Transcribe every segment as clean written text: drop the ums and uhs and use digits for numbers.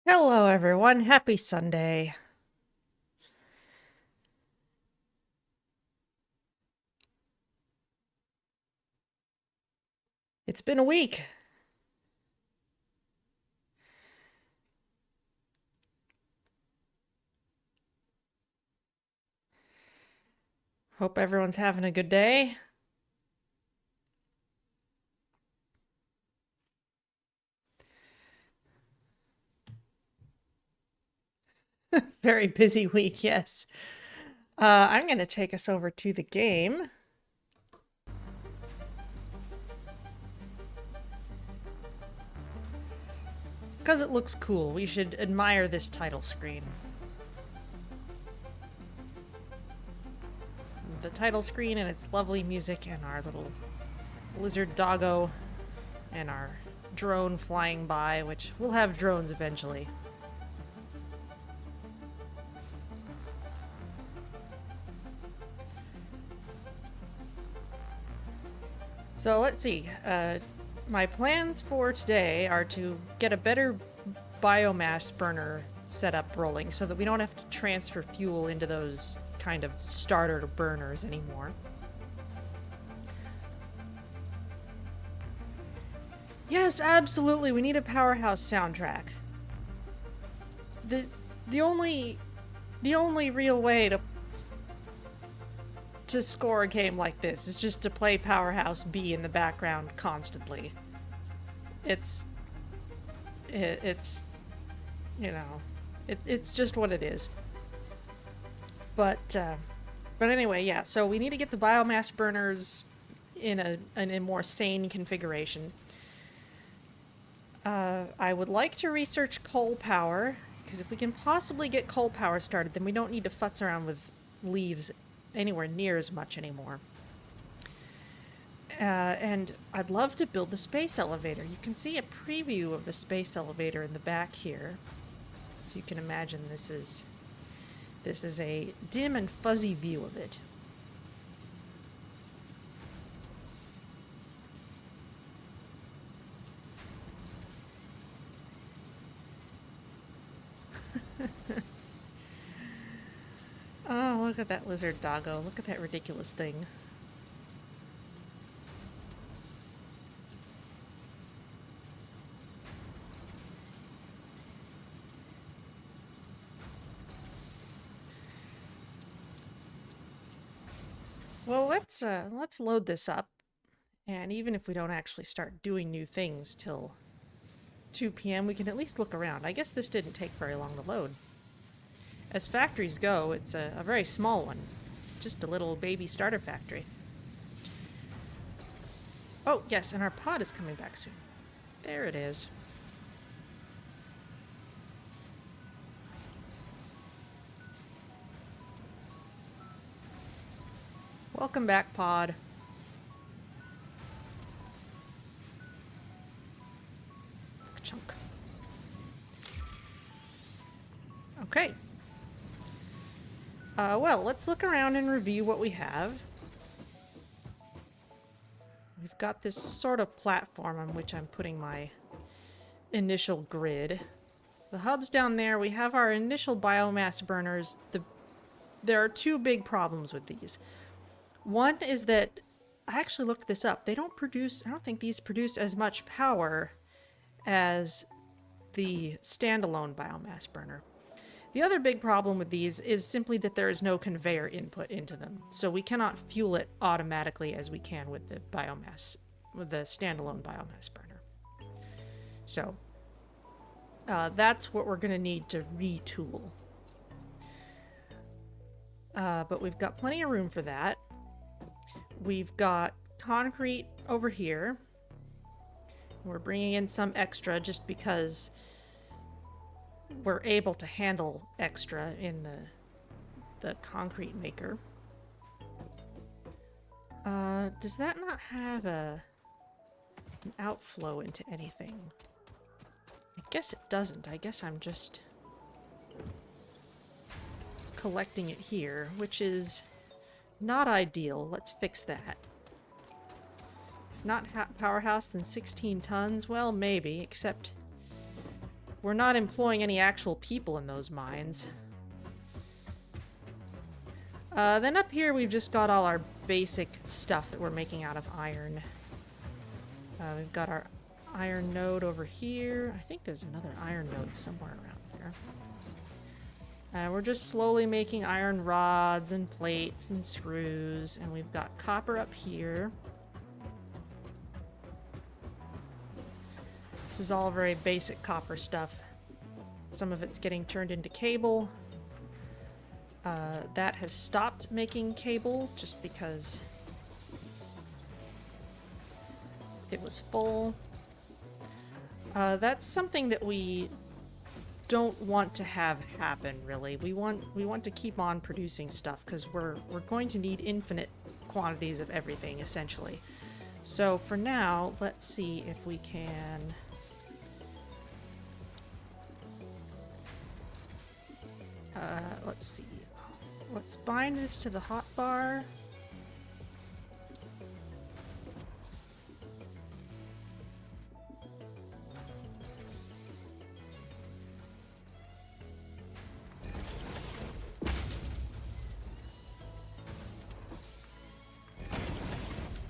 Hello, everyone. Happy Sunday. It's been a week. Hope everyone's having a good day. Very busy week, yes. I'm going to take us over to the game. Because it looks cool. We should admire this title screen. The title screen and its lovely music and our little lizard doggo and our drone flying by, which we'll have drones eventually. So let's see. My plans for today are to get a better biomass burner setup rolling so that we don't have to transfer fuel into those kind of starter burners anymore. Yes, absolutely. We need a powerhouse soundtrack. The the only the only real way to score a game like this is just to play Powerhouse B in the background constantly. It's it's you know, it's just what it is. But anyway, yeah. So we need to get the biomass burners in a more sane configuration. I would like to research coal power because if we can possibly get coal power started, then we don't need to futz around with leaves anywhere near as much anymore. And I'd love to build the space elevator. You can see a preview of the space elevator in the back here, so you can imagine this is a dim and fuzzy view of it. Oh, look at that lizard doggo. Look at that ridiculous thing. Well, let's load this up. And even if we don't actually start doing new things till 2 p.m., we can at least look around. I guess this didn't take very long to load. As factories go, it's a very small one. Just a little baby starter factory. Oh, yes, and our pod is coming back soon. There it is. Welcome back, pod. Chunk. Okay. Well, let's look around and review what we have. We've got this sort of platform on which I'm putting my initial grid. The hub's down there. We have our initial biomass burners. There are two big problems with these. One is that I actually looked this up. They don't produce, I don't think these produce as much power as the standalone biomass burner. The other big problem with these is simply that there is no conveyor input into them. So we cannot fuel it automatically as we can with the standalone biomass burner. So that's what we're going to need to retool. But we've got plenty of room for that. We've got concrete over here. We're bringing in some extra just because we're able to handle extra in the concrete maker. Does that not have an outflow into anything? I guess it doesn't. I guess I'm just collecting it here, which is not ideal. Let's fix that. If not powerhouse, then 16 tons? Well, maybe, except we're not employing any actual people in those mines. Then up here we've just got all our basic stuff that we're making out of iron. We've got our iron node over here. I think there's another iron node somewhere around here. We're just slowly making iron rods and plates and screws, and we've got copper up here. This is all very basic copper stuff. Some of it's getting turned into cable. That has stopped making cable just because it was full. That's something that we don't want to have happen, really. We want to keep on producing stuff because we're going to need infinite quantities of everything, essentially. So for now, let's see if we can... let's see. Let's bind this to the hotbar.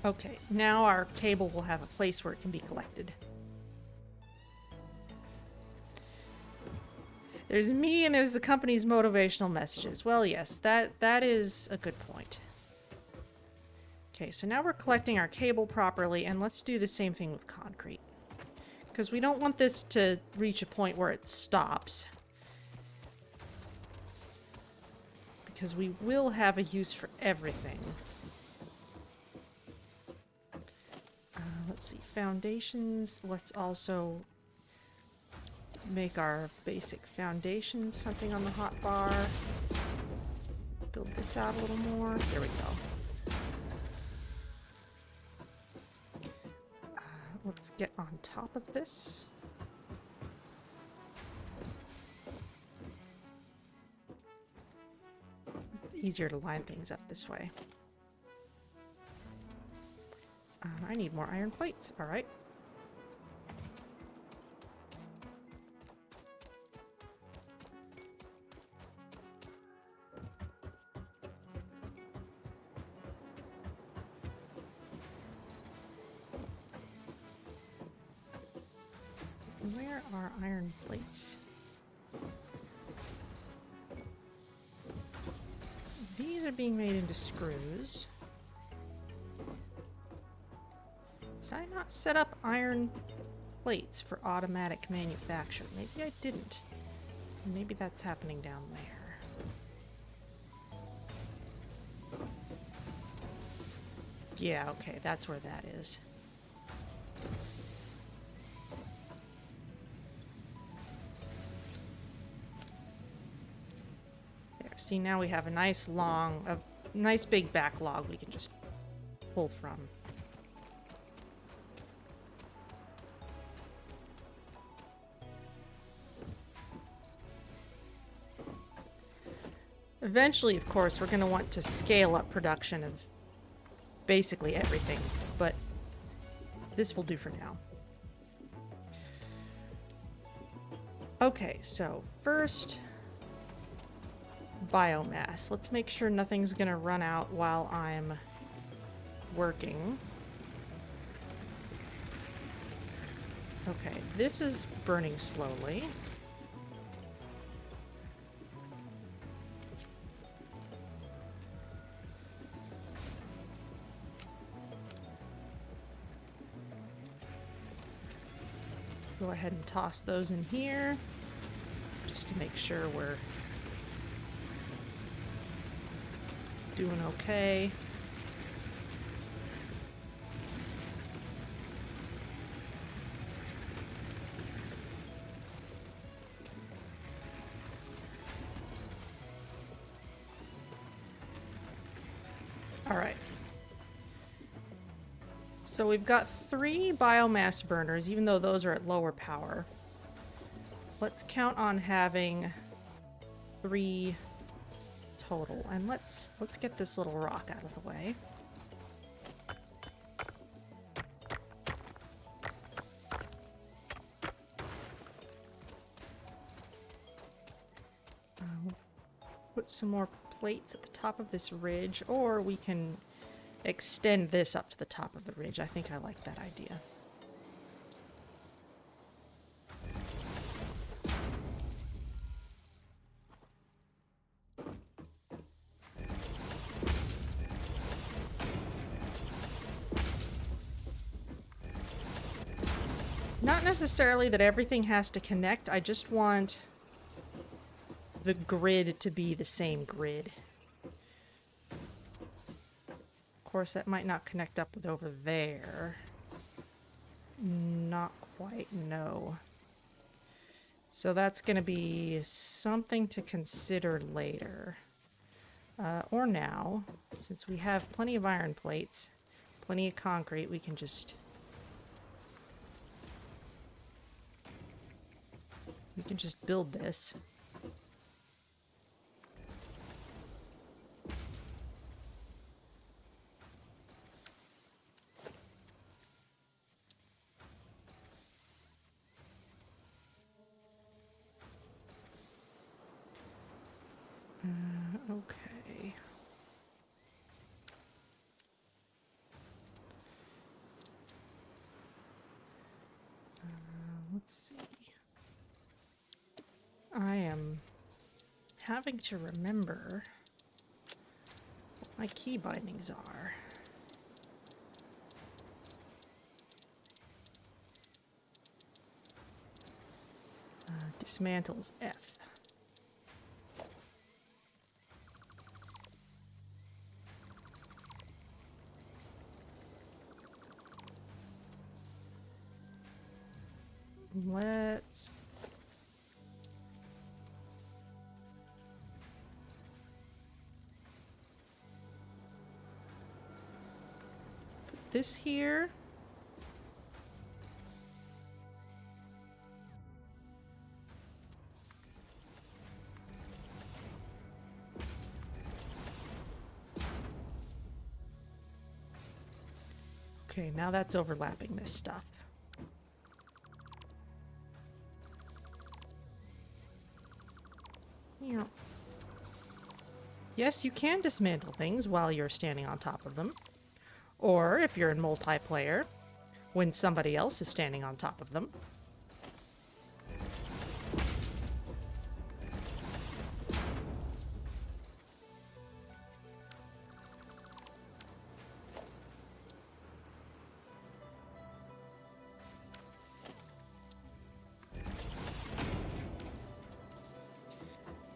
Okay, now our cable will have a place where it can be collected. There's me and there's the company's motivational messages. Well, yes, that is a good point. Okay, so now we're collecting our cable properly, and let's do the same thing with concrete. Because we don't want this to reach a point where it stops. Because we will have a use for everything. Let's see, foundations. Let's also make our basic foundations, something on the hotbar. Build this out a little more. There we go. Let's get on top of this. It's easier to line things up this way. I need more iron plates. All right. Where are iron plates? These are being made into screws. Did I not set up iron plates for automatic manufacture? Maybe I didn't. Maybe that's happening down there. Yeah, okay, that's where that is. There, see, now we have a nice nice big backlog we can just pull from. Eventually, of course, we're going to want to scale up production of basically everything, but this will do for now. Okay, so first, biomass. Let's make sure nothing's going to run out while I'm working. Okay, this is burning slowly. Go ahead and toss those in here, just to make sure we're doing okay. All right. So we've got 3 biomass burners, even though those are at lower power. Let's count on having 3 total. And let's get this little rock out of the way. put some more plates at the top of this ridge, or we can extend this up to the top of the ridge. I think I like that idea. Not necessarily that everything has to connect, I just want the grid to be the same grid. Of course, that might not connect up with over there. Not quite, no. So that's going to be something to consider later. Or now, since we have plenty of iron plates, plenty of concrete, we can just... build this. Okay. Let's see. I am having to remember what my key bindings are. Dismantles F. Let's... put this here. Okay, now that's overlapping this stuff. Yeah. Yes, you can dismantle things while you're standing on top of them. Or, if you're in multiplayer, when somebody else is standing on top of them.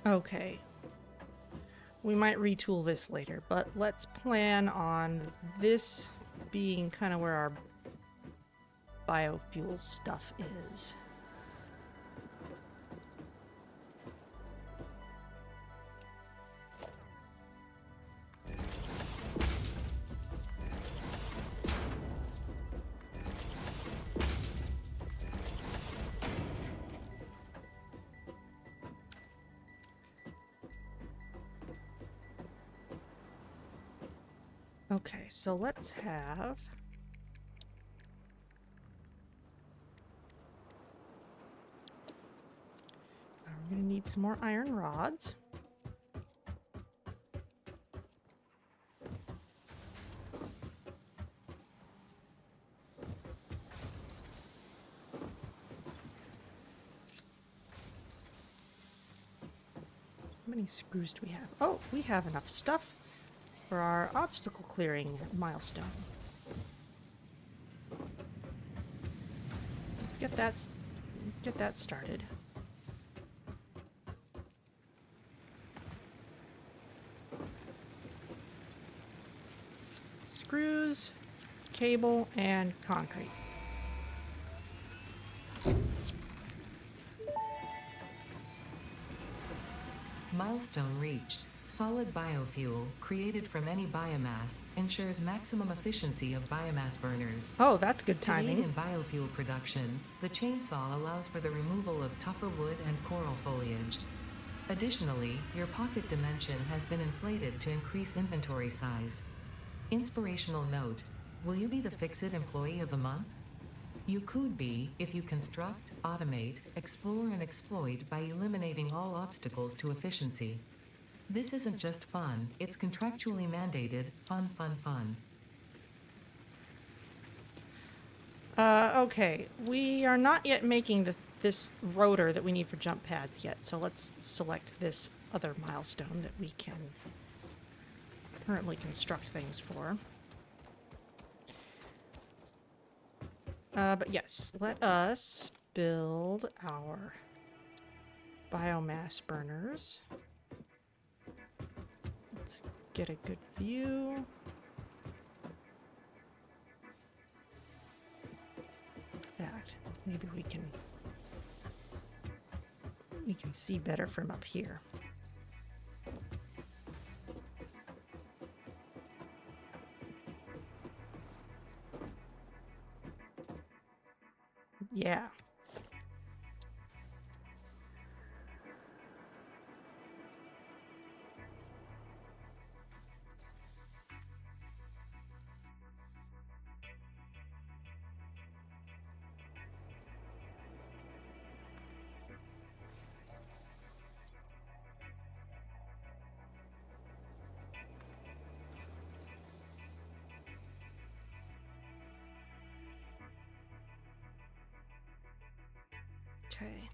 Okay. We might retool this later, but let's plan on this being kind of where our biofuel stuff is. Okay, so let's have... we're gonna need some more iron rods. How many screws do we have? Oh, we have enough stuff for our obstacle clearing milestone. Let's get that started. Screws, cable, and concrete. Milestone reached. Solid biofuel, created from any biomass, ensures maximum efficiency of biomass burners. Oh, that's good To aid timing. in biofuel production, the chainsaw allows for the removal of tougher wood and coral foliage. Additionally, your pocket dimension has been inflated to increase inventory size. Inspirational note: will you be the Fix-It Employee of the Month? You could be if you construct, automate, explore, and exploit by eliminating all obstacles to efficiency. This isn't just fun, it's contractually mandated, fun, fun, fun. Okay, we are not yet making this rotor that we need for jump pads yet, so let's select this other milestone that we can currently construct things for. But yes, let us build our biomass burners. Let's get a good view. That maybe we can see better from up here. Yeah. Okay.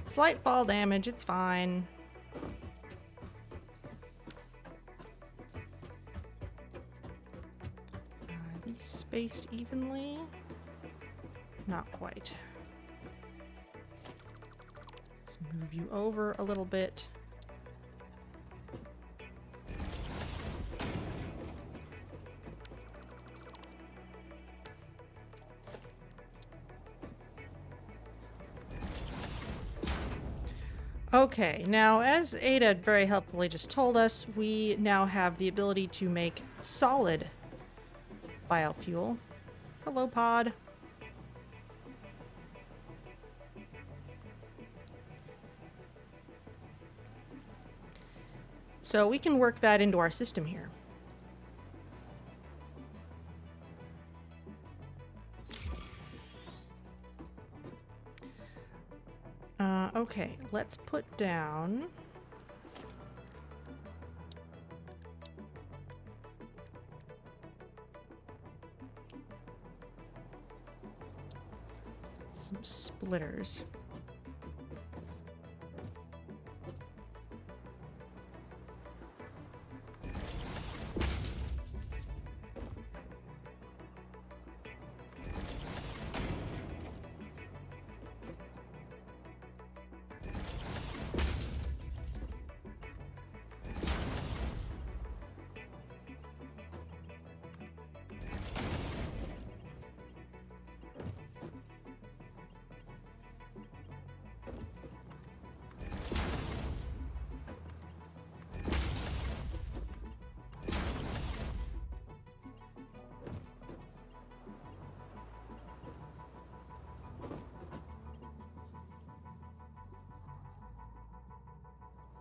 Slight fall damage, it's fine. These spaced evenly? Not quite. Let's move you over a little bit. Okay, now as Ada very helpfully just told us, we now have the ability to make solid biofuel. Hello, pod. So we can work that into our system here. Okay, let's put down some splitters.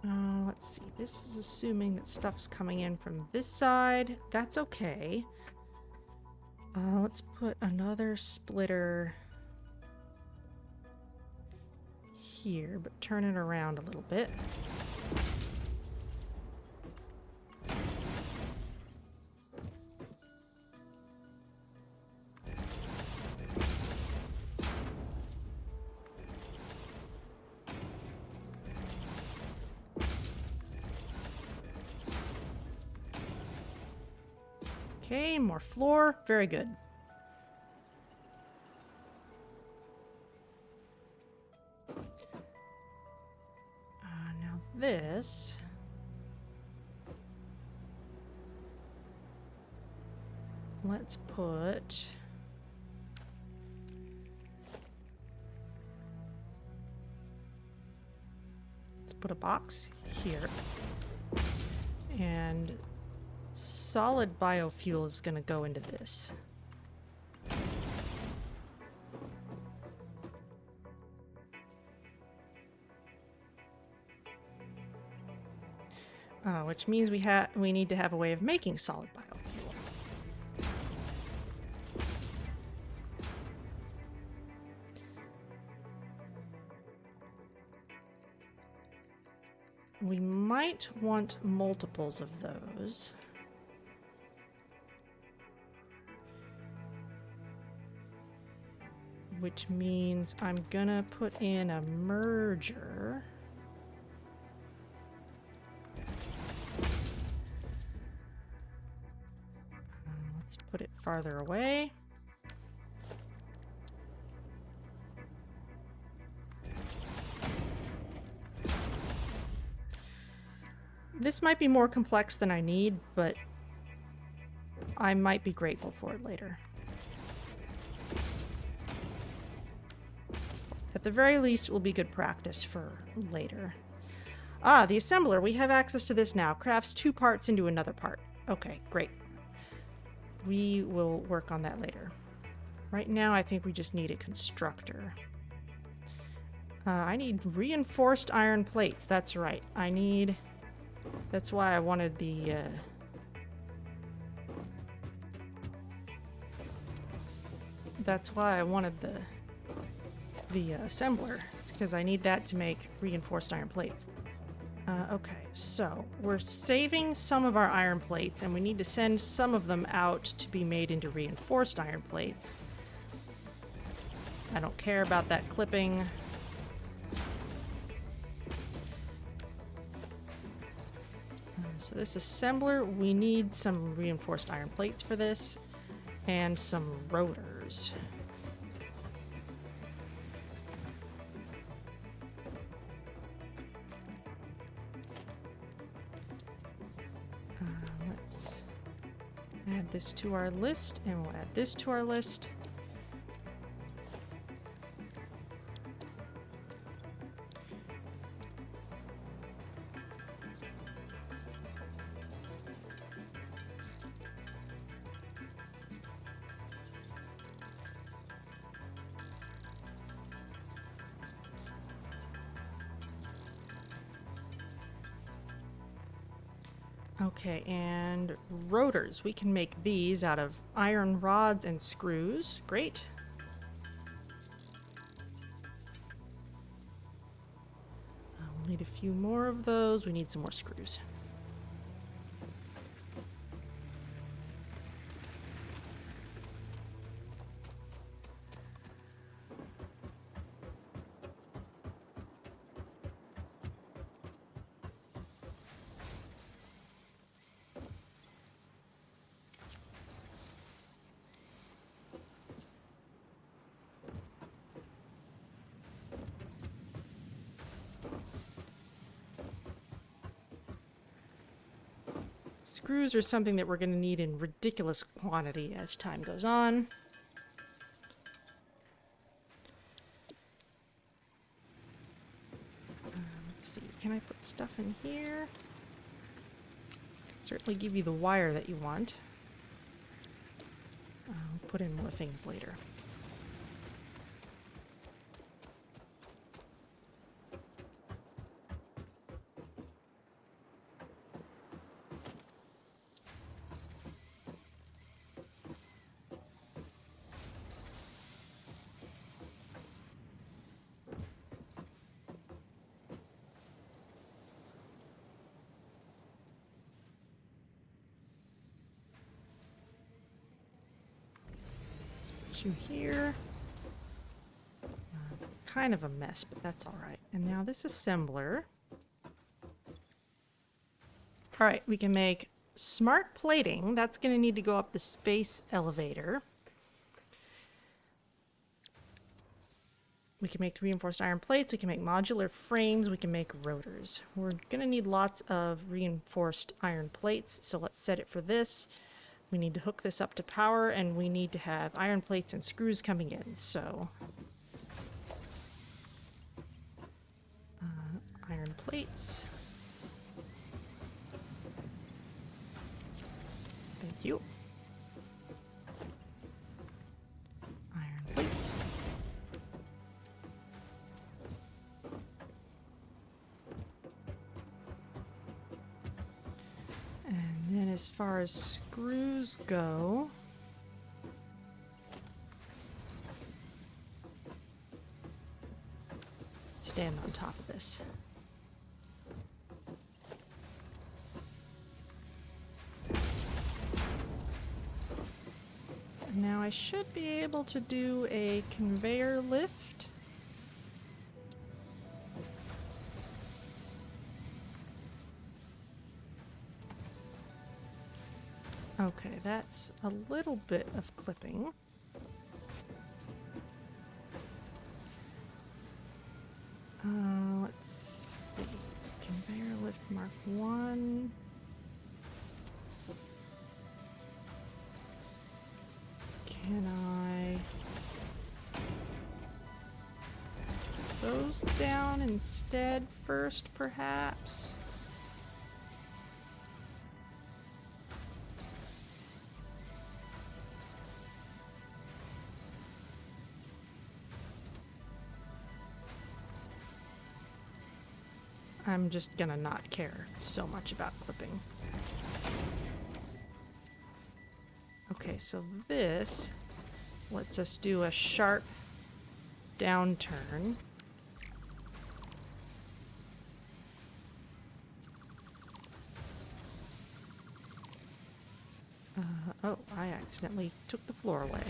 Let's see. This is assuming that stuff's coming in from this side. That's okay. Let's put another splitter here, but turn it around a little bit. Okay, more floor. Very good. Now this... Let's put... Let's put a box here. And solid biofuel is going to go into this. Which means we need to have a way of making solid biofuel. We might want multiples of those. Which means I'm gonna put in a merger. Let's put it farther away. This might be more complex than I need, but I might be grateful for it later. At the very least, it will be good practice for later. Ah, the assembler. We have access to this now. Crafts 2 parts into another part. Okay, great. We will work on that later. Right now, I think we just need a constructor. I need reinforced iron plates. That's right. That's why I wanted the... That's why I wanted the assembler. It's because I need that to make reinforced iron plates. Okay, so we're saving some of our iron plates, and we need to send some of them out to be made into reinforced iron plates. I don't care about that clipping. So this assembler, we need some reinforced iron plates for this, and some rotors. Let's add this to our list, and we'll add this to our list. Okay, and rotors. We can make these out of iron rods and screws. Great. We'll need a few more of those. We need some more screws. Screws are something that we're going to need in ridiculous quantity as time goes on. Let's see, can I put stuff in here? I can certainly give you the wire that you want. I'll put in more things later. You here. Kind of a mess, but that's all right. And now this assembler. All right, we can make smart plating. That's going to need to go up the space elevator. We can make reinforced iron plates. We can make modular frames. We can make rotors. We're going to need lots of reinforced iron plates, so let's set it for this. We need to hook this up to power, and we need to have iron plates and screws coming in, so... iron plates. Thank you. Iron plates. And then as far as screws go, stand on top of this. should be able to do a conveyor lift. Okay, that's a little bit of clipping. Let's see. Conveyor lift Mark 1. Can I put those down instead first, perhaps? I'm just gonna not care so much about clipping. Okay, so this lets us do a sharp downturn. Oh, I accidentally took the floor away.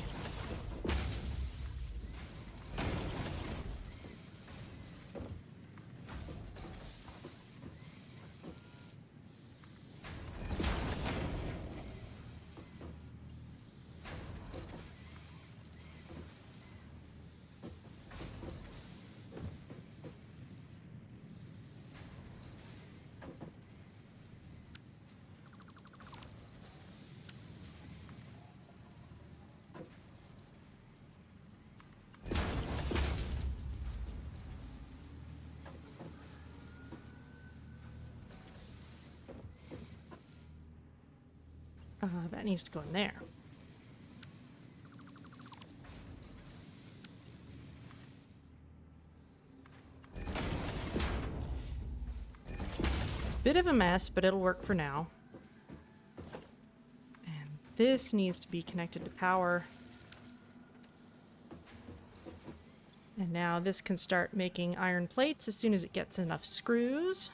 That needs to go in there. Bit of a mess, but it'll work for now. And this needs to be connected to power. And now this can start making iron plates as soon as it gets enough screws.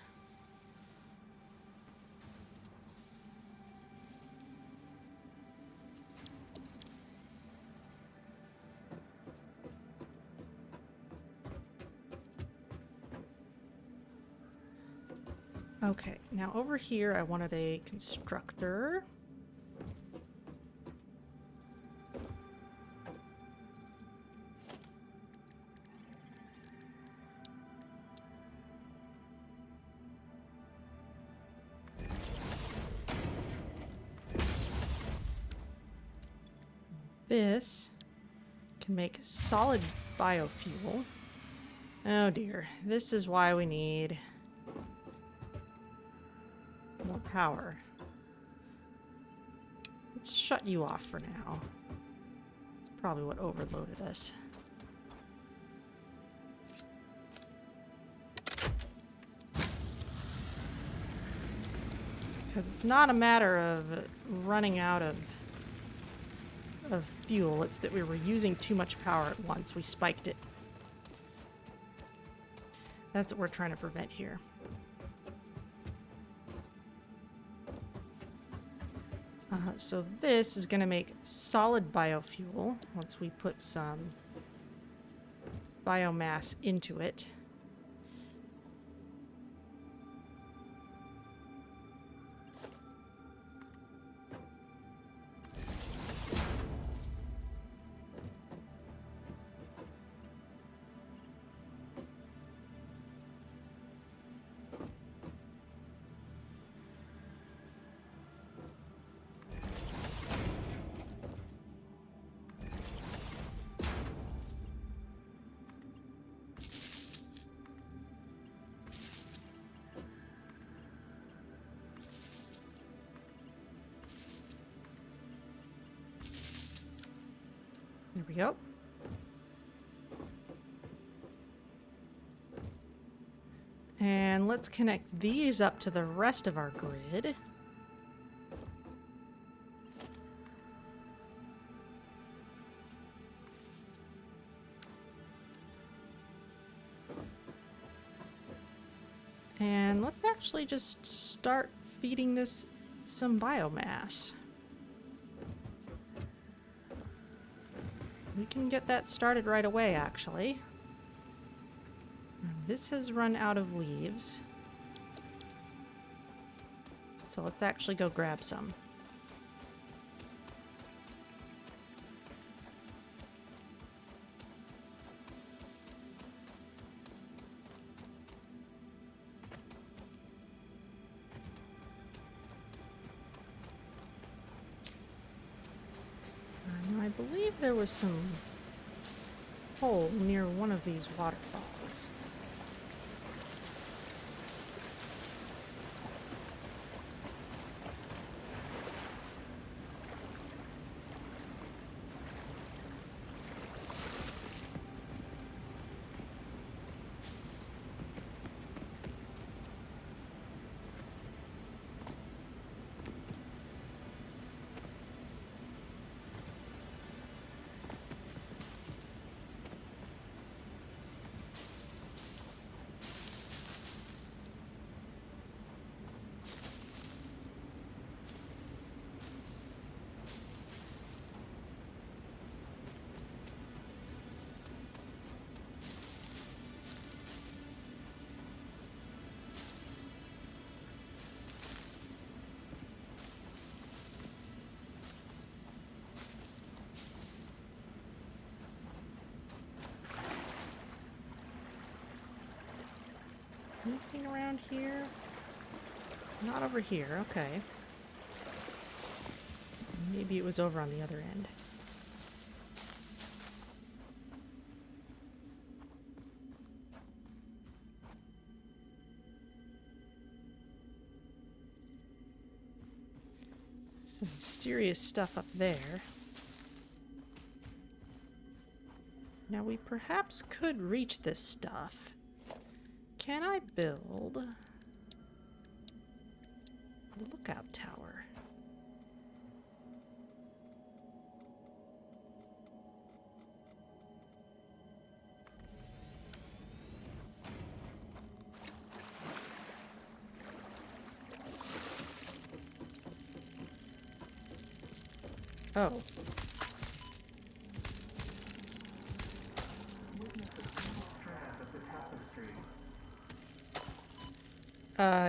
Okay, now over here I wanted a constructor. This can make solid biofuel. Oh dear, this is why we need more power. Let's shut you off for now. That's probably what overloaded us. Because it's not a matter of running out of fuel, it's that we were using too much power at once. We spiked it. That's what we're trying to prevent here. So this is going to make solid biofuel once we put some biomass into it. There we go. And let's connect these up to the rest of our grid. And let's actually just start feeding this some biomass. We can get that started right away, actually. This has run out of leaves. So let's actually go grab some. I believe there was some hole near one of these waterfalls. Anything around here? Not over here, okay. Maybe it was over on the other end. Some mysterious stuff up there. Now we perhaps could reach this stuff. Can I build a lookout tower? Oh.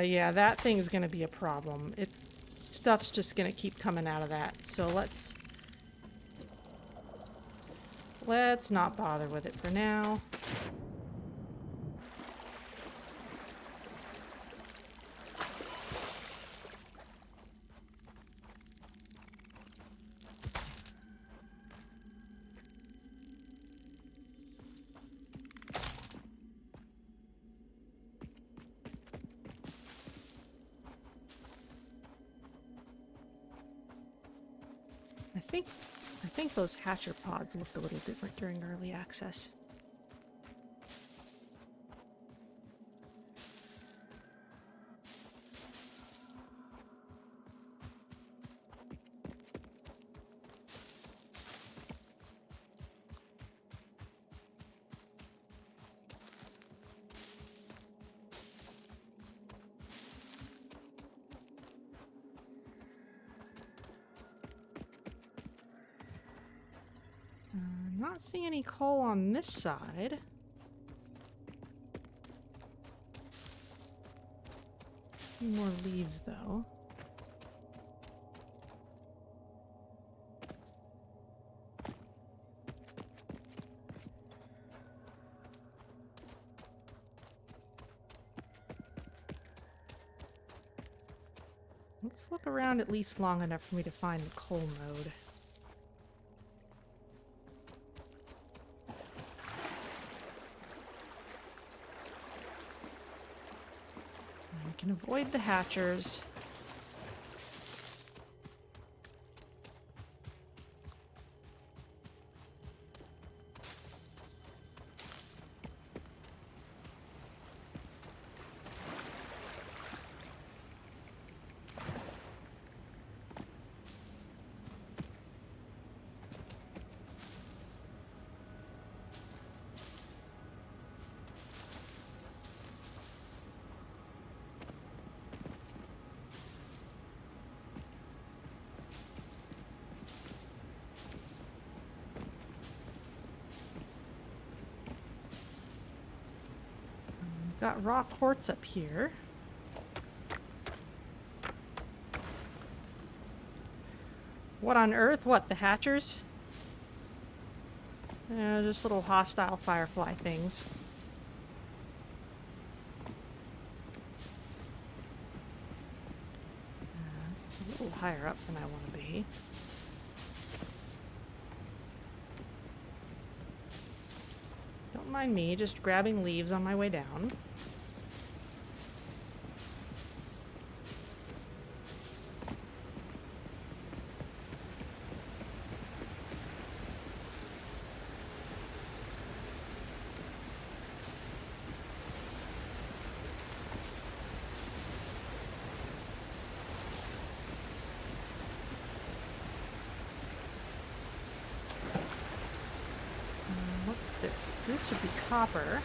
Yeah, that thing's gonna be a problem. Stuff's just gonna keep coming out of that. So let's not bother with it for now. I think those hatcher pods looked a little different during early access. Not seeing any coal on this side. A few more leaves, though. Let's look around at least long enough for me to find the coal node. We can avoid the hatchers. Got raw quartz up here. What on earth? What, the hatchers? Just little hostile firefly things. This is a little higher up than I want to be. Don't mind me, just grabbing leaves on my way down. What's this? This should be copper.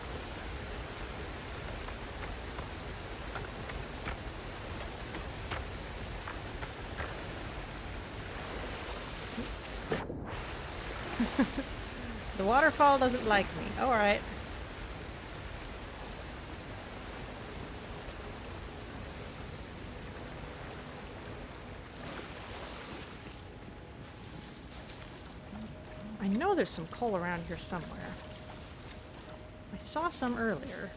The waterfall doesn't like me. Alright. I know there's some coal around here somewhere. I saw some earlier.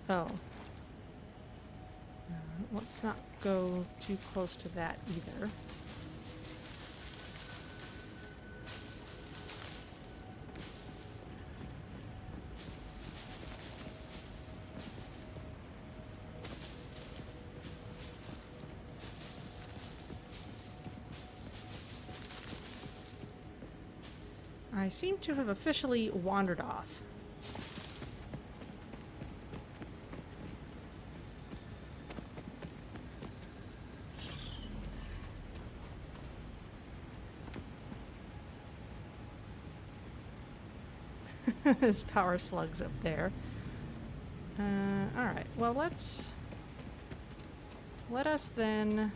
Oh. Let's not go too close to that either. I seem to have officially wandered off. There's power slugs up there. Alright, well let us then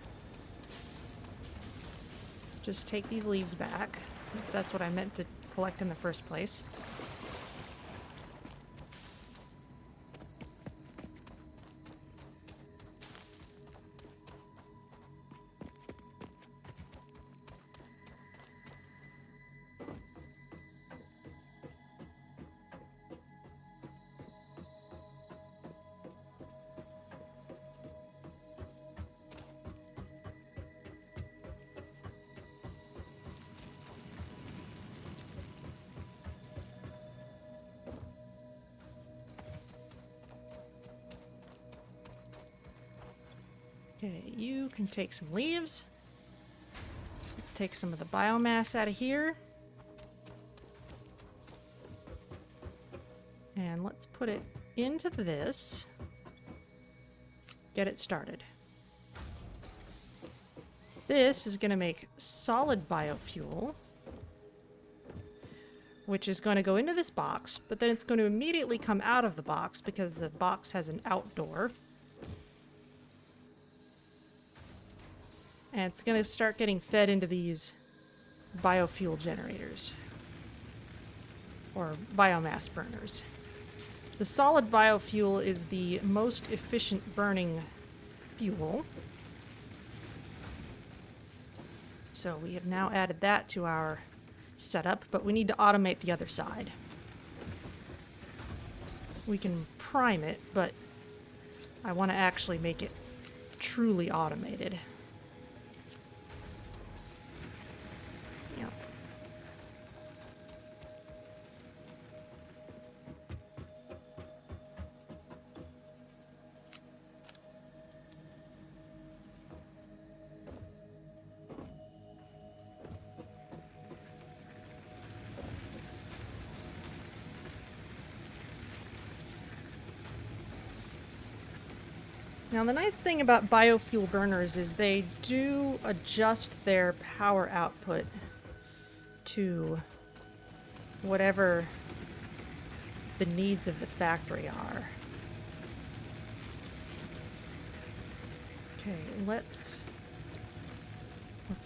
just take these leaves back, since that's what I meant to collect in the first place. Okay, you can take some leaves. Let's take some of the biomass out of here. And let's put it into this. Get it started. This is going to make solid biofuel, which is going to go into this box, but then it's going to immediately come out of the box because the box has an outdoor. And it's going to start getting fed into these biofuel generators. Or biomass burners. The solid biofuel is the most efficient burning fuel. So we have now added that to our setup, but we need to automate the other side. We can prime it, but I want to actually make it truly automated. Yep. Now the nice thing about biofuel burners is they do adjust their power output to whatever the needs of the factory are. Okay, let's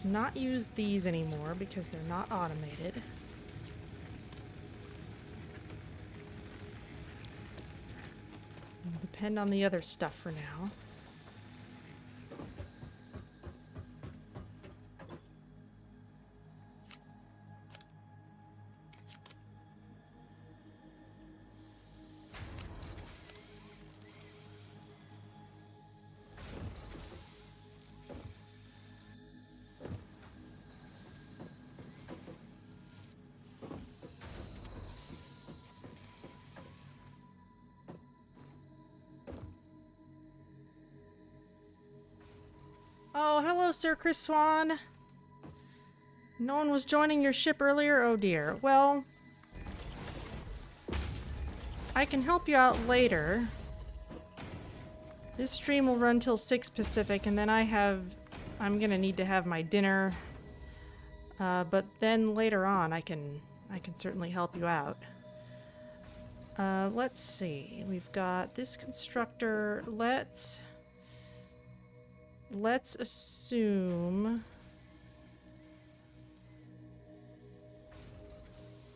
not use these anymore because they're not automated. We'll depend on the other stuff for now. Oh, hello, Sir Chris Swan. No one was joining your ship earlier? Oh dear. Well, I can help you out later. This stream will run till 6 Pacific, and then I'm gonna need to have my dinner. But then later on, I can certainly help you out. Let's see. We've got this constructor. Let's assume.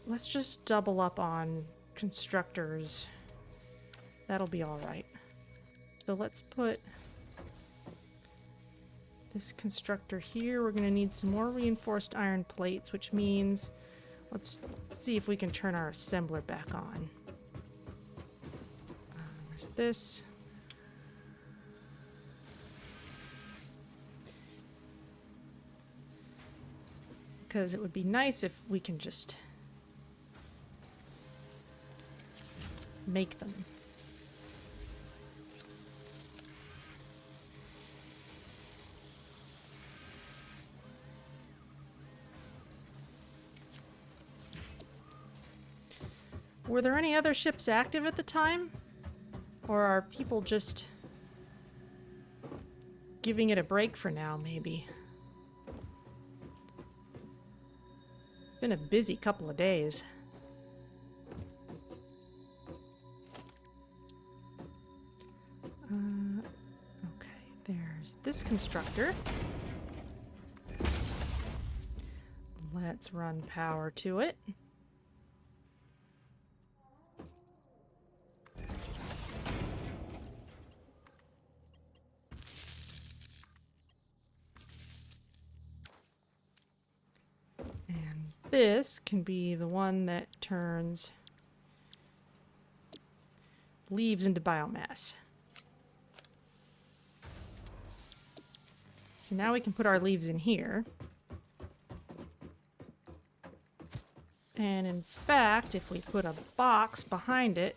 Let's just double up on constructors. That'll be all right. So let's put this constructor here. We're going to need some more reinforced iron plates, which means let's see if we can turn our assembler back on. There's this. Because it would be nice if we can just make them. Were there any other ships active at the time? Or are people just giving it a break for now, maybe? It's been a busy couple of days. Okay, there's this constructor. Let's run power to it. And this can be the one that turns leaves into biomass. So now we can put our leaves in here. And in fact, if we put a box behind it,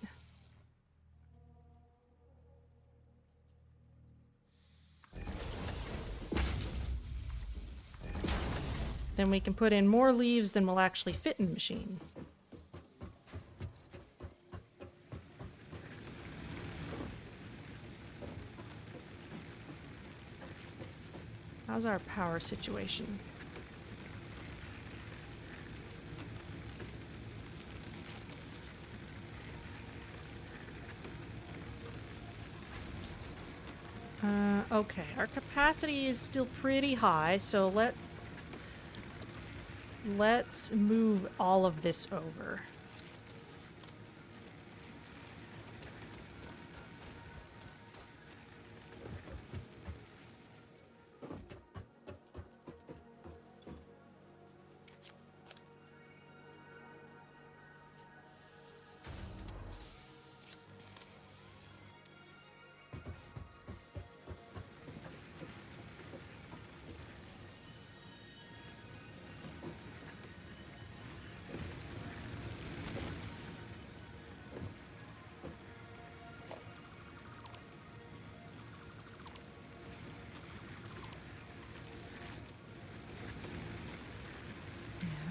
then we can put in more leaves than will actually fit in the machine. How's our power situation? Okay, our capacity is still pretty high, so let's move all of this over.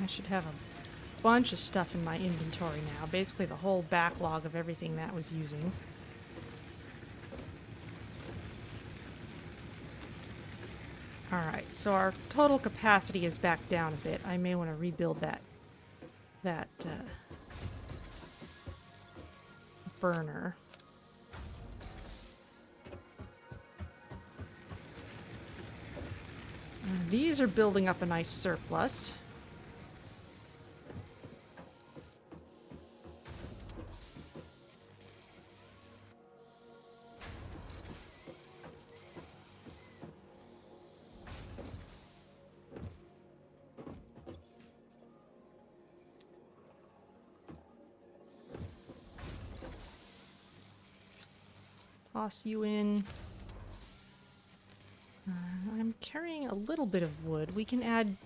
I should have a bunch of stuff in my inventory now. Basically the whole backlog of everything that was using. Alright, so our total capacity is back down a bit. I may want to rebuild that burner. These are building up a nice surplus. Toss you in. I'm carrying a little bit of wood. We can add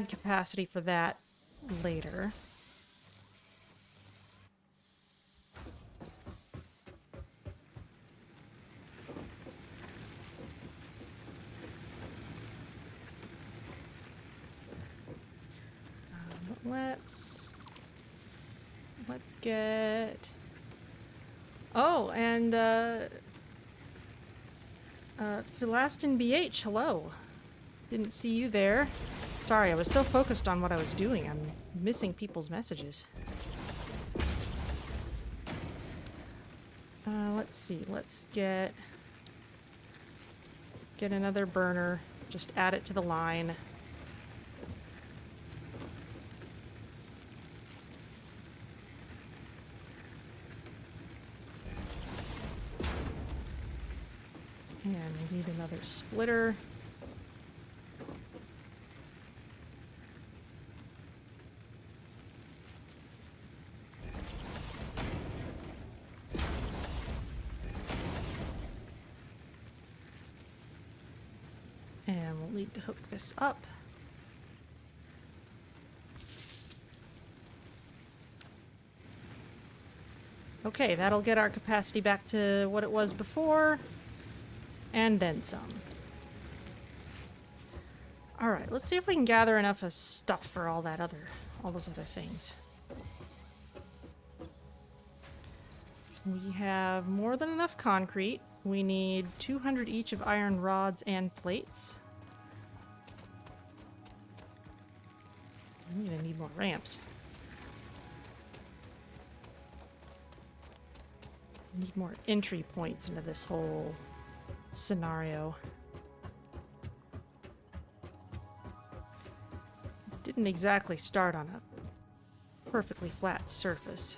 capacity for that later. Let's get. Oh, and Philastin BH, hello. Didn't see you there. Sorry, I was so focused on what I was doing. I'm missing people's messages. Let's see. Let's get another burner. Just add it to the line. And we need another splitter. And we'll need to hook this up. Okay, that'll get our capacity back to what it was before. And then some. Alright, let's see if we can gather enough of stuff for all those other things. We have more than enough concrete. We need 200 each of iron rods and plates. I'm gonna need more ramps. Need more entry points into this whole scenario. Didn't exactly start on a perfectly flat surface.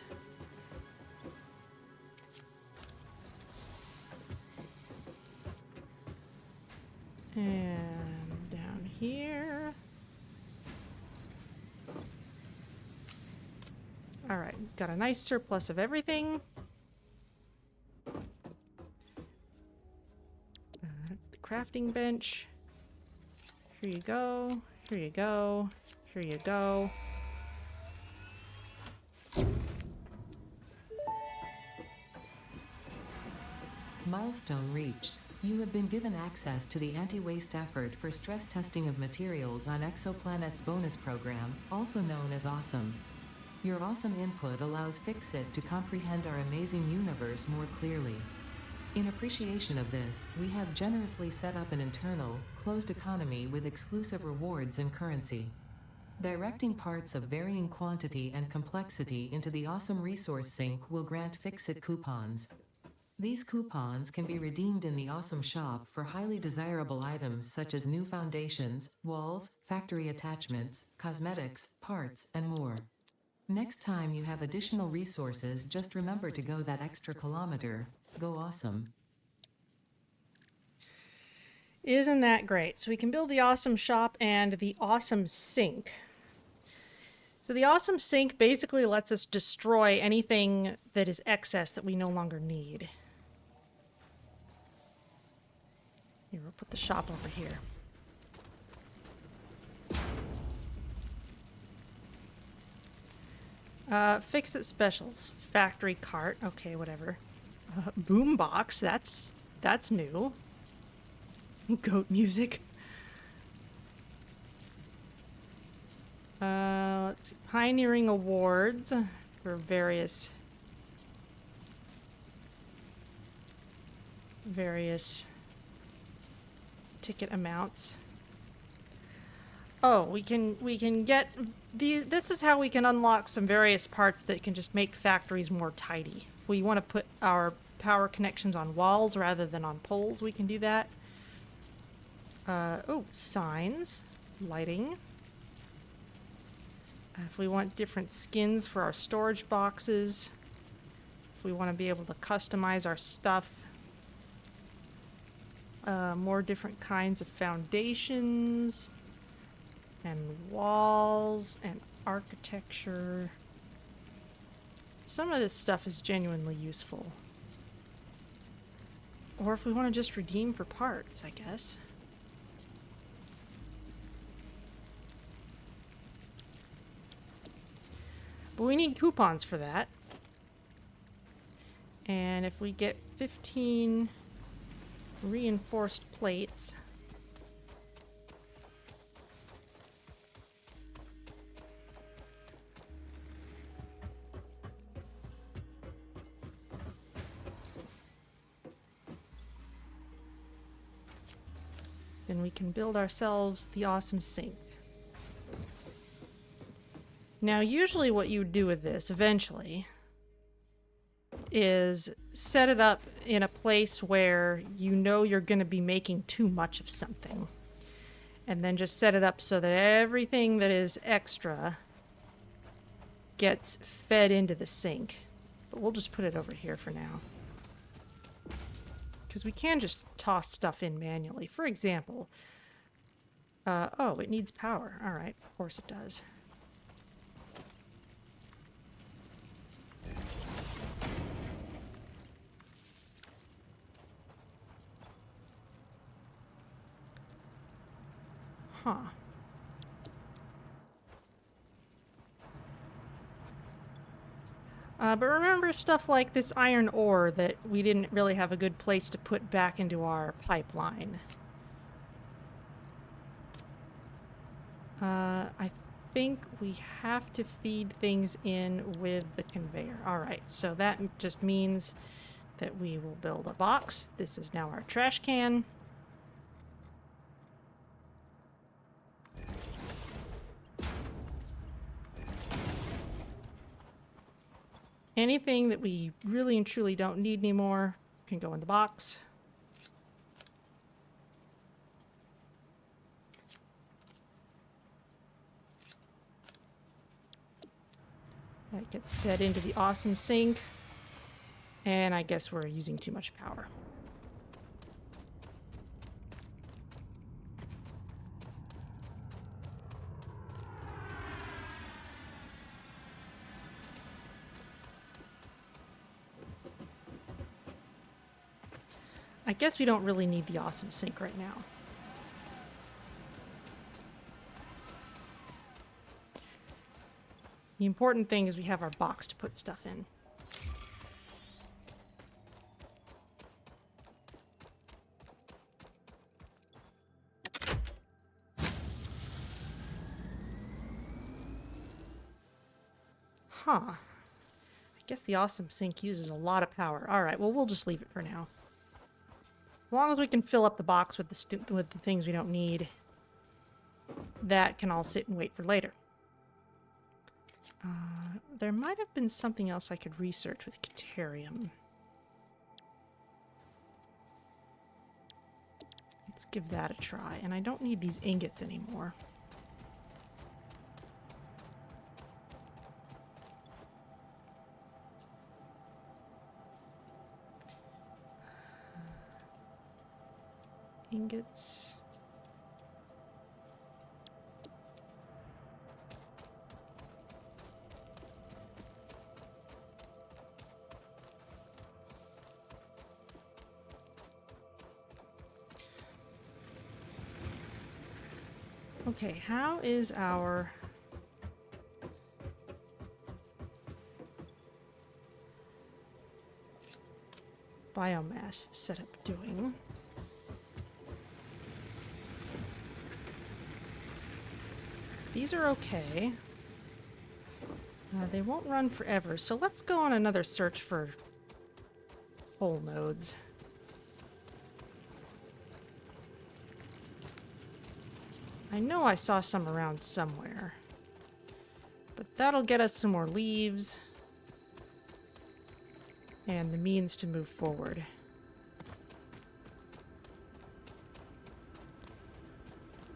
And down here. Alright, got a nice surplus of everything. That's the crafting bench. Here you go, here you go, here you go. Milestone reached. You have been given access to the anti-waste effort for stress testing of materials on Exoplanet's bonus program, also known as Awesome. Your awesome input allows Fixit to comprehend our amazing universe more clearly. In appreciation of this, we have generously set up an internal, closed economy with exclusive rewards and currency. Directing parts of varying quantity and complexity into the Awesome Resource Sink will grant Fixit coupons. These coupons can be redeemed in the Awesome Shop for highly desirable items such as new foundations, walls, factory attachments, cosmetics, parts, and more. Next time you have additional resources, just remember to go that extra kilometer. Go awesome. Isn't that great? So we can build the awesome shop and the awesome sink. So the awesome sink basically lets us destroy anything that is excess that we no longer need. Here, we'll put the shop over here. Fix-it specials. Factory cart. Okay, whatever. Boombox. That's new. Goat music. Let's see. Pioneering awards for various ticket amounts. Oh, we can get these. This is how we can unlock some various parts that can just make factories more tidy. If we want to put our power connections on walls rather than on poles, we can do that. Oh, signs, lighting. If we want different skins for our storage boxes, if we want to be able to customize our stuff, more different kinds of foundations and walls and architecture. Some of this stuff is genuinely useful. Or if we want to just redeem for parts, I guess. But we need coupons for that. And if we get 15 reinforced plates, then we can build ourselves the awesome sink. Now, usually what you would do with this, eventually, is set it up in a place where you know you're going to be making too much of something. And then just set it up so that everything that is extra gets fed into the sink. But we'll just put it over here for now. Because we can just toss stuff in manually. For example, oh, it needs power. All right, of course it does. Huh. But remember stuff like this iron ore that we didn't really have a good place to put back into our pipeline. I think we have to feed things in with the conveyor. Alright, so that just means that we will build a box. This is now our trash can. Anything that we really and truly don't need anymore can go in the box. That gets fed into the awesome sink. And I guess we're using too much power. I guess we don't really need the awesome sink right now. The important thing is we have our box to put stuff in. Huh. I guess the awesome sink uses a lot of power. Alright, well, we'll just leave it for now. As long as we can fill up the box with the things we don't need, that can all sit and wait for later. There might have been something else I could research with Caterium. Let's give that a try. And I don't need these ingots anymore. Ingots. Okay, how is our biomass setup doing? These are okay. They won't run forever, so let's go on another search for whole nodes. I know I saw some around somewhere. But that'll get us some more leaves. And the means to move forward.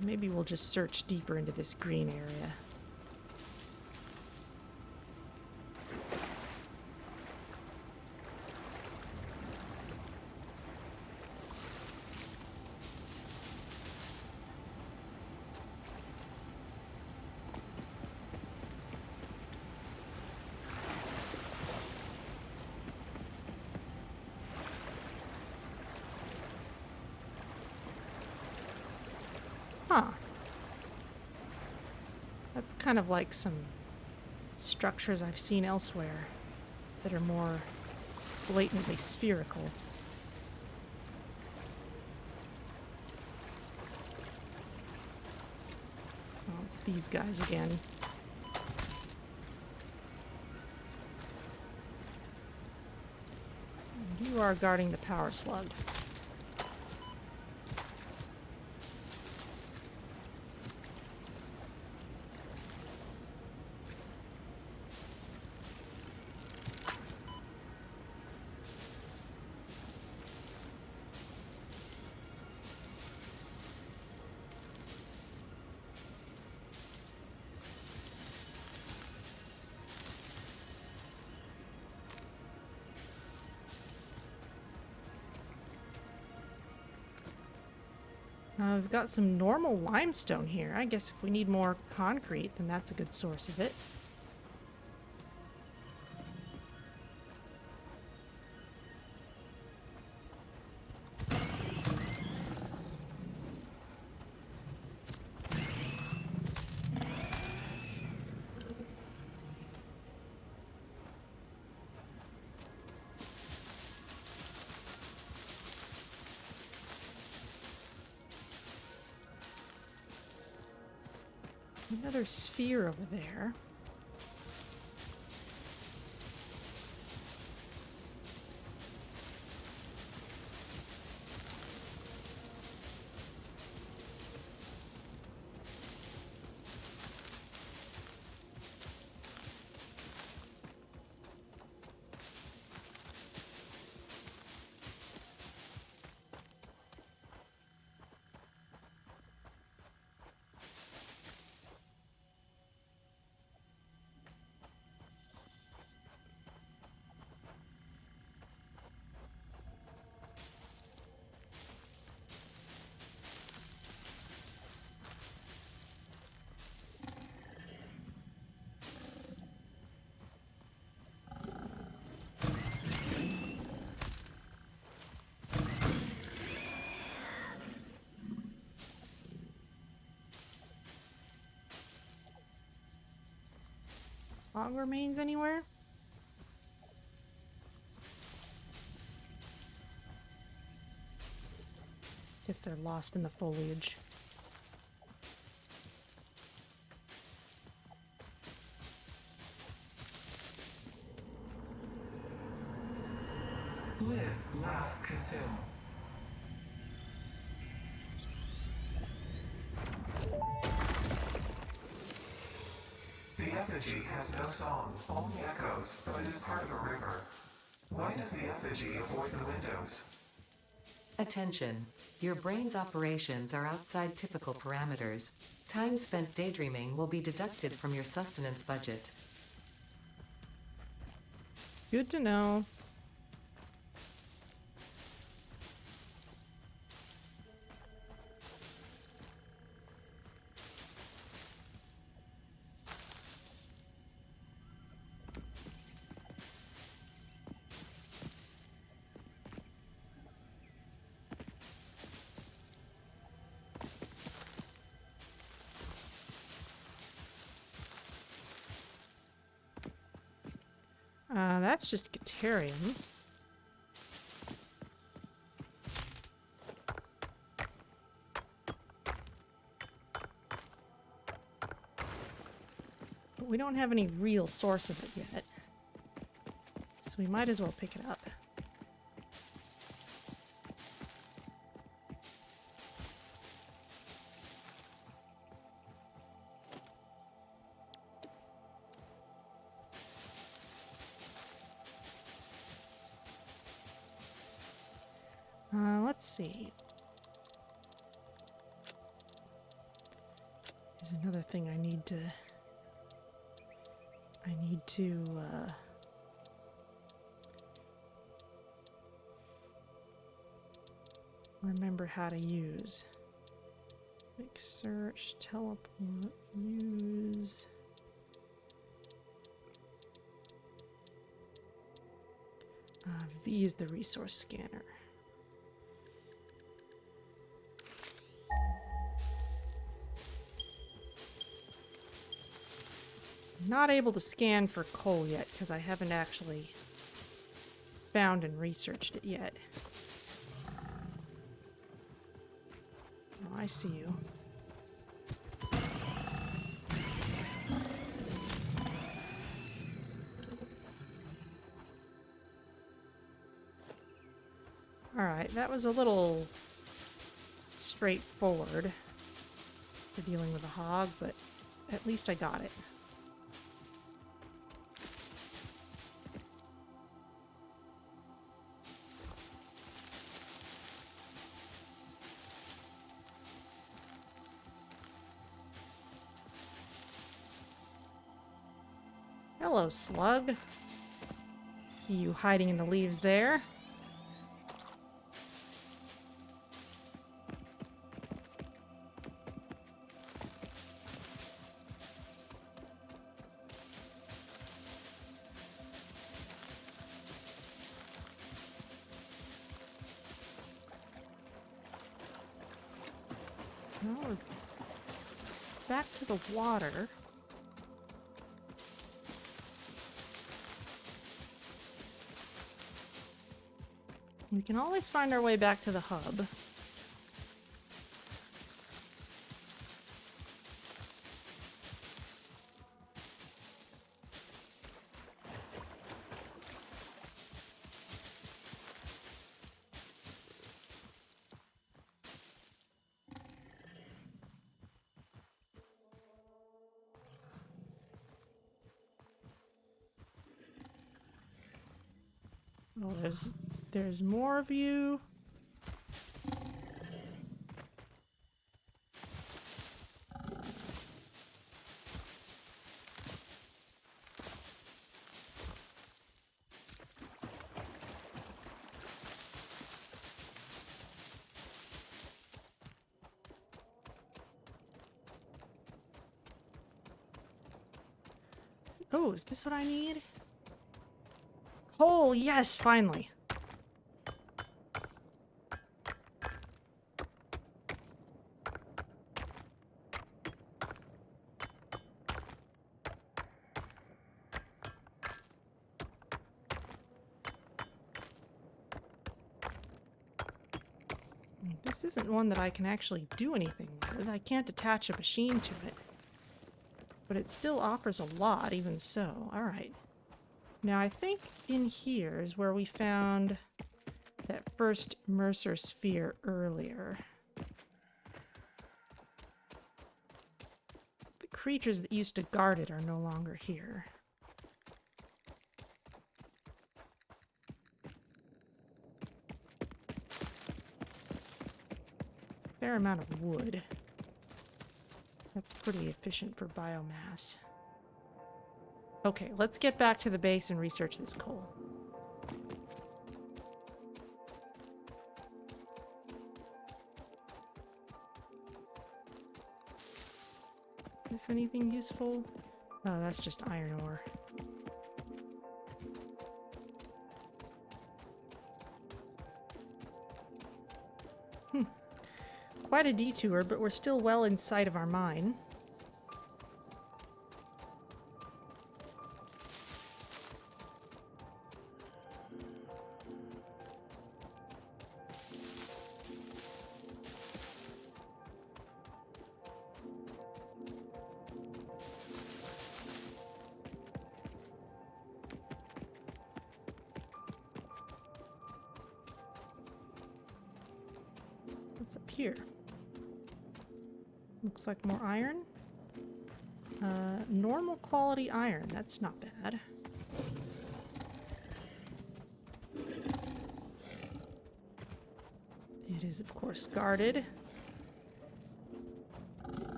Maybe we'll just search deeper into this green area. Huh. That's kind of like some structures I've seen elsewhere that are more blatantly spherical. Oh, it's these guys again. You are guarding the power slug. We've got some normal limestone here. I guess if we need more concrete, then that's a good source of it. Another sphere over there. Log remains anywhere? Guess they're lost in the foliage. Live, laugh, consume. The effigy has no song, only echoes, but is part of a river. Why does the effigy avoid the windows? Attention. Your brain's operations are outside typical parameters. Time spent daydreaming will be deducted from your sustenance budget. Good to know. That's just Caterium. But we don't have any real source of it yet. So we might as well pick it up. Let's see. There's another thing I need to remember how to use. Like search, teleport, use. V is the resource scanner. Not able to scan for coal yet because I haven't actually found and researched it yet. Oh, I see you. Alright, that was a little straightforward for dealing with a hog, but at least I got it. Hello, slug. See you hiding in the leaves there. Well, we're back to the water. We can always find our way back to the hub. Oh, there's more of you. Oh, is this what I need? Coal, yes, finally. This isn't one that I can actually do anything with. I can't attach a machine to it. But it still offers a lot, even so. Alright. Now, I think in here is where we found that first Mercer sphere earlier. The creatures that used to guard it are no longer here. Fair amount of wood. That's pretty efficient for biomass. Okay, let's get back to the base and research this coal. Is this anything useful? Oh, that's just iron ore. Quite a detour, but we're still well in sight of our mine. What's up here? Looks like more iron. Normal quality iron. That's not bad. is, of course, guarded.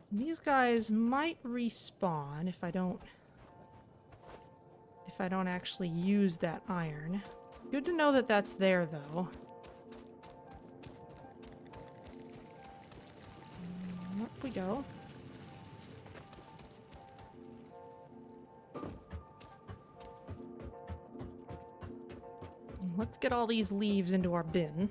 These guys might respawn if I don't actually use that iron. Good to know that that's there, though. Up we go. Let's get all these leaves into our bin.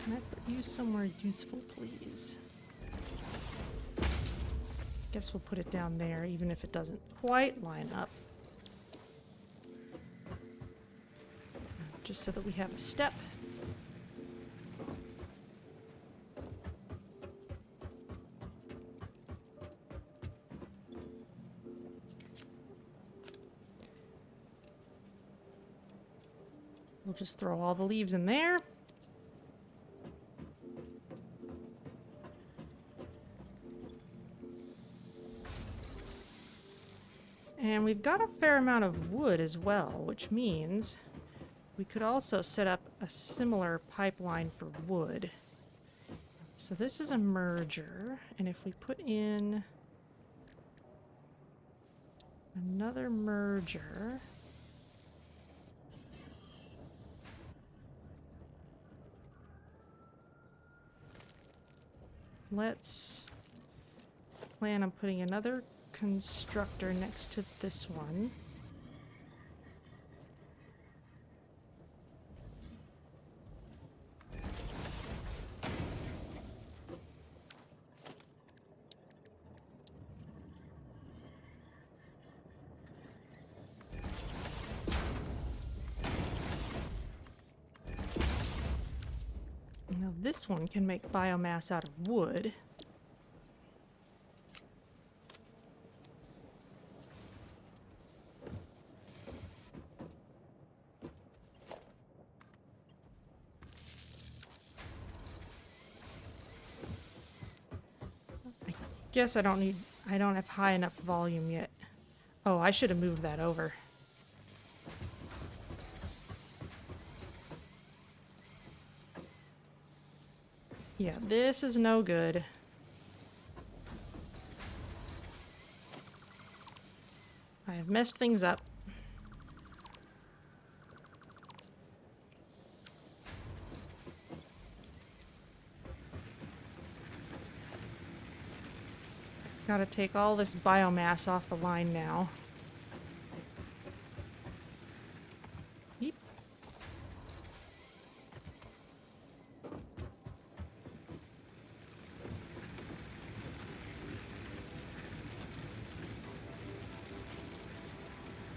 Can I put you somewhere useful, please? Guess we'll put it down there, even if it doesn't quite line up. Just so that we have a step. We'll just throw all the leaves in there. And we've got a fair amount of wood as well, which means we could also set up a similar pipeline for wood. So this is a merger, and if we put in another merger, let's plan on putting another constructor next to this one. Now this one can make biomass out of wood. Guess I don't have high enough volume yet. Oh, I should have moved that over. Yeah, this is no good. I have messed things up. Gotta take all this biomass off the line now. Yeep.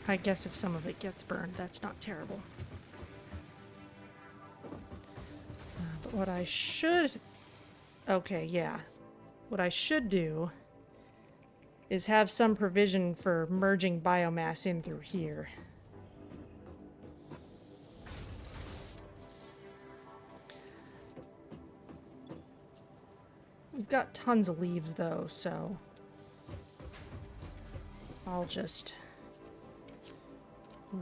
I guess if some of it gets burned, that's not terrible. But what I should... Okay, yeah. What I should do is have some provision for merging biomass in through here. We've got tons of leaves though, so I'll just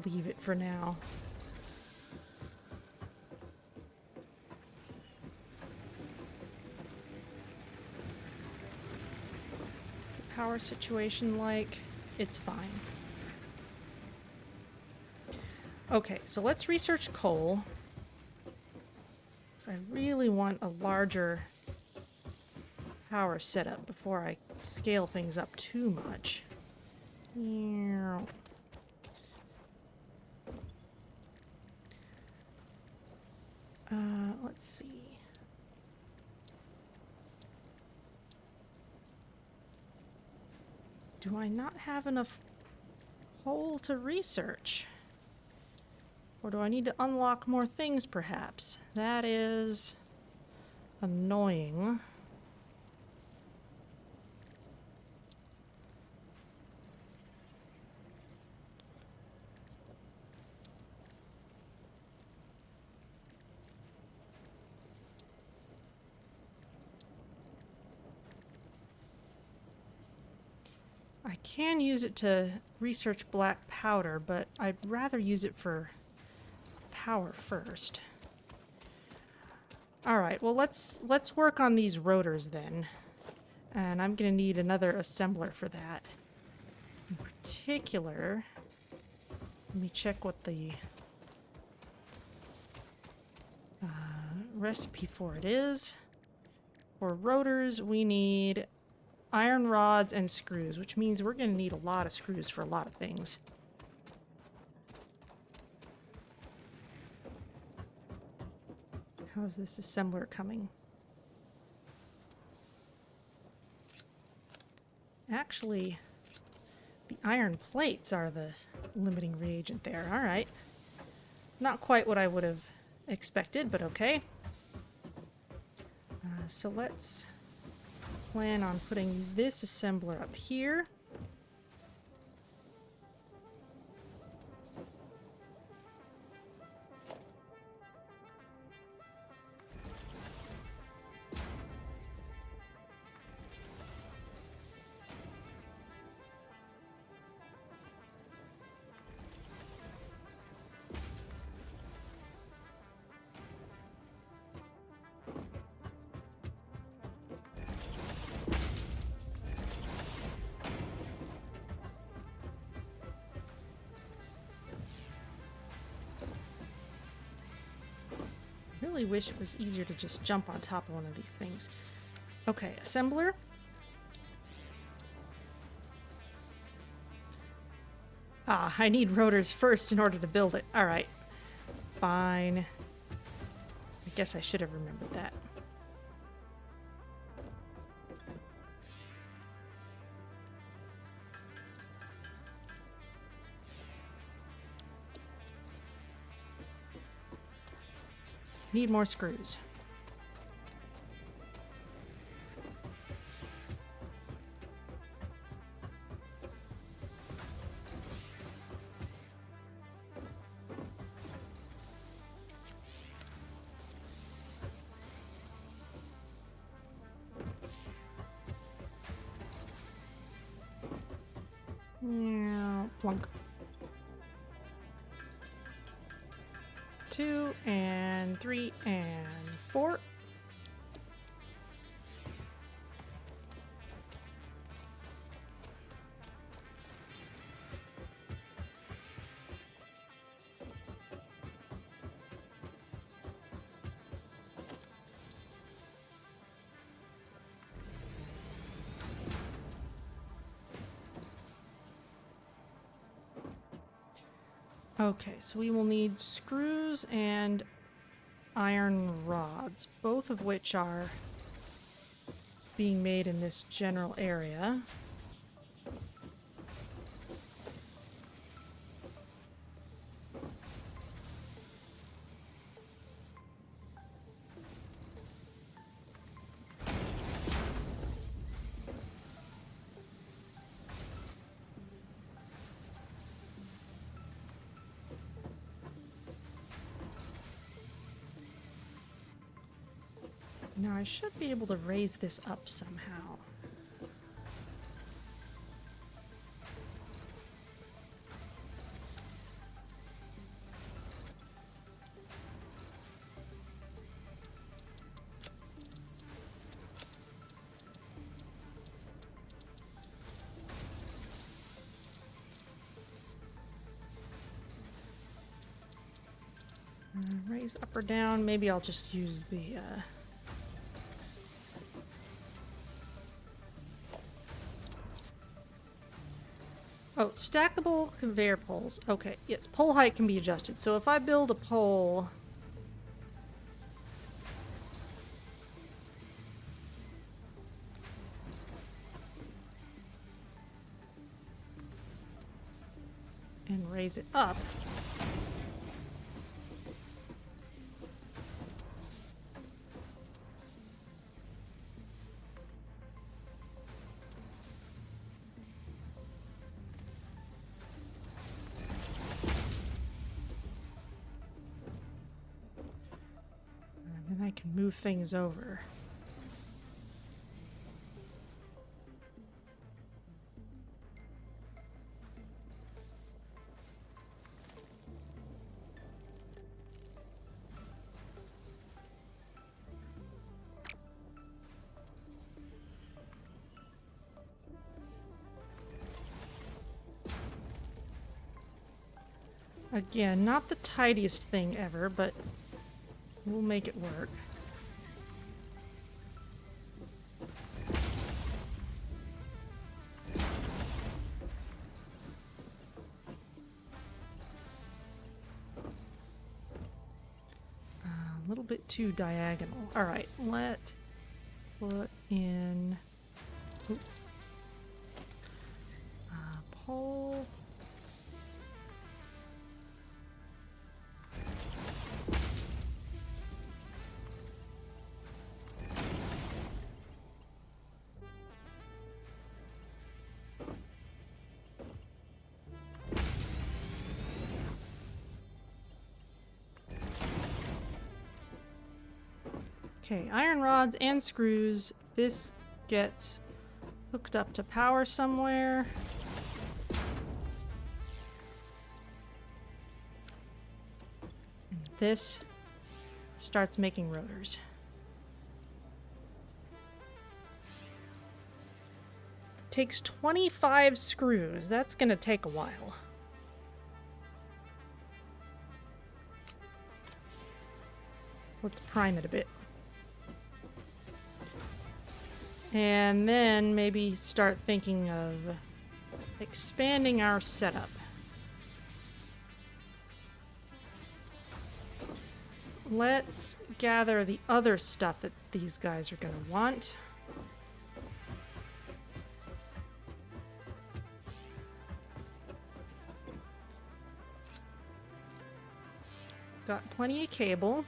leave it for now. Power situation like, it's fine. Okay, so let's research coal. 'Cause I really want a larger power setup before I scale things up too much. Yeah. Let's see. Do I not have enough coal to research? Or do I need to unlock more things, perhaps? That is annoying. I can use it to research black powder, but I'd rather use it for power first. All right, well let's work on these rotors then. And I'm gonna need another assembler for that. In particular, let me check what the recipe for it is. For rotors, we need iron rods and screws, which means we're gonna need a lot of screws for a lot of things. How's this assembler coming? Actually, the iron plates are the limiting reagent there. All right. Not quite what I would have expected, but okay. So let's plan on putting this assembler up here. Really wish it was easier to just jump on top of one of these things. Okay, assembler. Ah, I need rotors first in order to build it. All right. Fine. I guess I should have remembered that. Need more screws. Yeah, plunk. 2 and 3 and 4. Okay, so we will need screws and iron rods, both of which are being made in this general area. Now I should be able to raise this up somehow. Raise up or down. Maybe I'll just use the... Oh, stackable conveyor poles. Okay, yes, pole height can be adjusted. So if I build a pole... and raise it up... and then I can move things over. Again, not the tidiest thing ever, but we'll make it work. A little bit too diagonal. Alright, let's put in... Oop. Pole... Okay, iron rods and screws. This gets hooked up to power somewhere. And this starts making rotors. Takes 25 screws. That's gonna take a while. Let's prime it a bit. And then maybe start thinking of expanding our setup. Let's gather the other stuff that these guys are going to want. Got plenty of cable.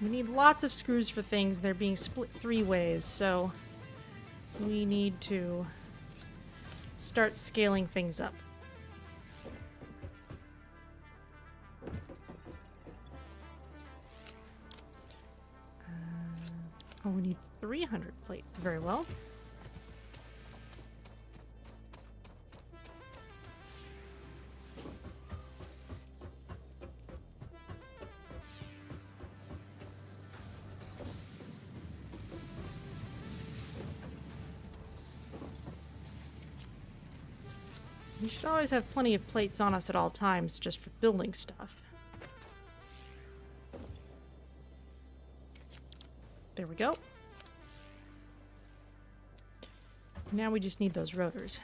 We need lots of screws for things. They're being split 3 ways, so we need to start scaling things up. Oh, we need 300 plates. Very well. We should always have plenty of plates on us at all times, just for building stuff. There we go. Now we just need those rotors.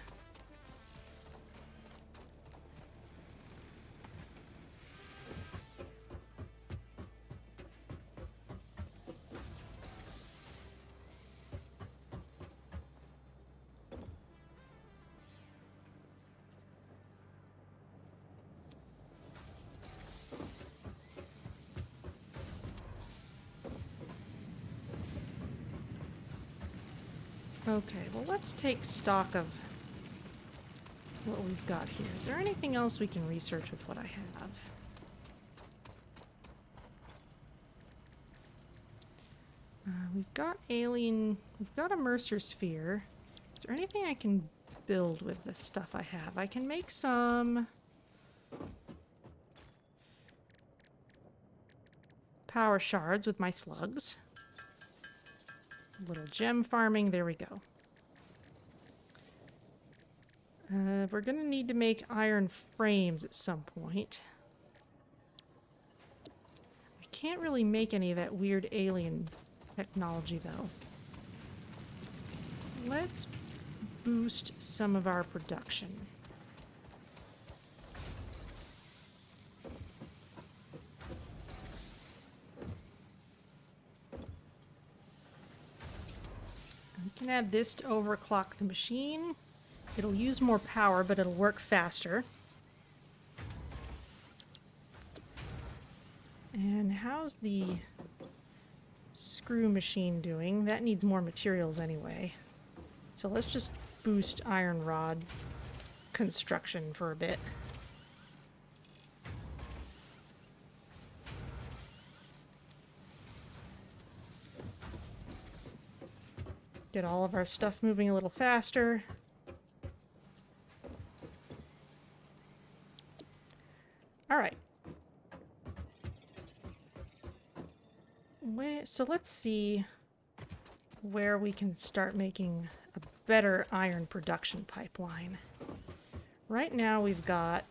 Okay, well, let's take stock of what we've got here. Is there anything else we can research with what I have? We've got a Mercer sphere. Is there anything I can build with the stuff I have? I can make some power shards with my slugs. A little gem farming, there we go. We're gonna need to make iron frames at some point. I can't really make any of that weird alien technology, though. Let's boost some of our production. We can add this to overclock the machine. It'll use more power, but it'll work faster. And how's the screw machine doing? That needs more materials anyway. So let's just boost iron rod construction for a bit. Get all of our stuff moving a little faster. All right. So let's see where we can start making a better iron production pipeline. Right now we've got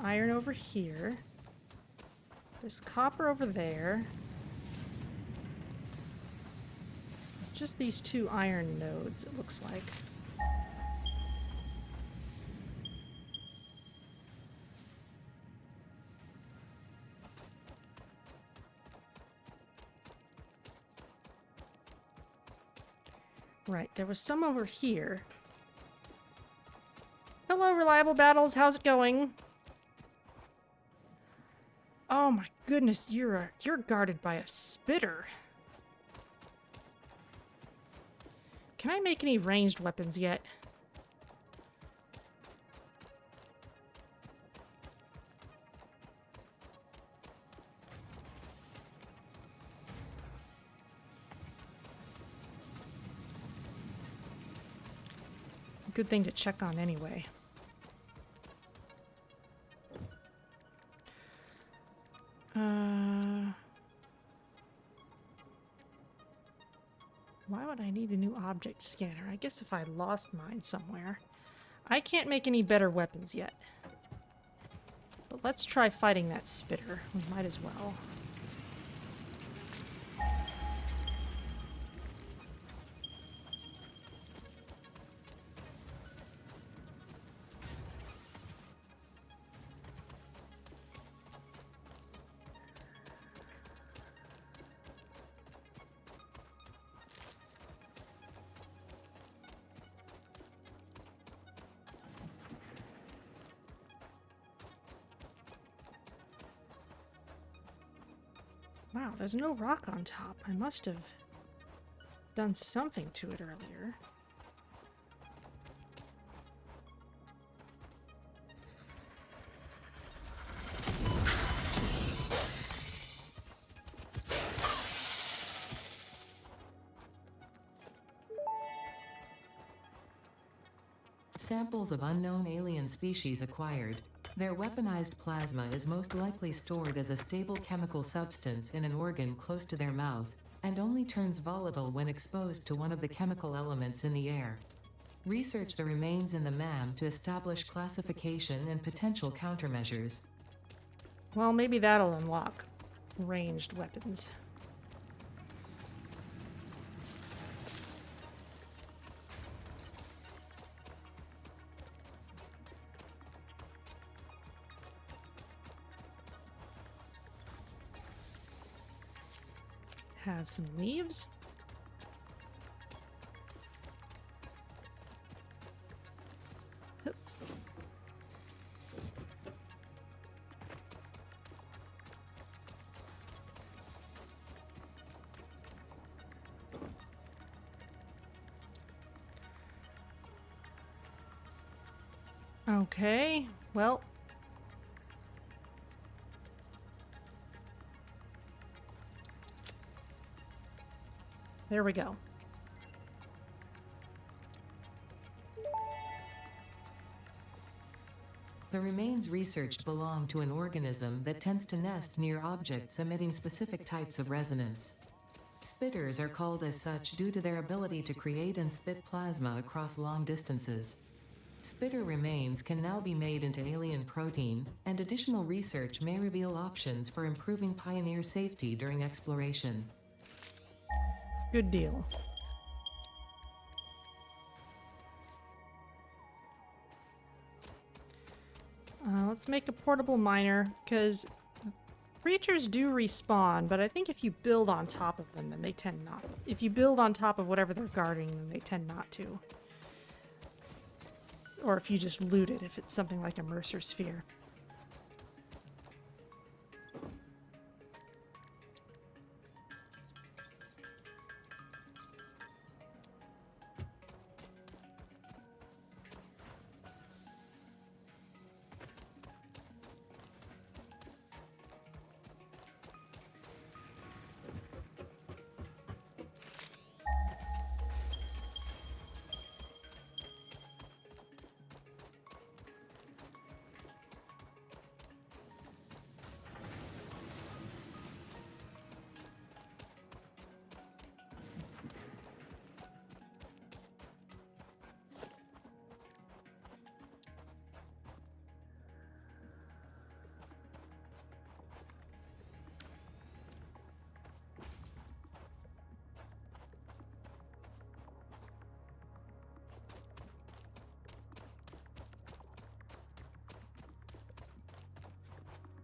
iron over here. There's copper over there. It's just these two iron nodes, it looks like. Right, there was some over here. Hello, Reliable Battles, how's it going? Oh my goodness, you're guarded by a spitter. Can I make any ranged weapons yet? Good thing to check on anyway. Why would I need a new object scanner? I guess if I lost mine somewhere. I can't make any better weapons yet. But let's try fighting that spitter. We might as well. Wow, there's no rock on top. I must have done something to it earlier. Samples of unknown alien species acquired. Their weaponized plasma is most likely stored as a stable chemical substance in an organ close to their mouth, and only turns volatile when exposed to one of the chemical elements in the air. Research the remains in the MAM to establish classification and potential countermeasures. Well, maybe that'll unlock ranged weapons. Have some leaves. Hup. Okay, well. There we go. The remains researched belong to an organism that tends to nest near objects emitting specific types of resonance. Spitters are called as such due to their ability to create and spit plasma across long distances. Spitter remains can now be made into alien protein, and additional research may reveal options for improving Pioneer safety during exploration. Good deal. Let's make a portable miner, because creatures do respawn, but I think if you build on top of them, then they tend not. If you build on top of whatever they're guarding, then they tend not to. Or if you just loot it, if it's something like a Mercer Sphere.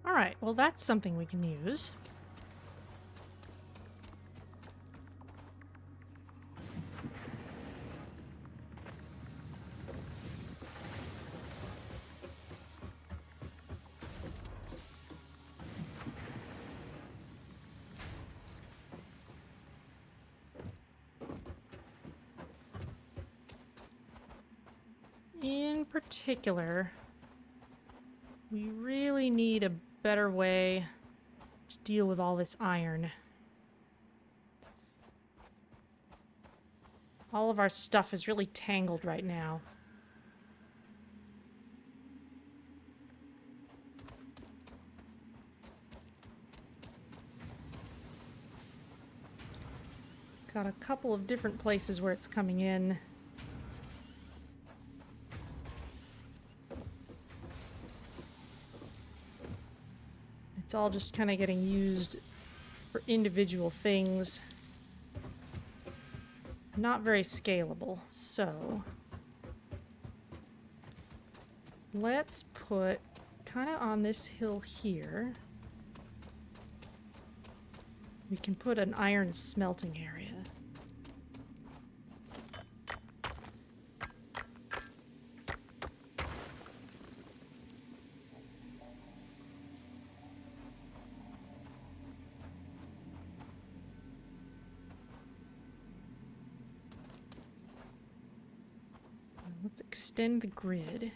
Alright, well that's something we can use. In particular, we really need a better way to deal with all this iron. All of our stuff is really tangled right now. Got a couple of different places where it's coming in. It's all just kind of getting used for individual things. Not very scalable, so let's put kind of on this hill here. We can put an iron smelting area. Let's extend the grid.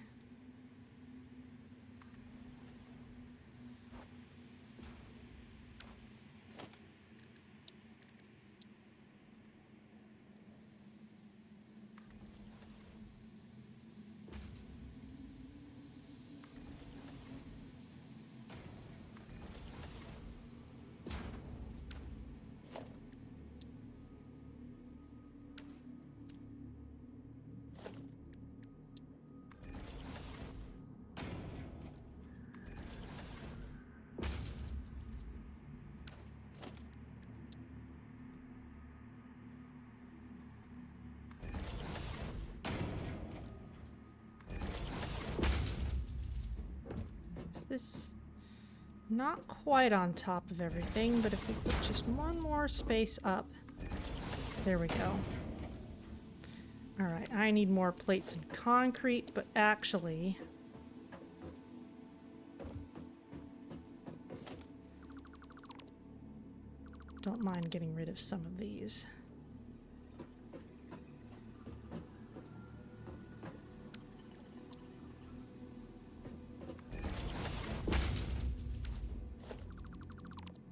This not quite on top of everything, but if we put just one more space up, there we go. All right, I need more plates and concrete, but actually, don't mind getting rid of some of these.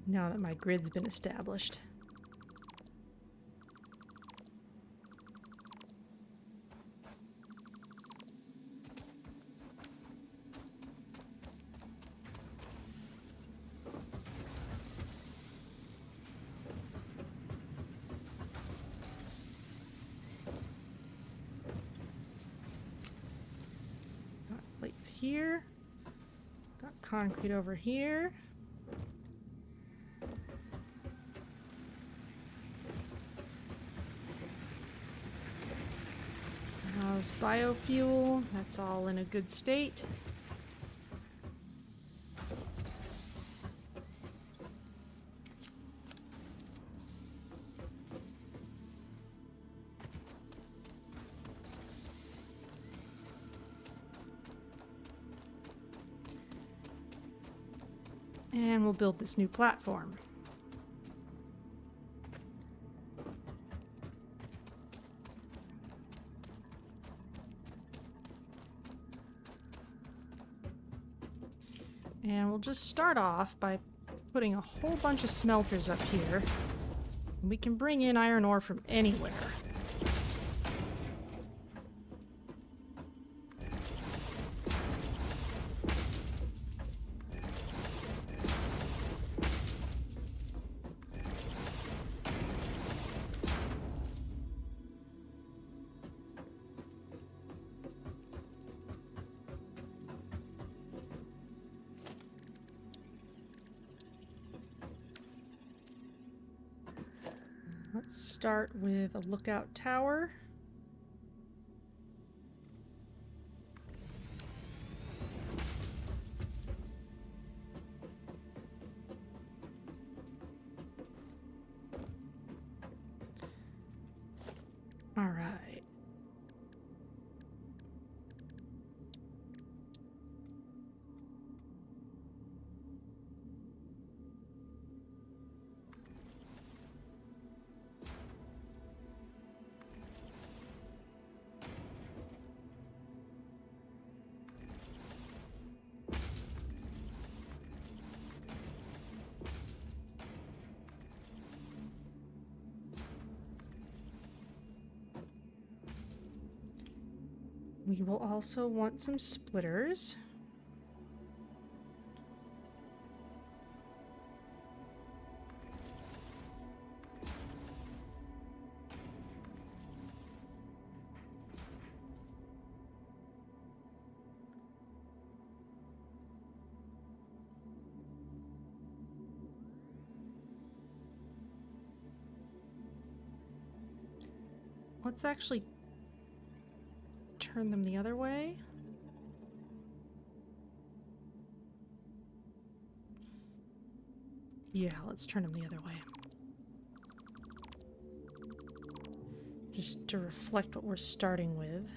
Now that my grid's been established. here. Got concrete over here. How's biofuel? That's all in a good state. And we'll build this new platform. And we'll just start off by putting a whole bunch of smelters up here. And we can bring in iron ore from anywhere. Let's start with a lookout tower. All right. We will also want some splitters. Let's actually turn them the other way. Yeah, let's turn them the other way. Just to reflect what we're starting with.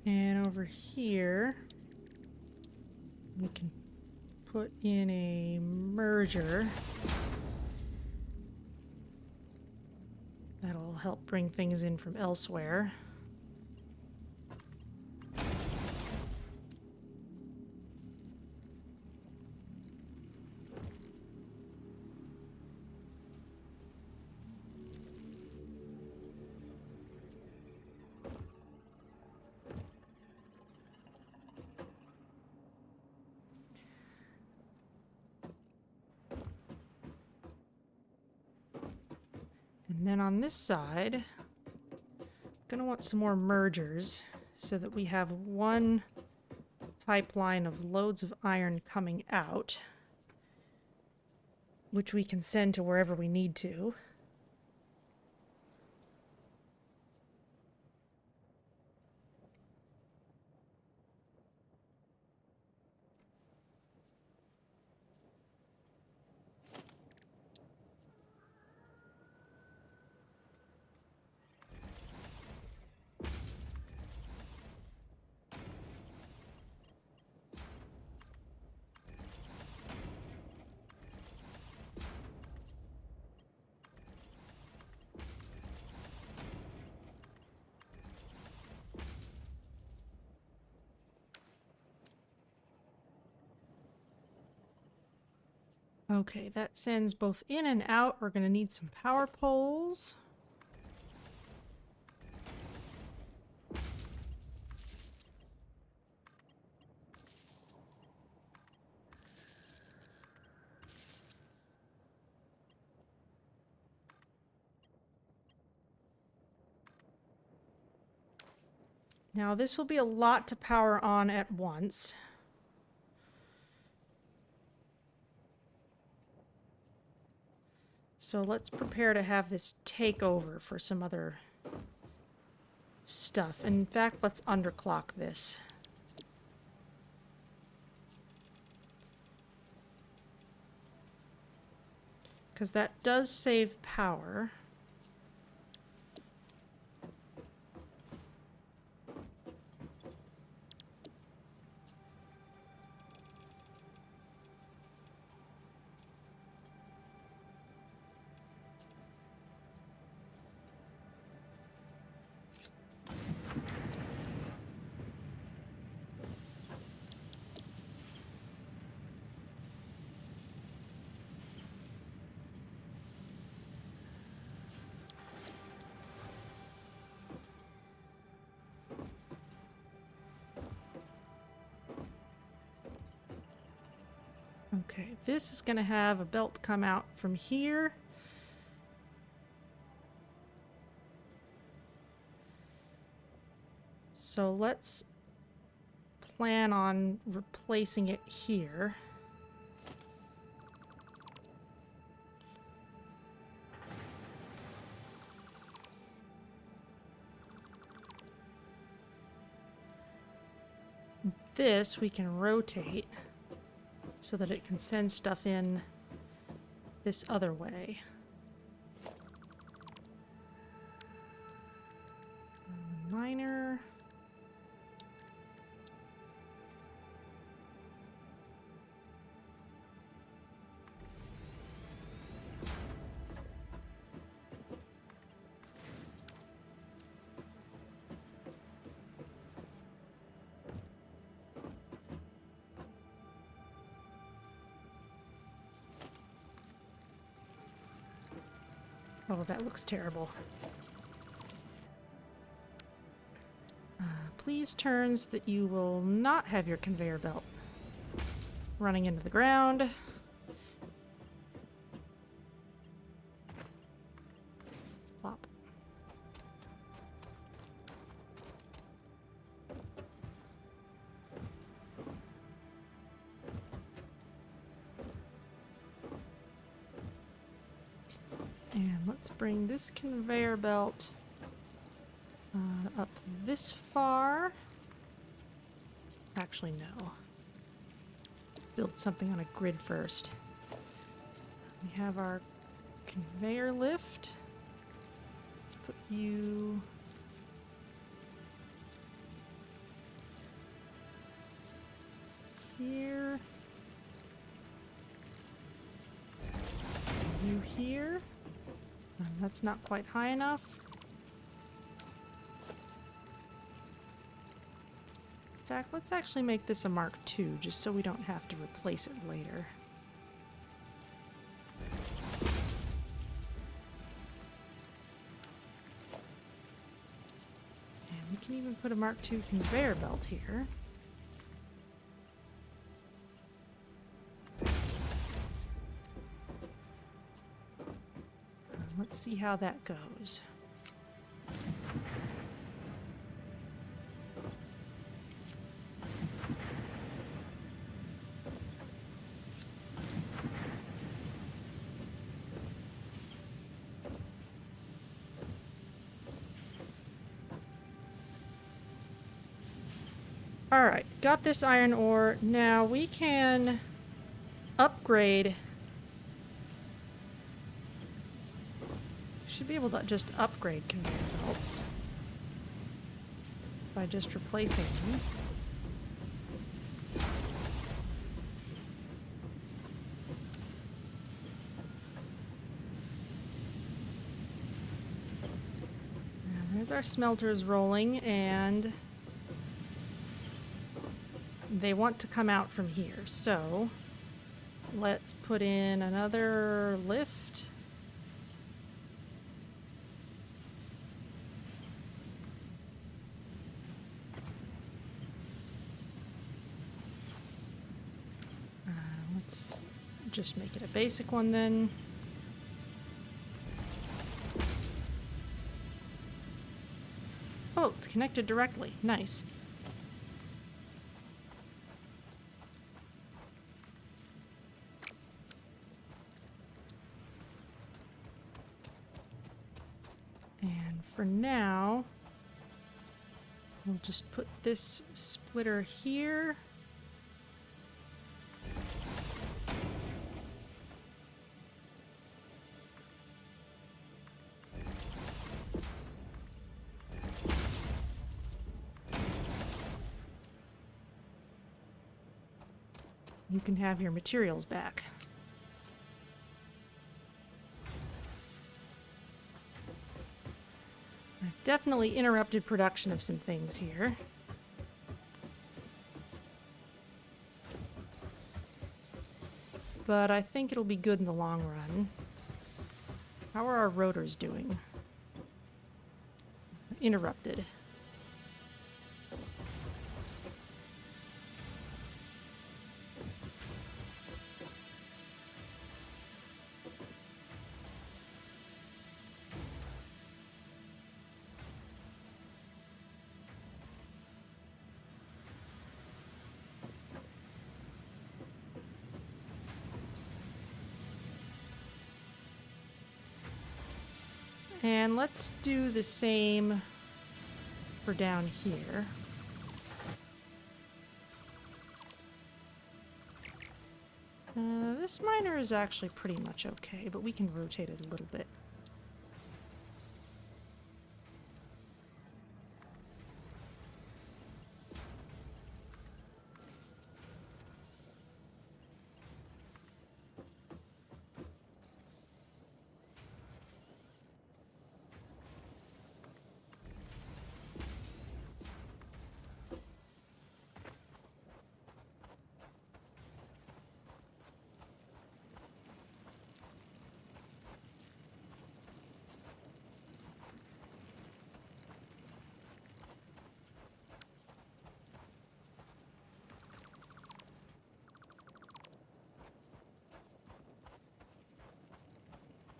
And over here, we can put in a merger. That'll help bring things in from elsewhere. And then on this side, gonna want some more mergers so that we have one pipeline of loads of iron coming out, which we can send to wherever we need to. Okay, that sends both in and out. We're going to need some power poles. Now this will be a lot to power on at once. So let's prepare to have this take over for some other stuff. In fact, let's underclock this. Because that does save power. Okay, this is going to have a belt come out from here. So let's plan on replacing it here. This we can rotate so that it can send stuff in this other way. The miner. Oh, that looks terrible. Please turns that you will not have your conveyor belt running into the ground. Plop. And let's bring this conveyor belt up this far. Actually, no. Let's build something on a grid first. We have our conveyor lift. Let's put you... here. You here. That's not quite high enough. In fact, let's actually make this a Mark II, just so we don't have to replace it later. And we can even put a Mark II conveyor belt here. Let's see how that goes. Alright, got this iron ore. Now we can upgrade. Should be able to just upgrade conveyor belts by just replacing them. Now, there's our smelters rolling, and they want to come out from here, so Let's put in another lift. Let's just make it a basic one then. Oh, it's connected directly. Nice. And for now, we'll just put this splitter here. You can have your materials back. I've definitely interrupted production of some things here. But I think it'll be good in the long run. How are our rotors doing? Interrupted. And let's do the same for down here. This miner is actually pretty much okay, but we can rotate it a little bit.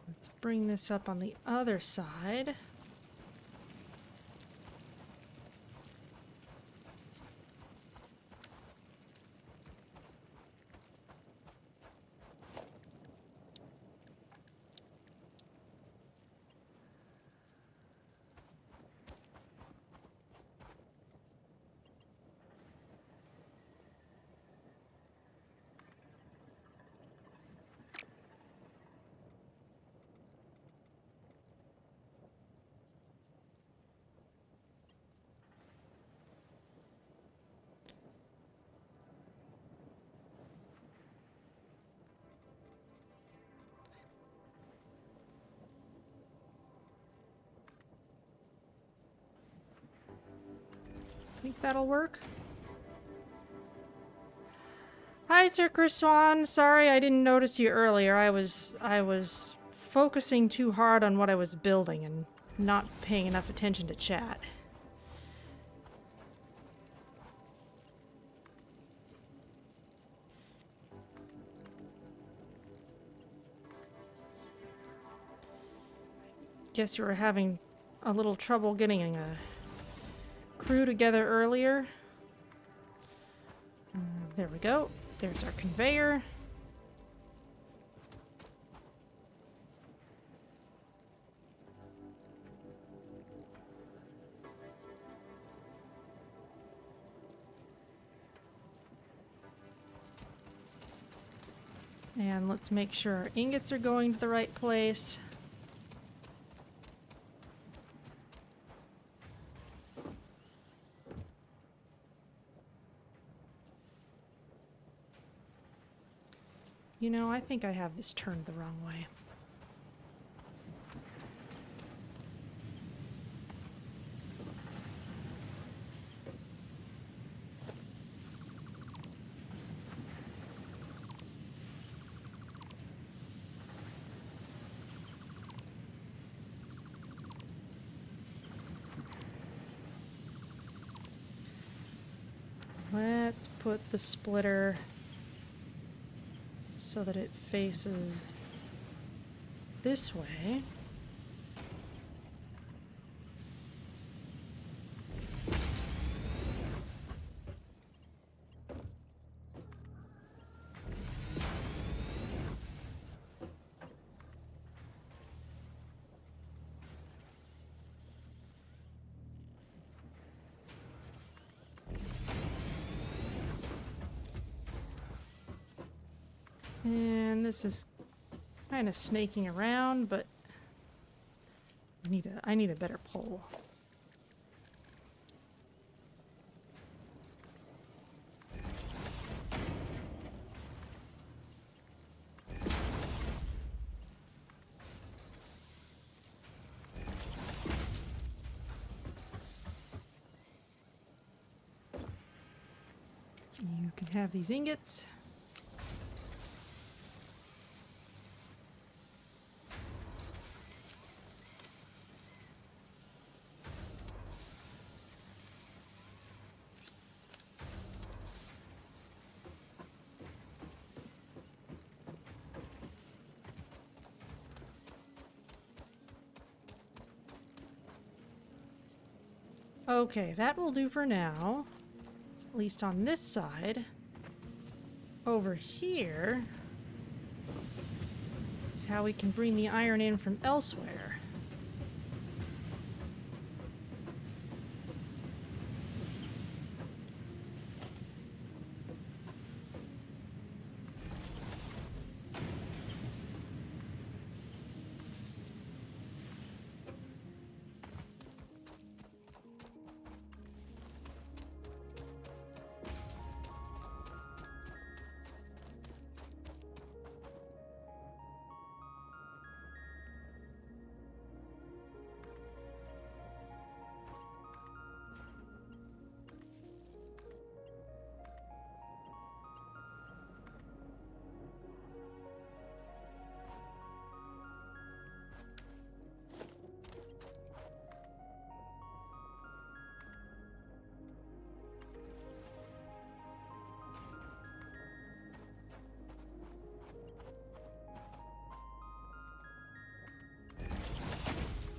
Let's bring this up on the other side. Think that'll work? Hi, Sir Chris Swan. Sorry I didn't notice you earlier. I was focusing too hard on what I was building and not paying enough attention to chat. Guess you were having a little trouble getting a crew together earlier. There we go. There's our conveyor. And let's make sure our ingots are going to the right place. You know, I think I have this turned the wrong way. put the splitter so that it faces this way. And this is kind of snaking around, but I need a better pole. You can have these ingots. Okay, that will do for now. At least on this side. Over here is how we can bring the iron in from elsewhere.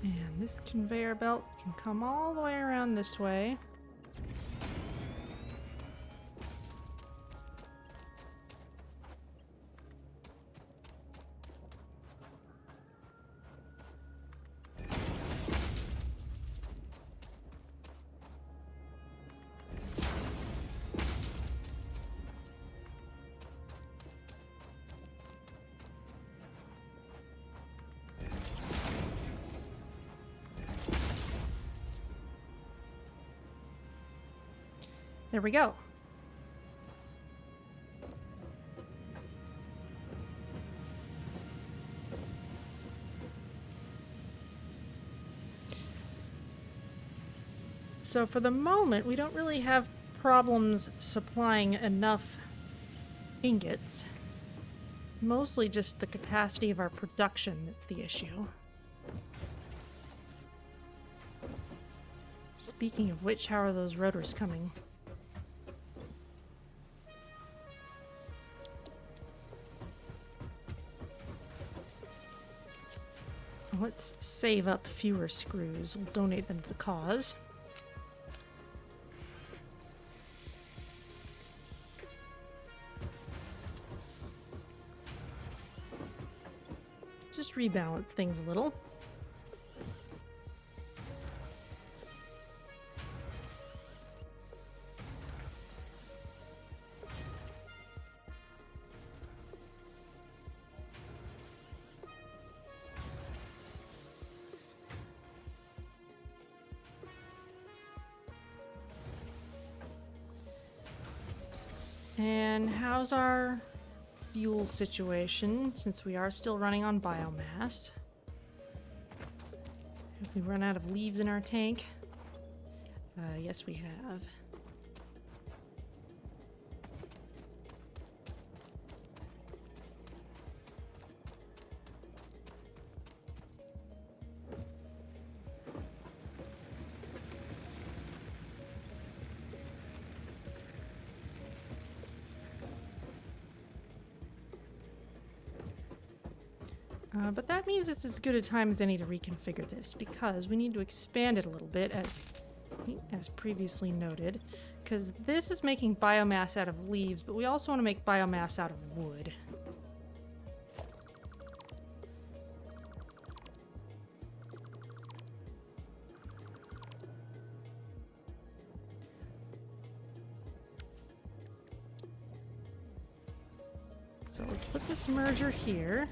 And this conveyor belt can come all the way around this way. There we go. So for the moment, we don't really have problems supplying enough ingots. Mostly just the capacity of our production that's the issue. Speaking of which, how are those rotors coming? Let's save up fewer screws. We'll donate them to the cause. Just rebalance things a little. And how's our fuel situation, since we are still running on biomass? Have we run out of leaves in our tank? Yes, we have. But that means it's as good a time as any to reconfigure this, because we need to expand it a little bit, as previously noted, because this is making biomass out of leaves, but we also want to make biomass out of wood. So let's put this merger here.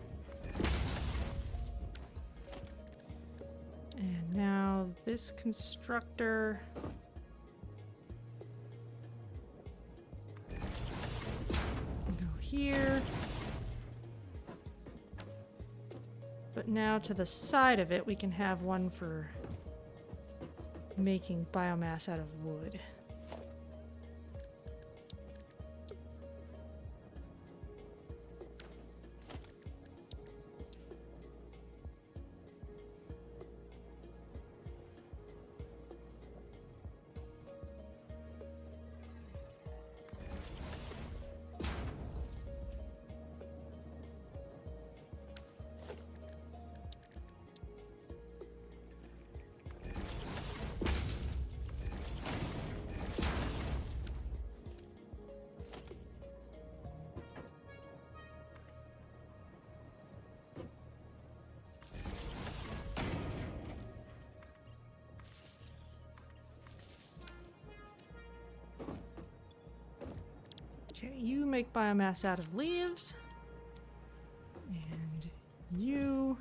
And now this constructor. Go here. But now to the side of it, we can have one for making biomass out of wood. Okay, you make biomass out of leaves. And you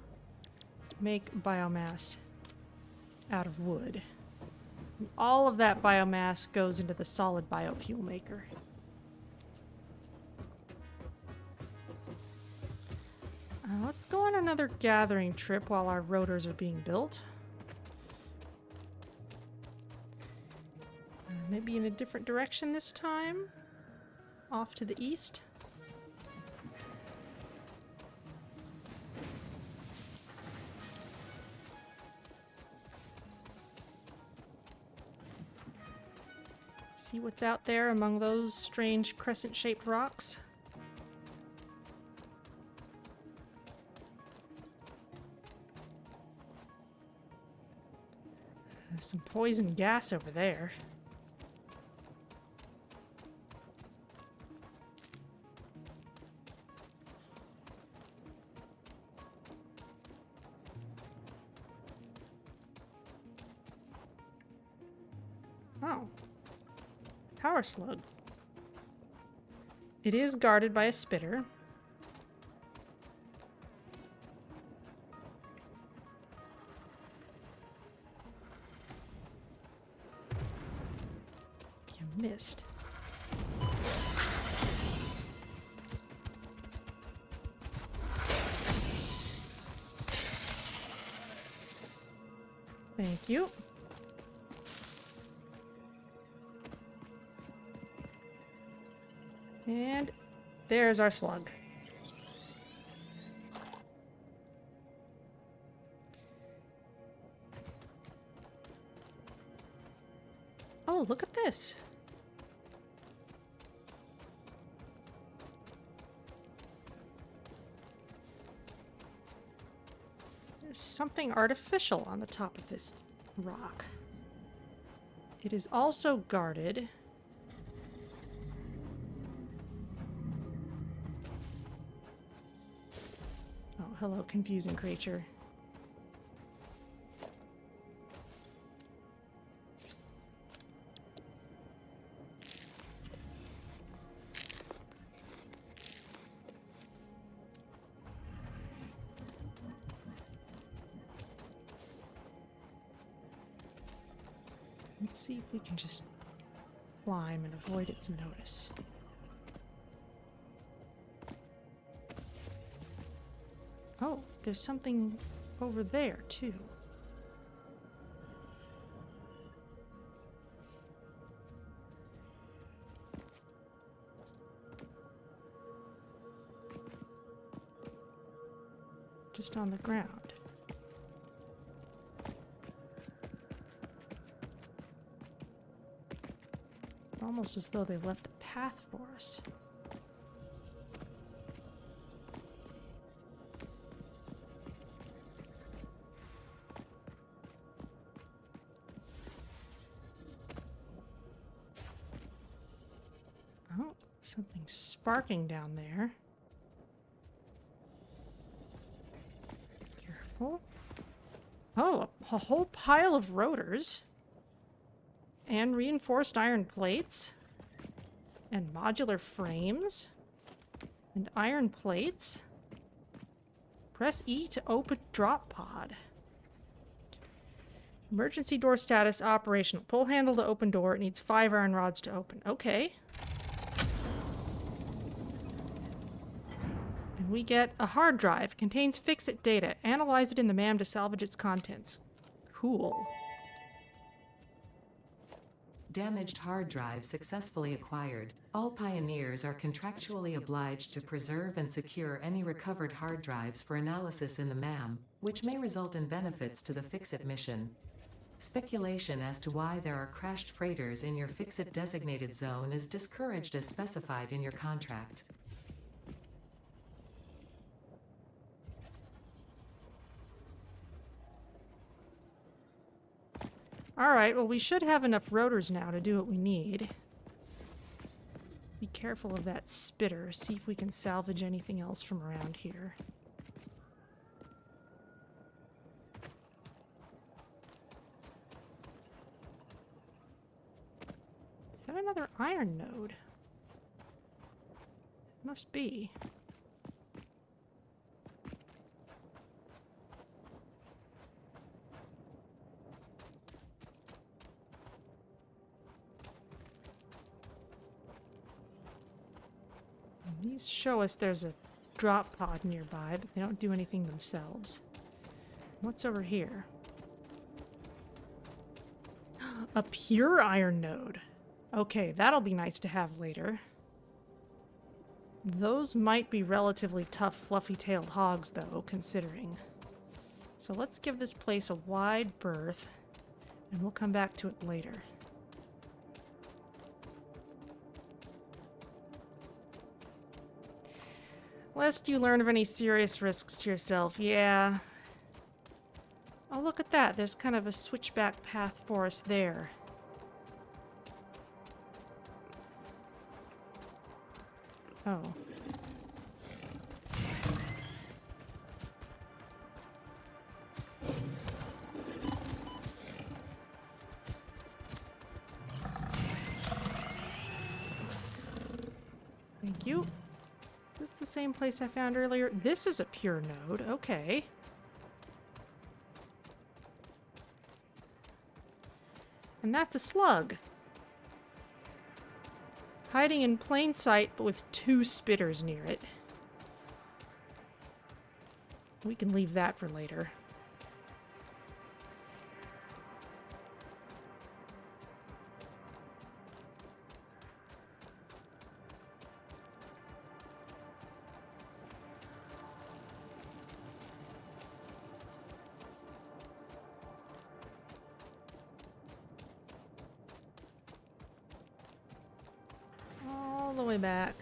make biomass out of wood. And all of that biomass goes into the solid biofuel maker. Let's go on another gathering trip while our rotors are being built. Maybe in a different direction this time. Off to the east. See what's out there among those strange crescent-shaped rocks? There's some poison gas over there. Oh. Power slug. It is guarded by a spitter. You missed. Thank you. And there's our slug. Oh, look at this. There's something artificial on the top of this rock. It is also guarded. Oh, hello, confusing creature. Let's see if we can just climb and avoid its notice. Oh, there's something over there, too. Just on the ground. Almost as though they left a path for us. Something sparking down there. Careful. Oh, a whole pile of rotors. And reinforced iron plates. And modular frames. And iron plates. Press E to open drop pod. Emergency door status operational. Pull handle to open door. It needs 5 iron rods to open. Okay. And we get a hard drive. Contains fix-it data. Analyze it in the MAM to salvage its contents. Cool. Damaged hard drive successfully acquired. All pioneers are contractually obliged to preserve and secure any recovered hard drives for analysis in the MAM, which may result in benefits to the fix-it mission. Speculation as to why there are crashed freighters in your fix-it designated zone is discouraged as specified in your contract. Alright, well we should have enough rotors now to do what we need. Be careful of that spitter. See if we can salvage anything else from around here. Is that another iron node? Must be. These show us there's a drop pod nearby, but they don't do anything themselves. What's over here? A pure iron node. Okay, that'll be nice to have later. Those might be relatively tough, fluffy-tailed hogs, though, considering. So let's give this place a wide berth, and we'll come back to it later. Lest you learn of any serious risks to yourself, yeah. Oh, look at that. There's kind of a switchback path for us there. Oh. Thank you. Is this the same place I found earlier? This is a pure node. Okay. And that's a slug. Hiding in plain sight, but with 2 spitters near it. We can leave that for later. All the way back.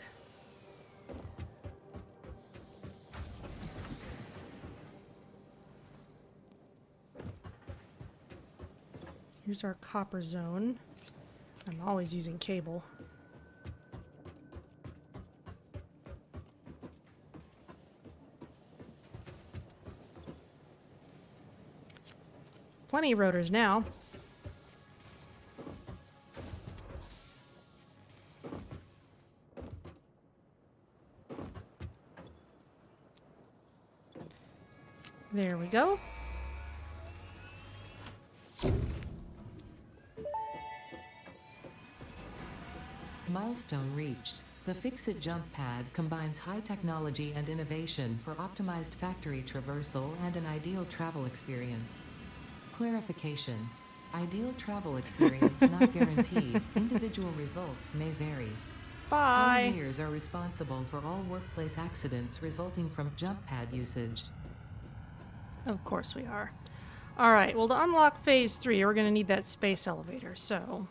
Here's our copper zone. I'm always using cable. Plenty of rotors now. There we go. Milestone reached. The Fix-It jump pad combines high technology and innovation for optimized factory traversal and an ideal travel experience. Clarification. Ideal travel experience not guaranteed. Individual results may vary. Bye. Pioneers are responsible for all workplace accidents resulting from jump pad usage. Of course we are. Alright, well to unlock phase 3 we're going to need that space elevator, so...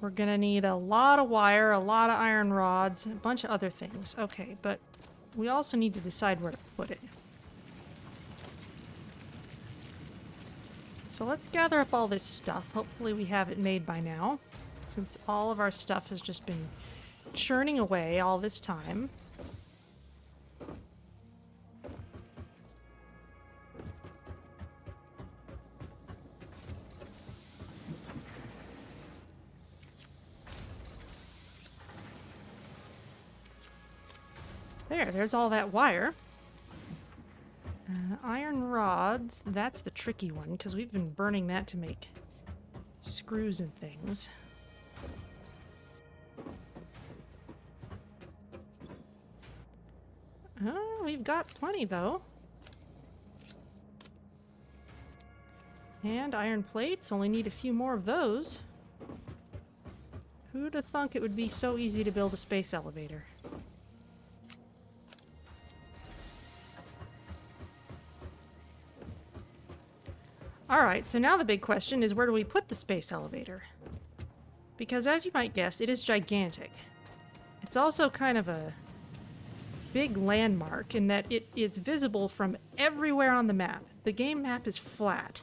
we're going to need a lot of wire, a lot of iron rods, a bunch of other things. Okay, but we also need to decide where to put it. So let's gather up all this stuff. Hopefully we have it made by now, since all of our stuff has just been churning away all this time. There's all that wire. Iron rods, that's the tricky one, because we've been burning that to make screws and things. We've got plenty, though. And iron plates, only need a few more of those. Who'd have thunk it would be so easy to build a space elevator? Alright, so now the big question is, where do we put the space elevator? Because as you might guess, it is gigantic. It's also kind of a big landmark in that it is visible from everywhere on the map. The game map is flat.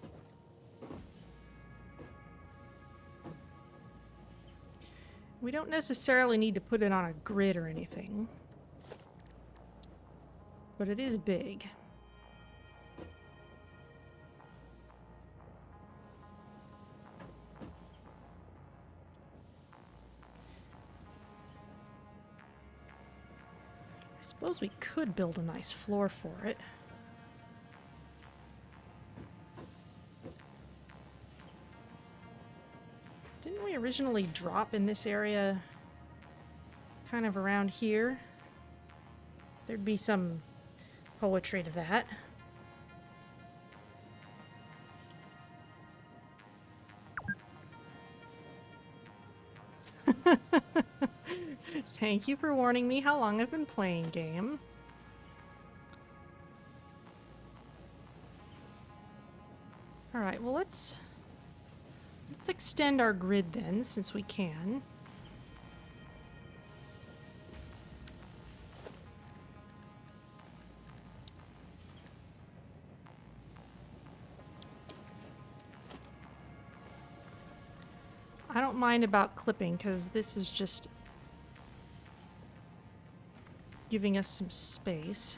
We don't necessarily need to put it on a grid or anything, but it is big. I suppose we could build a nice floor for it. Didn't we originally drop in this area kind of around here? There'd be some poetry to that. Thank you for warning me how long I've been playing game. Alright, well let's extend our grid then, since we can. I don't mind about clipping, because this is just giving us some space.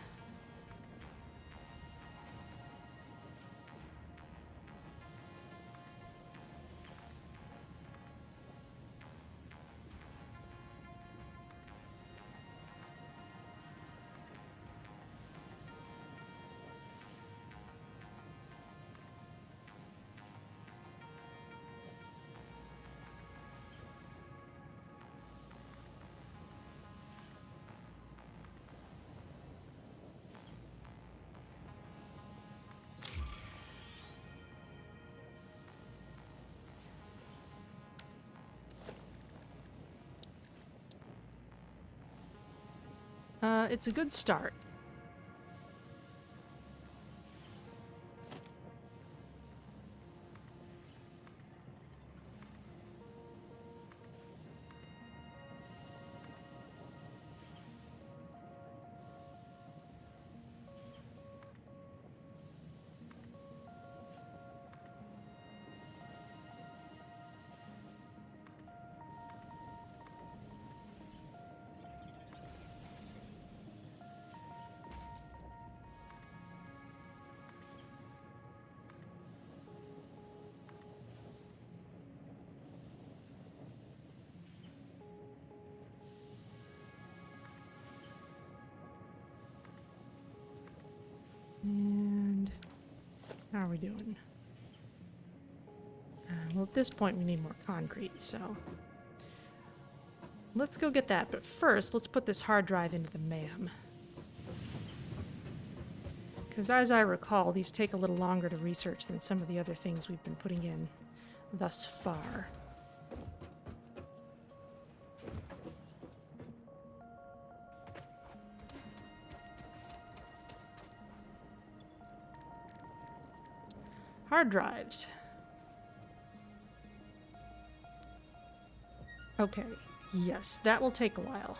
It's a good start. And how are we doing? Well, at this point we need more concrete, so let's go get that. But first, let's put this hard drive into the MAM. Because as I recall, these take a little longer to research than some of the other things we've been putting in thus far. Hard drives. Okay, yes, that will take a while.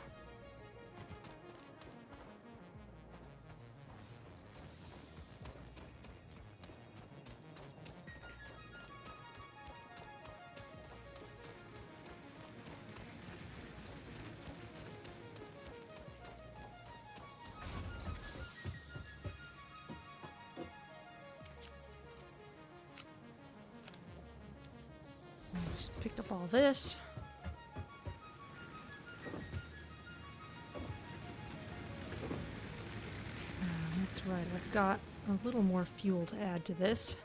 Just picked up all this. That's right, I've got a little more fuel to add to this.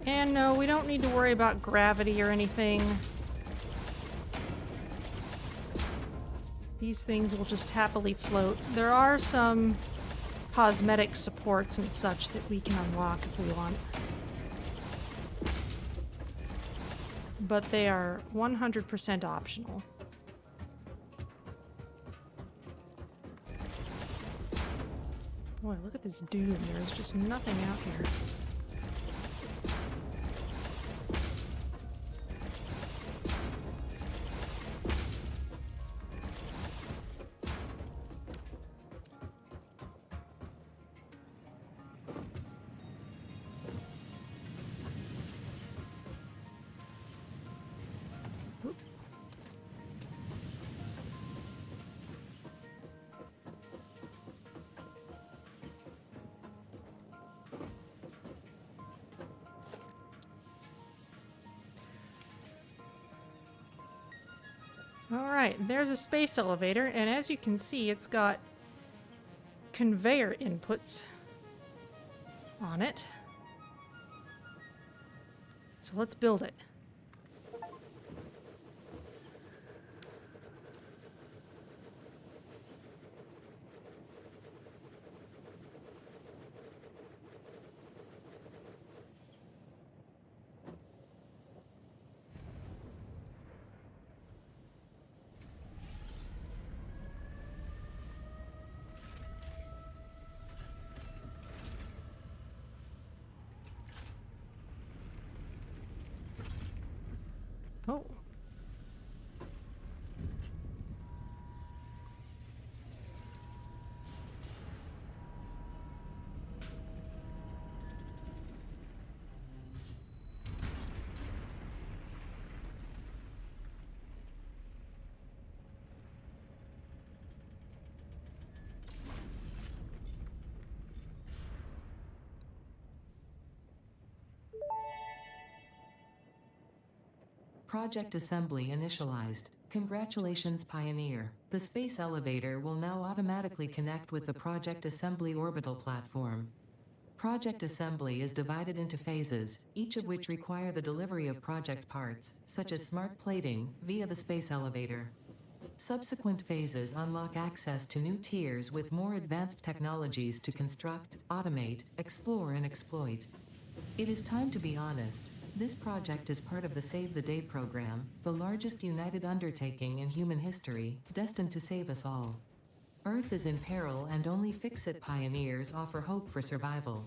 And no, we don't need to worry about gravity or anything. These things will just happily float. There are some cosmetic supports and such that we can unlock if we want. But they are 100% optional. Boy, look at this dune. There's just nothing out here. Alright, there's a space elevator, and as you can see, it's got conveyor inputs on it. So let's build it. Oh. Project assembly initialized. Congratulations, Pioneer. The space elevator will now automatically connect with the Project Assembly orbital platform. Project assembly is divided into phases, each of which require the delivery of project parts, such as smart plating, via the space elevator. Subsequent phases unlock access to new tiers with more advanced technologies to construct, automate, explore, and exploit. It is time to be honest. This project is part of the Save the Day program, the largest united undertaking in human history, destined to save us all. Earth is in peril and only Fix-It pioneers offer hope for survival.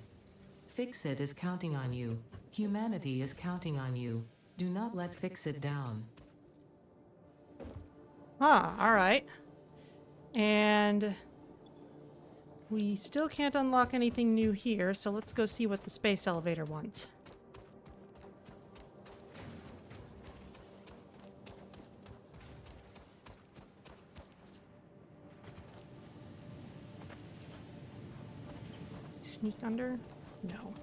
Fix-It is counting on you. Humanity is counting on you. Do not let Fix-It down. Ah, alright. And we still can't unlock anything new here, so let's go see what the space elevator wants. Sneak under? No.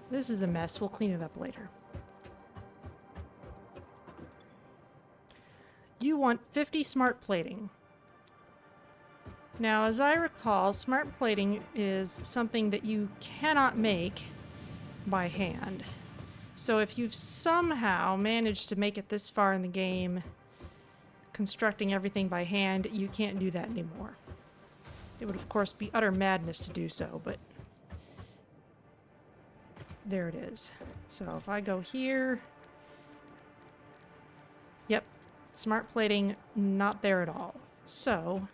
This is a mess. We'll clean it up later. You want 50 smart plating. Now, as I recall, smart plating is something that you cannot make by hand. So if you've somehow managed to make it this far in the game, constructing everything by hand, you can't do that anymore. It would, of course, be utter madness to do so, but there it is. So if I go here... Yep, smart plating, not there at all. So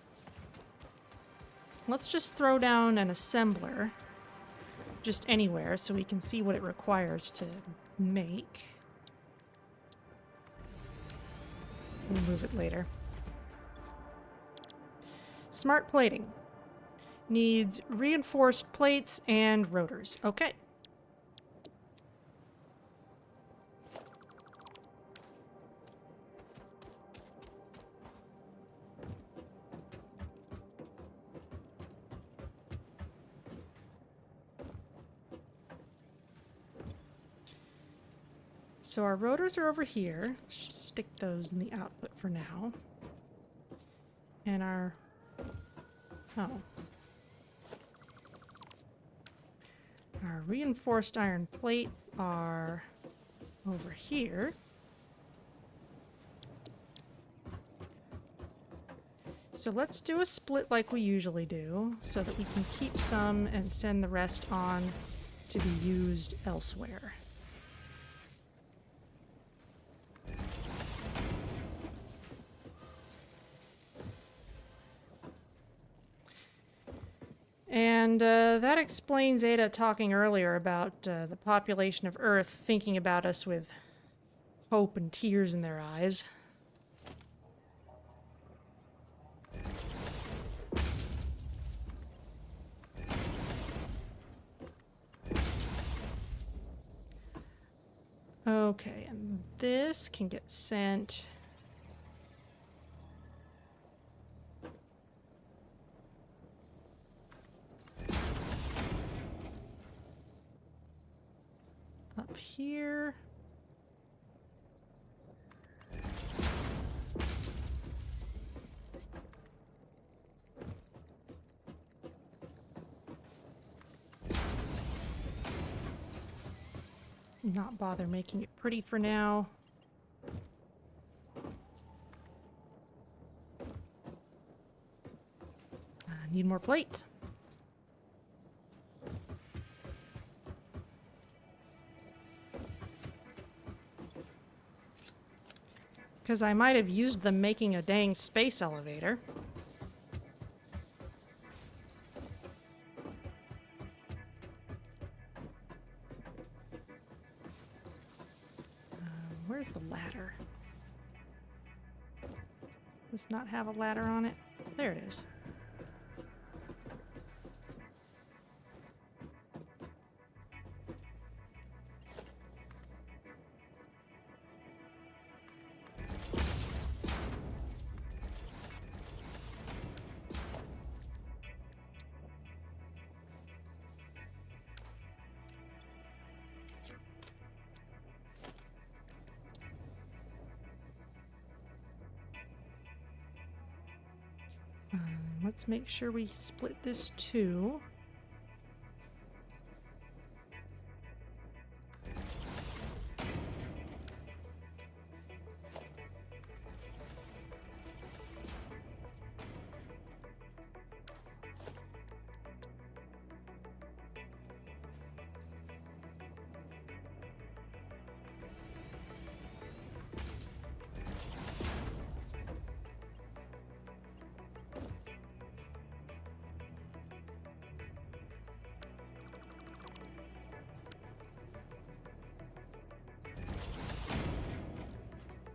let's just throw down an assembler just anywhere so we can see what it requires to make. We'll move it later. Smart plating needs reinforced plates and rotors. Okay. So our rotors are over here. Let's just stick those in the output for now. And our... Oh. Our reinforced iron plates are over here. So let's do a split like we usually do, so that we can keep some and send the rest on to be used elsewhere. And that explains Ada talking earlier about the population of Earth thinking about us with hope and tears in their eyes. Okay, and this can get sent... up here. Not bother making it pretty for now. Need more plates. Because I might have used them making a dang space elevator. Where's the ladder? Does not have a ladder on it? There it is. Let's make sure we split this too.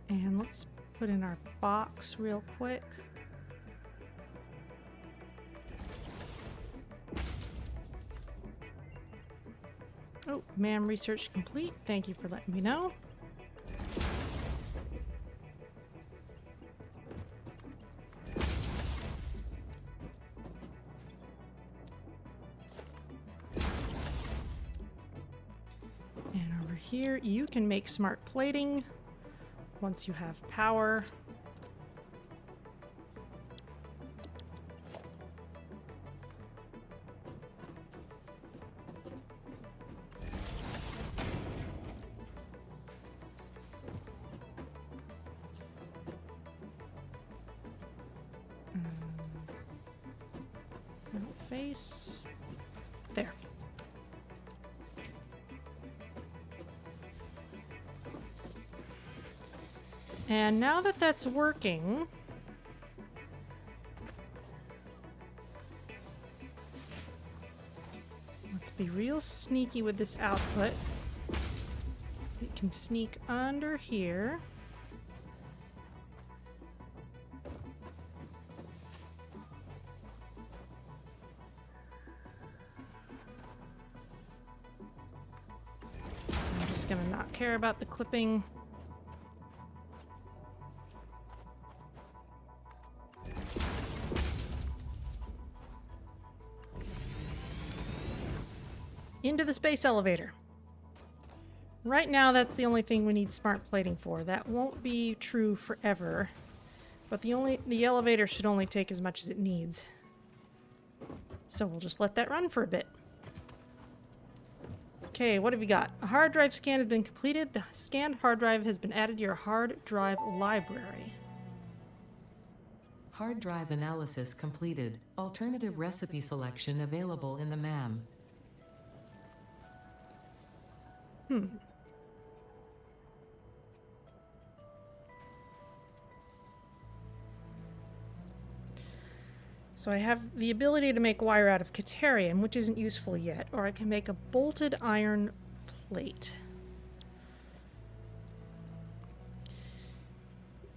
And let's put in our box real quick. Oh, ma'am, research complete. Thank you for letting me know. And over here, you can make smart plating. Once you have power. space. There. And now that that's working, let's be real sneaky with this output. It can sneak under here. I'm just gonna not care about the clipping. Into the space elevator. Right now, that's the only thing we need smart plating for. That won't be true forever, but the elevator should only take as much as it needs. So we'll just let that run for a bit. Okay, what have we got? A hard drive scan has been completed. The scanned hard drive has been added to your hard drive library. Hard drive analysis completed. Alternative recipe selection available in the MAM. So I have the ability to make wire out of Caterium, which isn't useful yet, or I can make a bolted iron plate.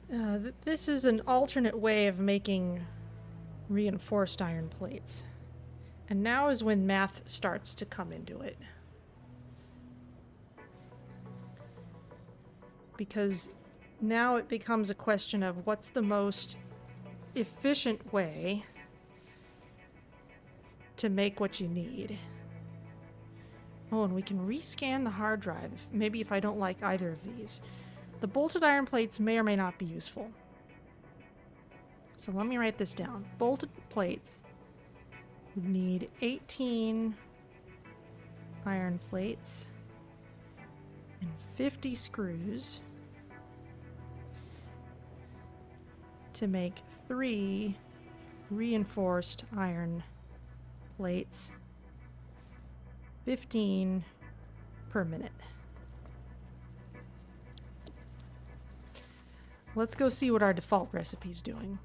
This is an alternate way of making reinforced iron plates. And now is when math starts to come into it. Because now it becomes a question of what's the most efficient way to make what you need. Oh, and we can rescan the hard drive, maybe if I don't like either of these. The bolted iron plates may or may not be useful. So let me write this down. Bolted plates would need 18 iron plates and 50 screws to make 3 reinforced iron plates, 15 per minute. Let's go see what our default recipe's doing.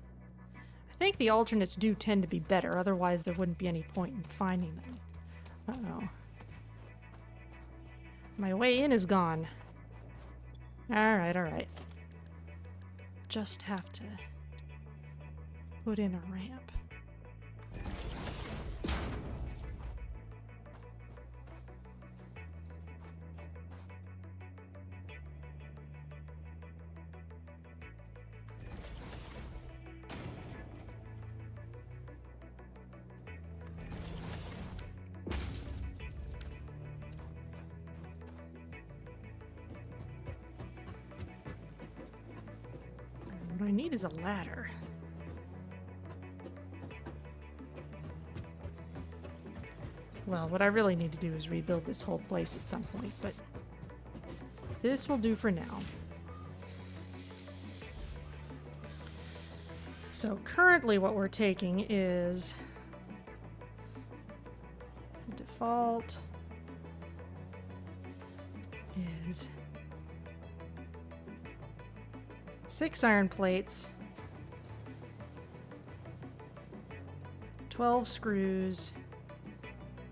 I think the alternates do tend to be better, otherwise there wouldn't be any point in finding them. Uh-oh. My way in is gone. Alright, alright. Just have to put in a ramp. What I need is a ladder. Well, what I really need to do is rebuild this whole place at some point, but this will do for now. So currently what we're taking is the default is 6 iron plates, 12 screws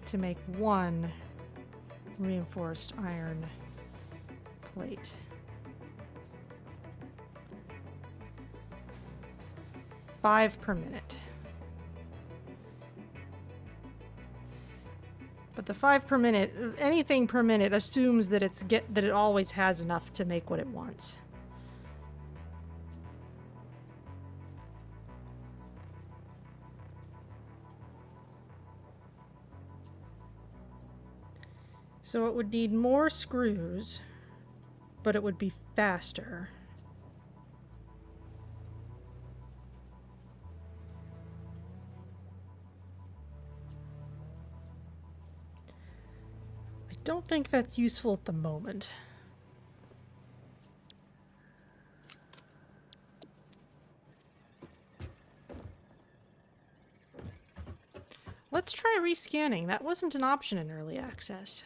to make 1 reinforced iron plate. $5 per minute. But the 5 per minute, anything per minute assumes that that it always has enough to make what it wants. So it would need more screws, but it would be faster. I don't think that's useful at the moment. Let's try rescanning. That wasn't an option in early access.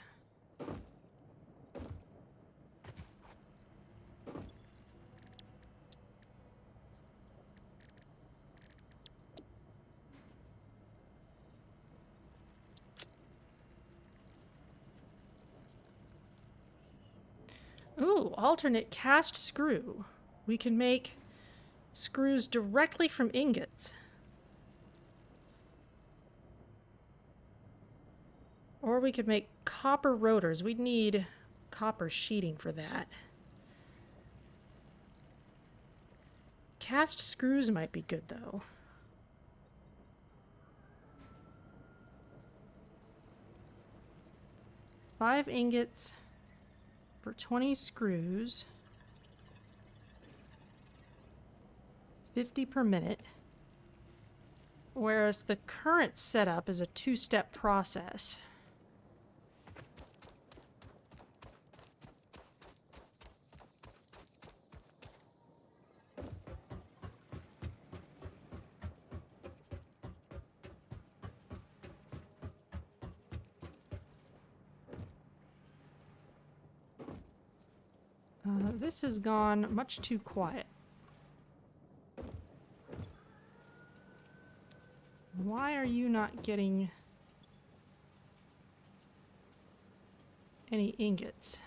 Ooh, alternate cast screw. We can make screws directly from ingots. Or we could make copper rotors. We'd need copper sheeting for that. Cast screws might be good, though. Five ingots for 20 screws. 50 per minute. Whereas the current setup is a two-step process. This has gone much too quiet. Why are you not getting any ingots?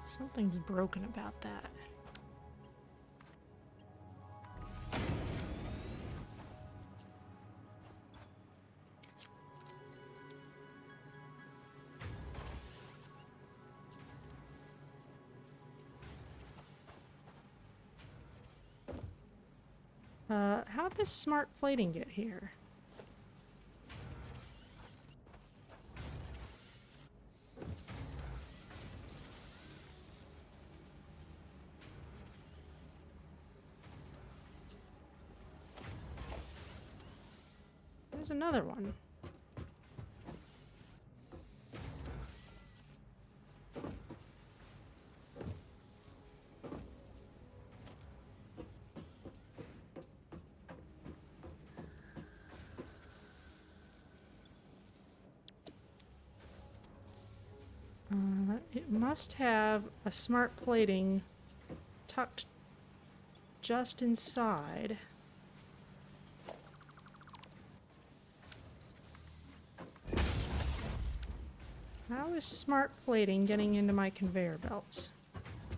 Something's broken about that. How'd this smart plating get here? There's another one. It must have a smart plating tucked just inside. How is smart plating getting into my conveyor belts?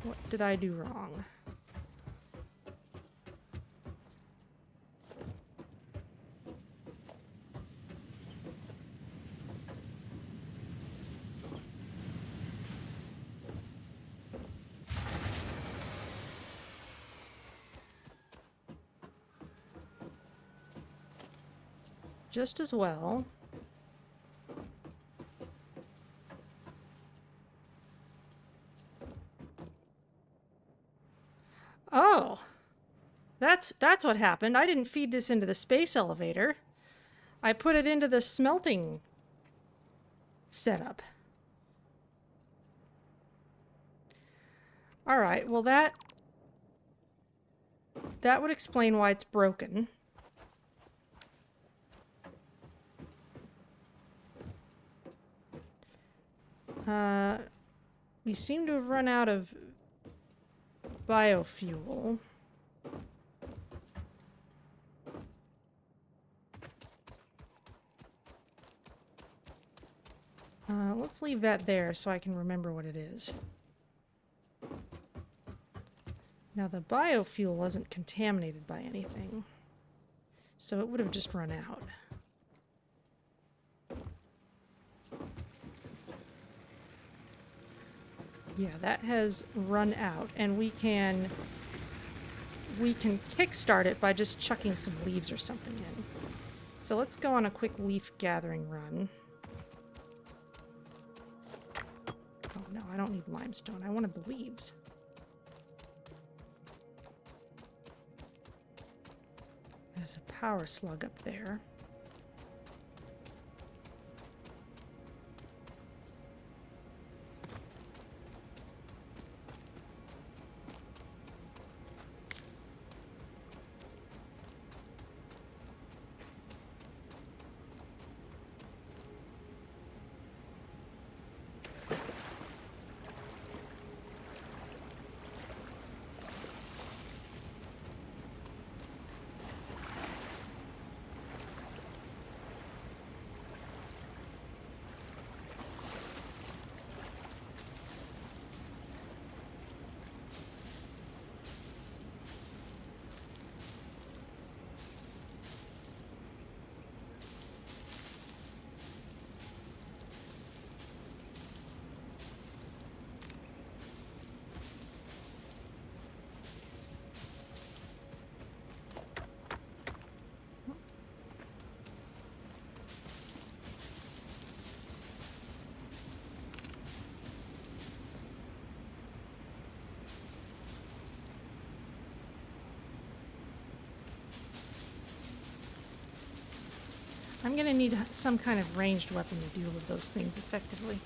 What did I do wrong? Just as well. Oh, that's what happened. I didn't feed this into the space elevator. I put it into the smelting setup. All right, well that would explain why it's broken. We seem to have run out of biofuel. Let's leave that there so I can remember what it is. Now the biofuel wasn't contaminated by anything, so it would have just run out. Yeah, that has run out, and we can kickstart it by just chucking some leaves or something in. So let's go on a quick leaf gathering run. Oh no, I don't need limestone. I wanted the leaves. There's a power slug up there. I'm gonna need some kind of ranged weapon to deal with those things effectively.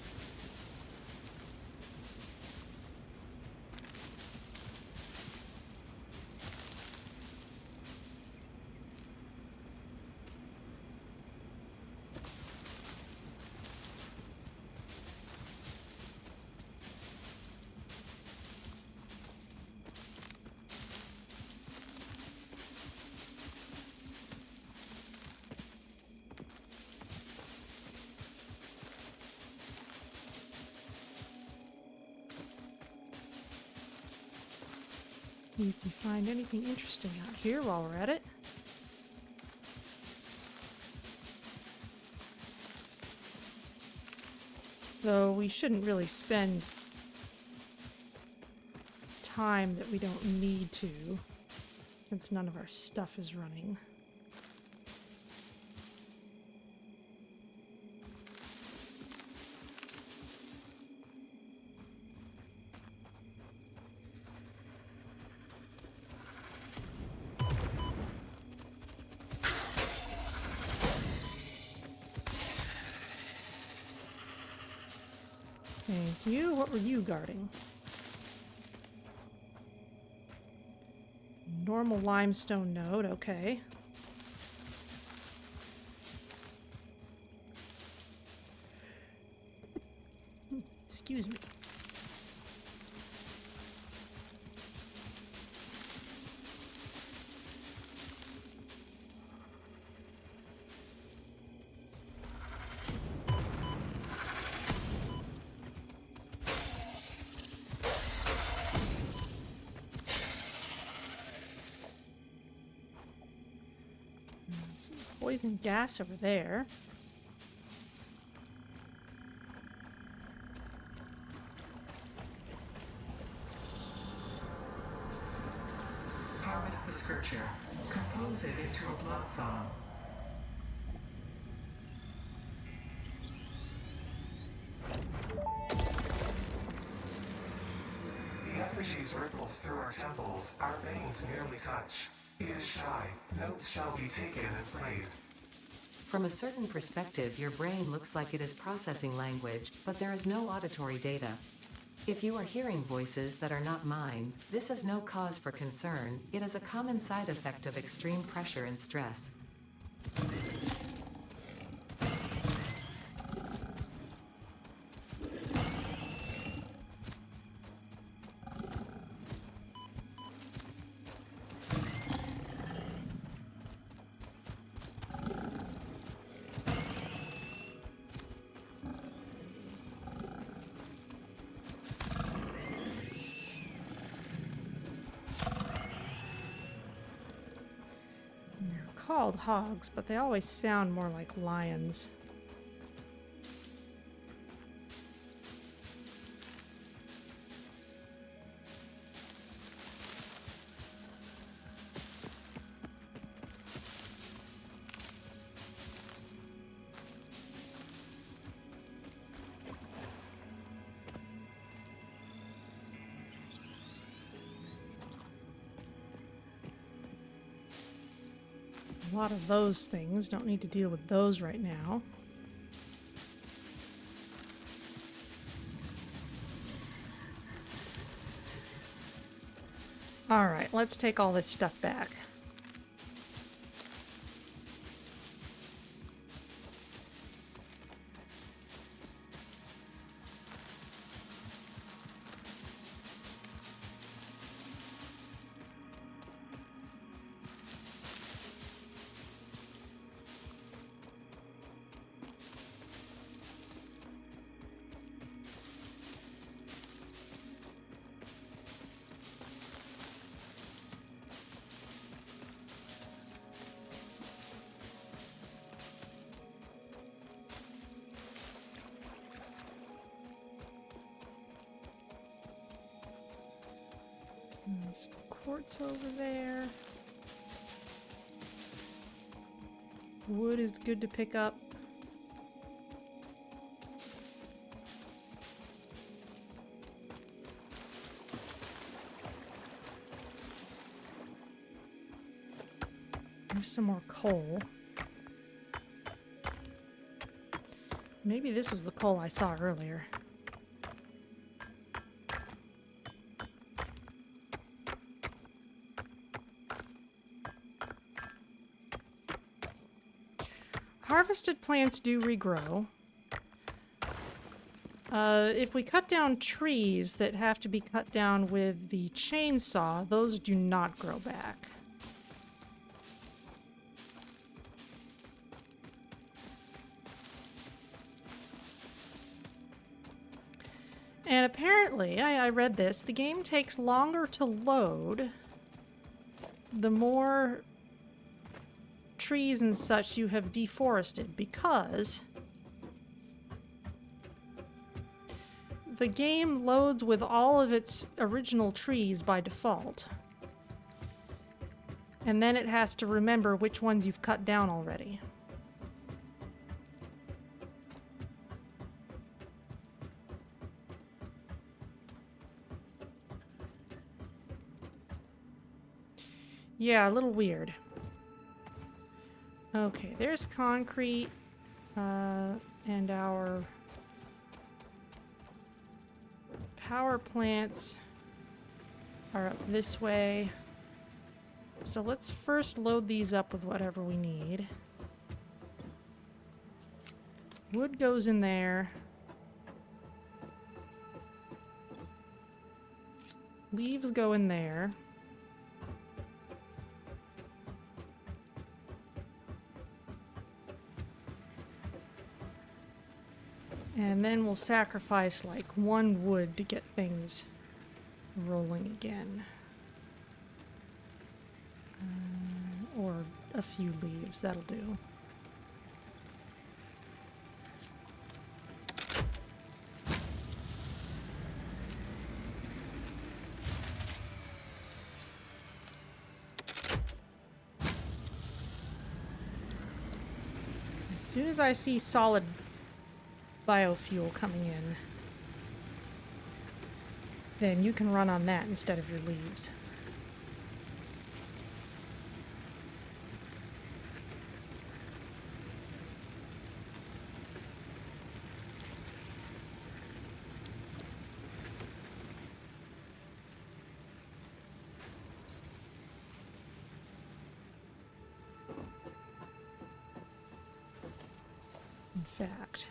You can find anything interesting out here while we're at it. Though we shouldn't really spend time that we don't need to, since none of our stuff is running. Thank you. What were you guarding? Normal limestone node, okay. Excuse me. Some poison gas over there. Harvest the scripture. Compose it into a blood song. The effigies ripples through our temples, our veins nearly touch. It is shy, notes shall be taken and played. From a certain perspective, your brain looks like it is processing language, but there is no auditory data. If you are hearing voices that are not mine, this is no cause for concern. It is a common side effect of extreme pressure and stress. They're called hogs, but they always sound more like lions. A lot of those things. Don't need to deal with those right now. Alright, let's take all this stuff back. Some quartz over there. Wood is good to pick up. There's some more coal. Maybe this was the coal I saw earlier. Harvested plants do regrow. If we cut down trees that have to be cut down with the chainsaw, those do not grow back. And apparently, I read this, the game takes longer to load the more trees and such you have deforested, because the game loads with all of its original trees by default. And then it has to remember which ones you've cut down already. Yeah, a little weird. Okay, there's concrete, and our power plants are up this way. So let's first load these up with whatever we need. Wood goes in there. Leaves go in there. And then we'll sacrifice like one wood to get things rolling again. Or a few leaves, that'll do. As soon as I see solid biofuel coming in, then you can run on that instead of your leaves. In fact,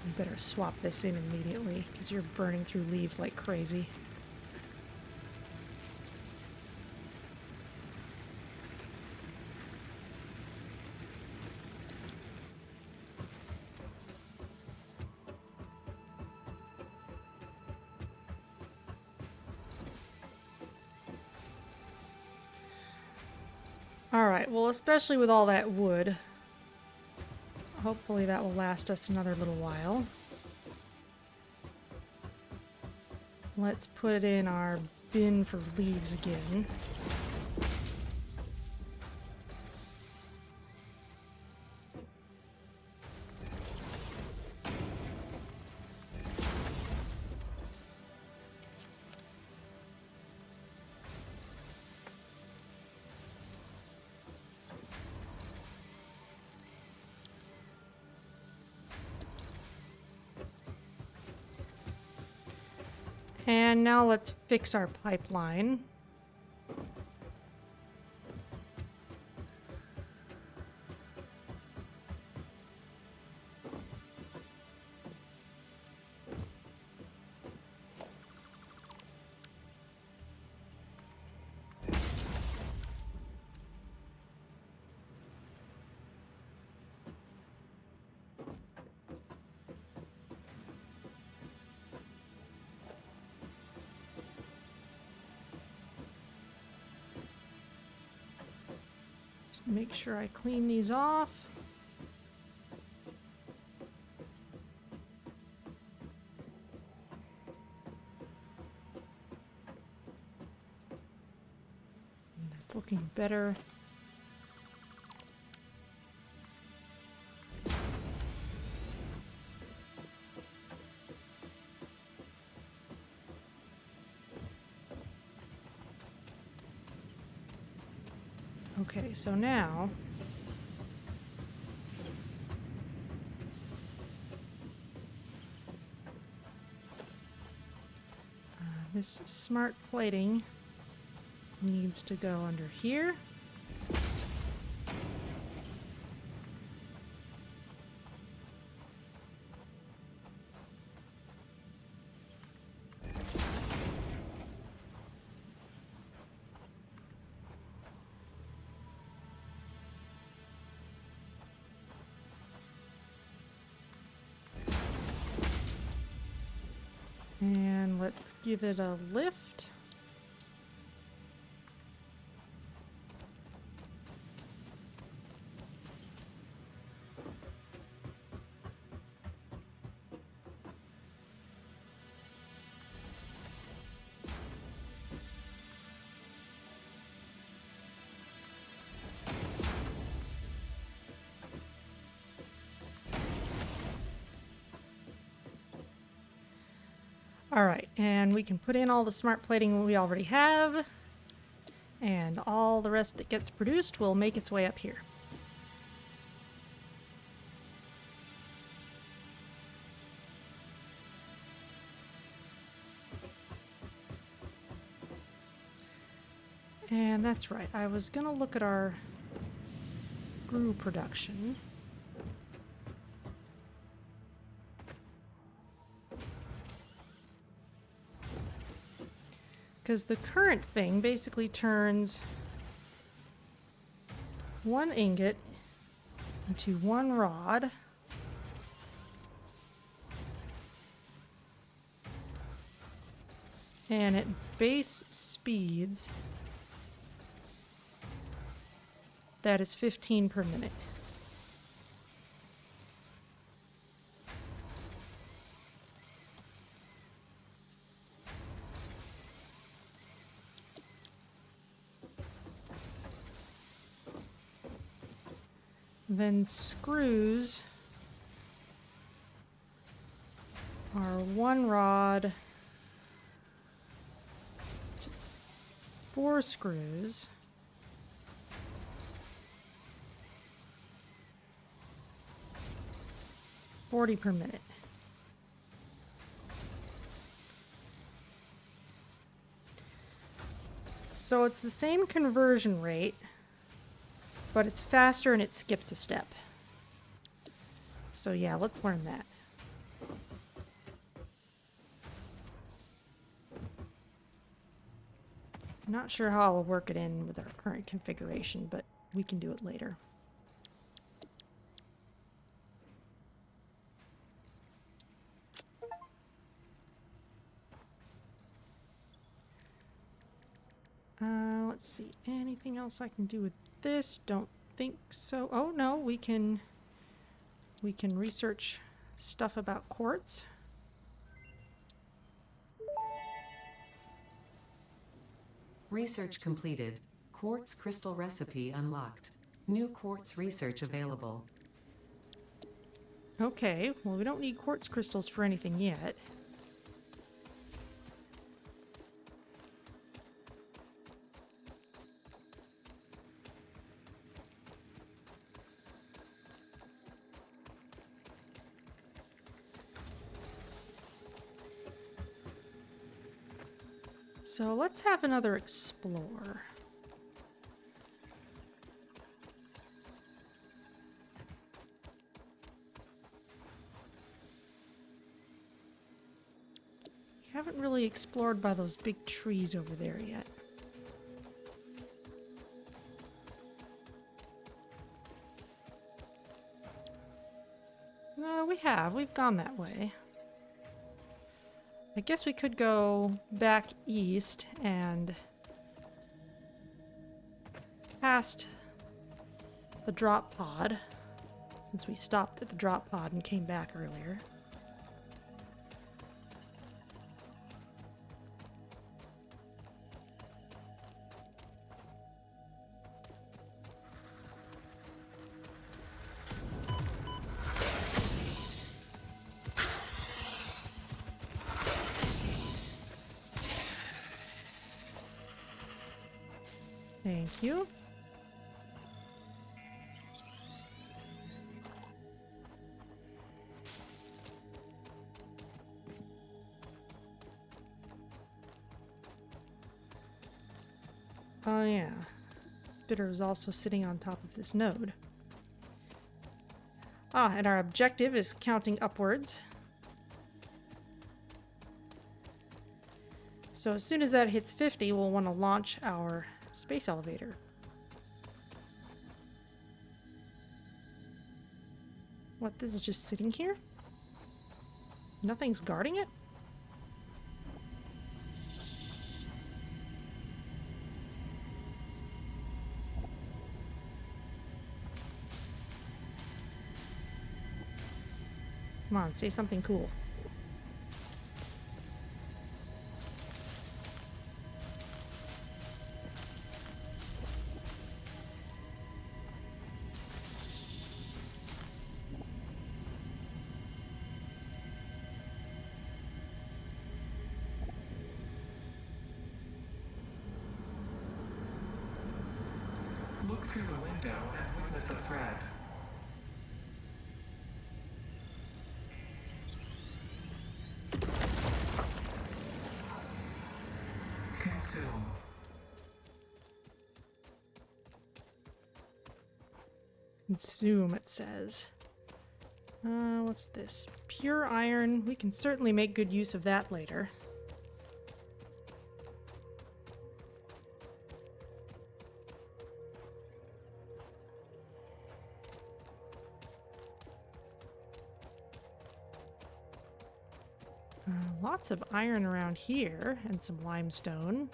you better swap this in immediately, because you're burning through leaves like crazy. Alright, well, especially with all that wood, hopefully that will last us another little while. Let's put it in our bin for leaves again. And now let's fix our pipeline. Make sure I clean these off. That's looking better. Okay, so now this smart plating needs to go under here. And let's give it a lift. All right, and we can put in all the smart plating we already have, and all the rest that gets produced will make its way up here. And that's right, I was gonna look at our screw production. Because the current thing basically turns one ingot into one rod. And at base speeds, that is 15 per minute. Then screws are one rod, 4 screws. $40 per minute. So it's the same conversion rate, but it's faster and it skips a step. So yeah, let's learn that. I'm not sure how I'll work it in with our current configuration, but we can do it later. Let's see, anything else I can do with this? Don't think so. Oh no, we can research stuff about quartz. Research completed. Quartz crystal recipe unlocked. New quartz research available. Okay, well we don't need quartz crystals for anything yet. So let's have another explore. We haven't really explored by those big trees over there yet. No, we have. We've gone that way. I guess we could go back east and past the drop pod, since we stopped at the drop pod and came back earlier. Thank you. Oh yeah. Bitter is also sitting on top of this node. Ah, and our objective is counting upwards. So as soon as that hits 50, we'll want to launch our space elevator. What, this is just sitting here? Nothing's guarding it? Come on, say something cool. Look through the window and witness a threat. Consume. Consume, it says. What's this? Pure iron. We can certainly make good use of that later. Lots of iron around here and some limestone.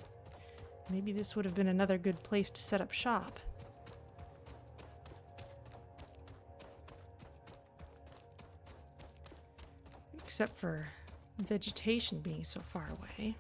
Maybe this would have been another good place to set up shop. Except for vegetation being so far away.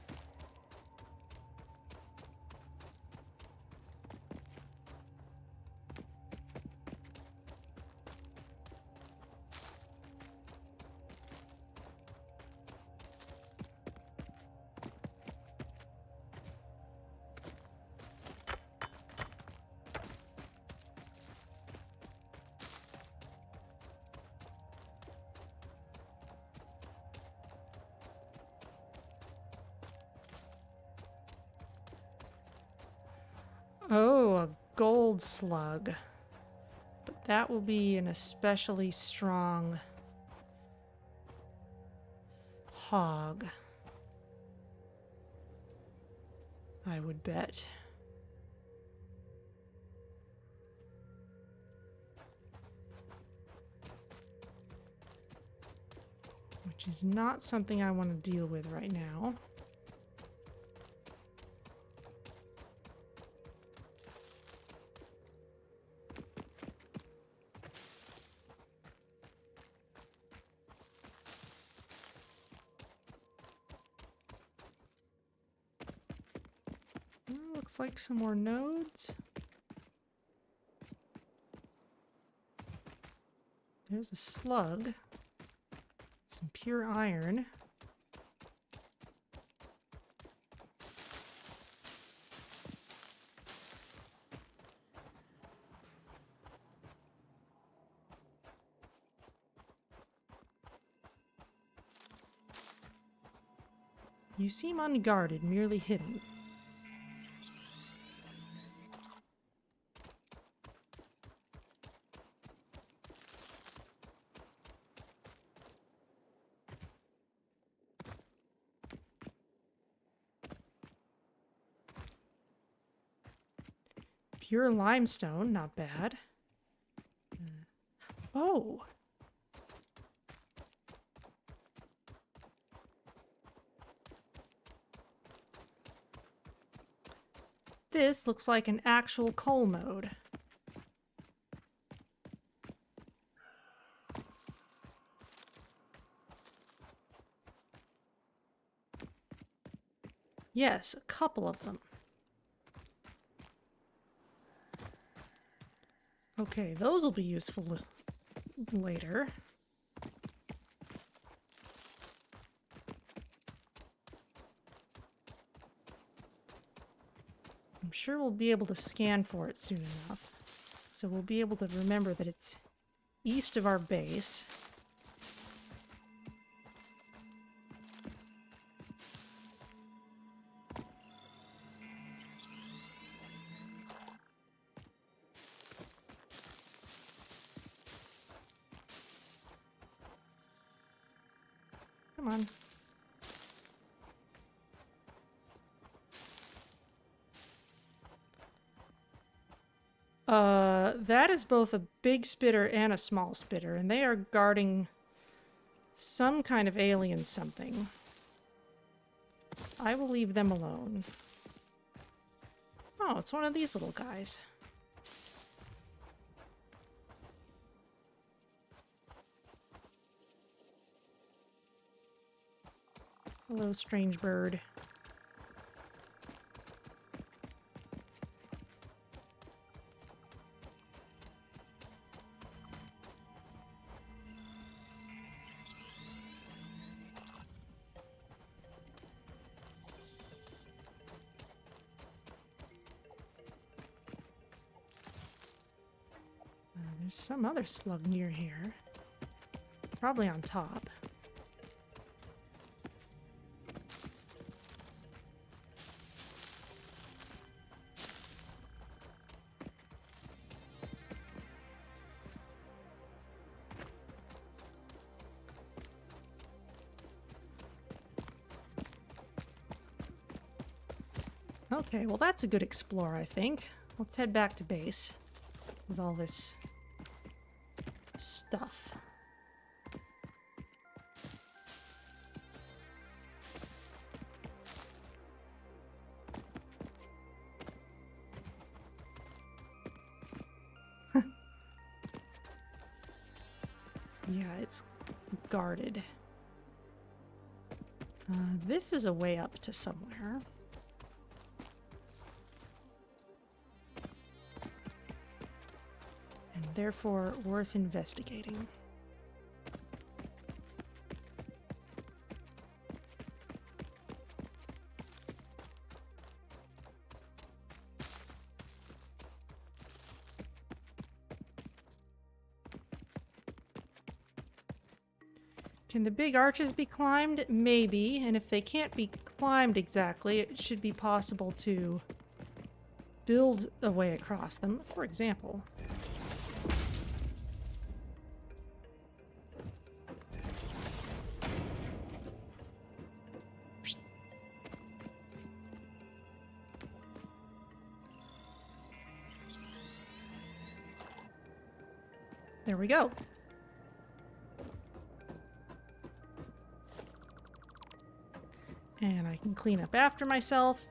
Oh, a gold slug. But that will be an especially strong hog, I would bet. Which is not something I want to deal with right now. Looks like some more nodes. There's a slug. Some pure iron. You seem unguarded, merely hidden. pure limestone, not bad. Oh! This looks like an actual coal node. Yes, a couple of them. Okay, those will be useful later. I'm sure we'll be able to scan for it soon enough. So we'll be able to remember that it's east of our base. Come on. That is both a big spitter and a small spitter, and they are guarding some kind of alien something. I will leave them alone. Oh, it's one of these little guys. Hello, strange bird. There's some other slug near here. Probably on top. Okay, well that's a good explore, I think. Let's head back to base with all this stuff. Yeah, it's guarded. This is a way up to somewhere. And therefore worth investigating. Can the big arches be climbed? Maybe, and if they can't be climbed exactly, it should be possible to build a way across them. For example, there we go. And I can clean up after myself.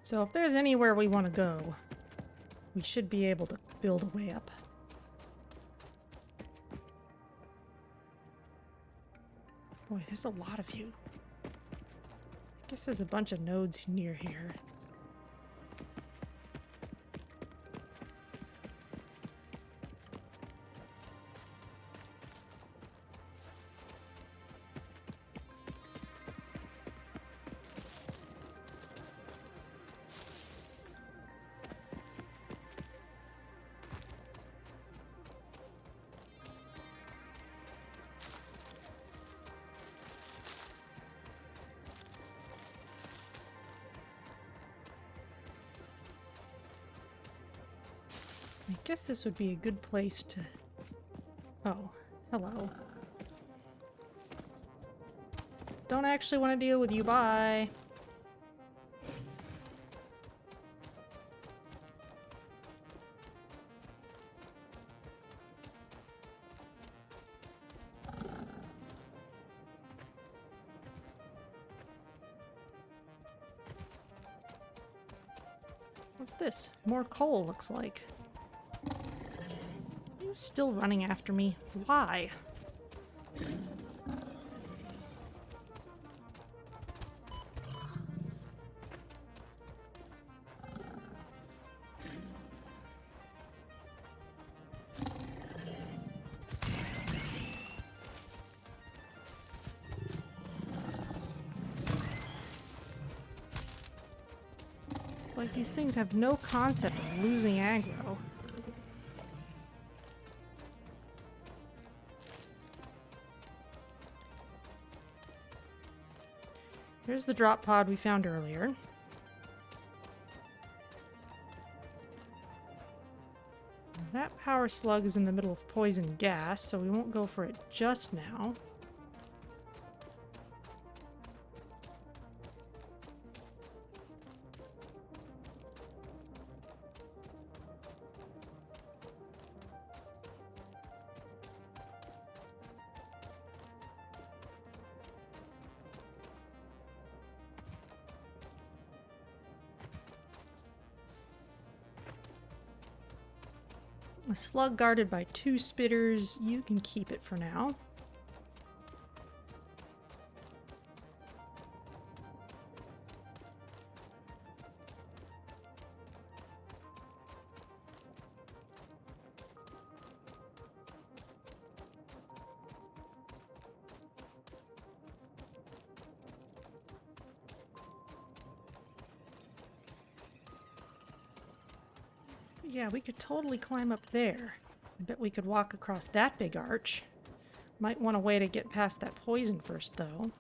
So if there's anywhere we want to go, we should be able to build a way up. Boy, there's a lot of you. I guess there's a bunch of nodes near here. Guess this would be a good place to... Oh, hello. Don't actually want to deal with you, bye. What's this? More coal, looks like. Are you still running after me? Why? Like, these things have no concept of losing aggro. Here's the drop pod we found earlier. That power slug is in the middle of poison gas, so we won't go for it just now. A slug guarded by 2 spitters. You can keep it for now. Yeah, we could totally climb up there. I bet we could walk across that big arch. Might want a way to get past that poison first, though.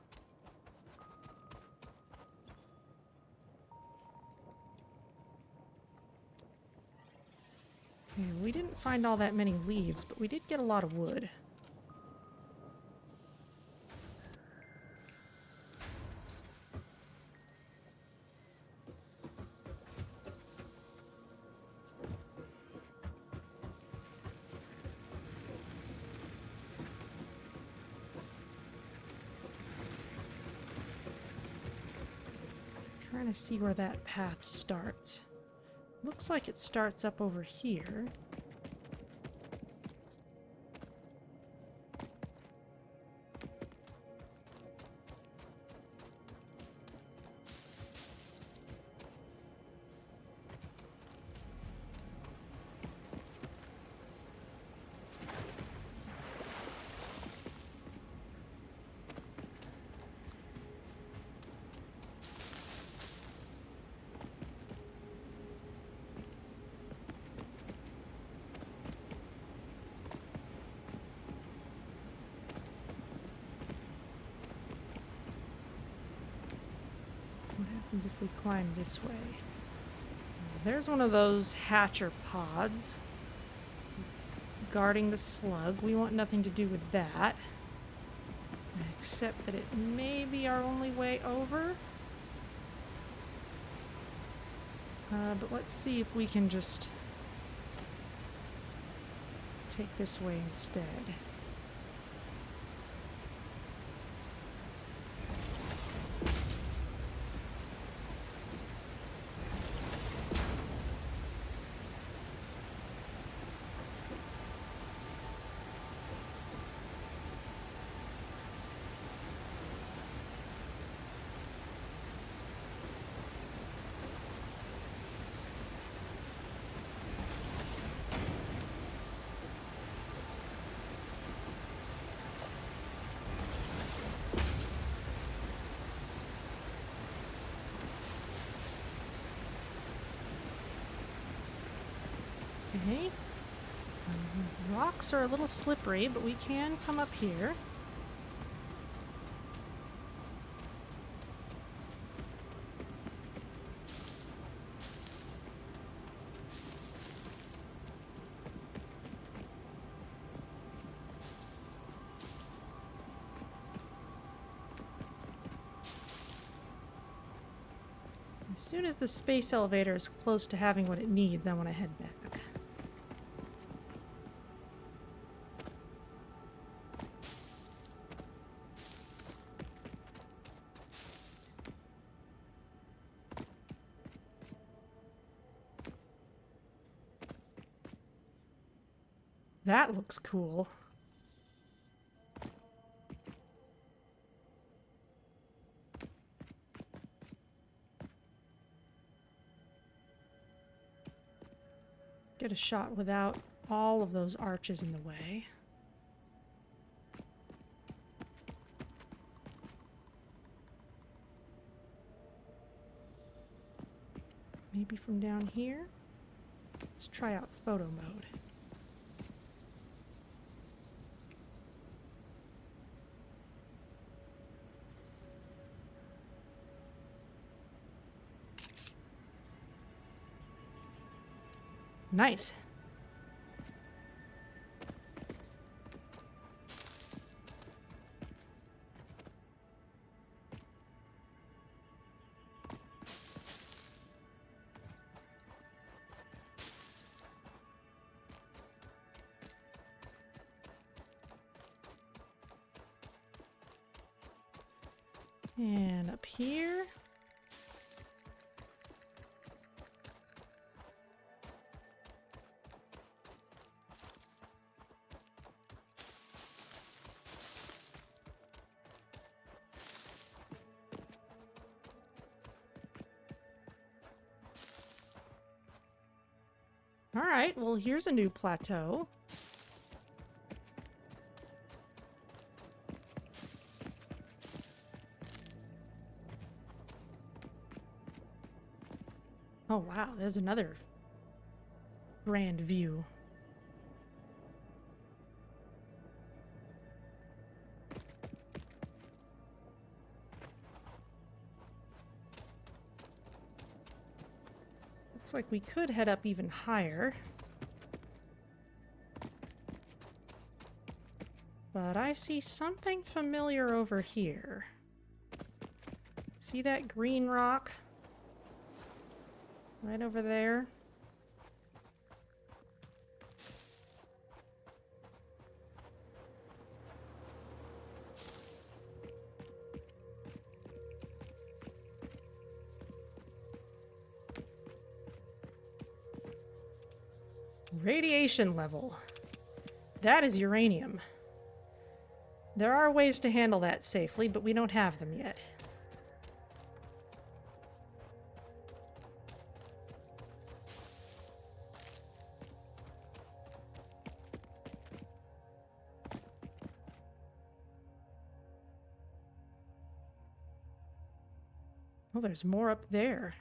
Okay, we didn't find all that many leaves, but we did get a lot of wood. Trying to see where that path starts. Looks like it starts up over here. What happens if we climb this way? There's one of those hatcher pods guarding the slug. We want nothing to do with that. Except that it may be our only way over. But let's see if we can just take this way instead. Okay. Rocks are a little slippery, but we can come up here. soon as the space elevator is close to having what it needs, I want to head back. That looks cool. Get a shot without all of those arches in the way. Maybe from down here? Let's try out photo mode. Nice. And up here. All right, well, here's a new plateau. Oh, wow, there's another grand view. Looks like we could head up even higher. But I see something familiar over here. See that green rock? Right over there. Radiation level. That is uranium. There are ways to handle that safely, but we don't have them yet. Oh, there's more up there.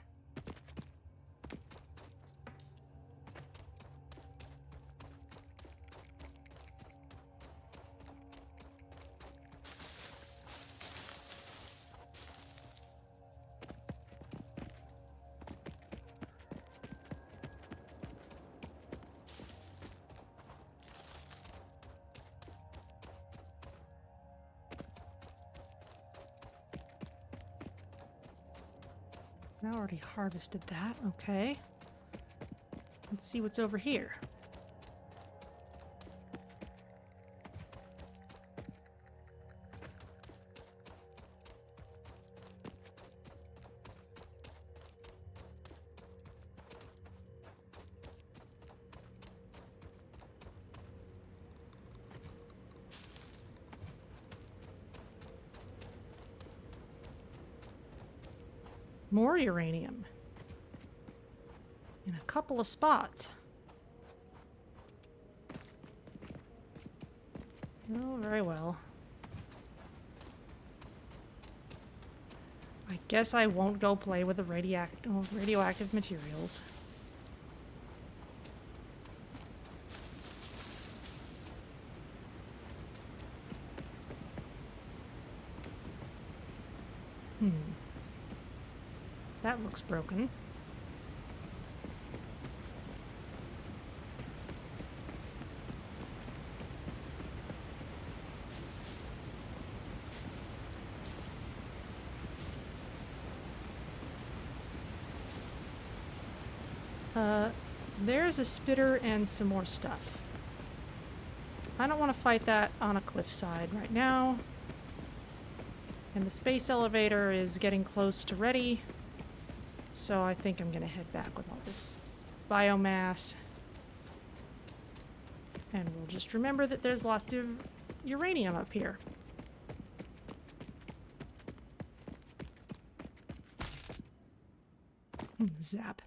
I already harvested that. Okay. Let's see what's over here. More uranium. In a couple of spots. Oh, very well. I guess I won't go play with the radioactive materials. That looks broken. There's a spitter and some more stuff. I don't want to fight that on a cliffside right now. And the space elevator is getting close to ready. So I think I'm going to head back with all this biomass. And we'll just remember that there's lots of uranium up here. Zap.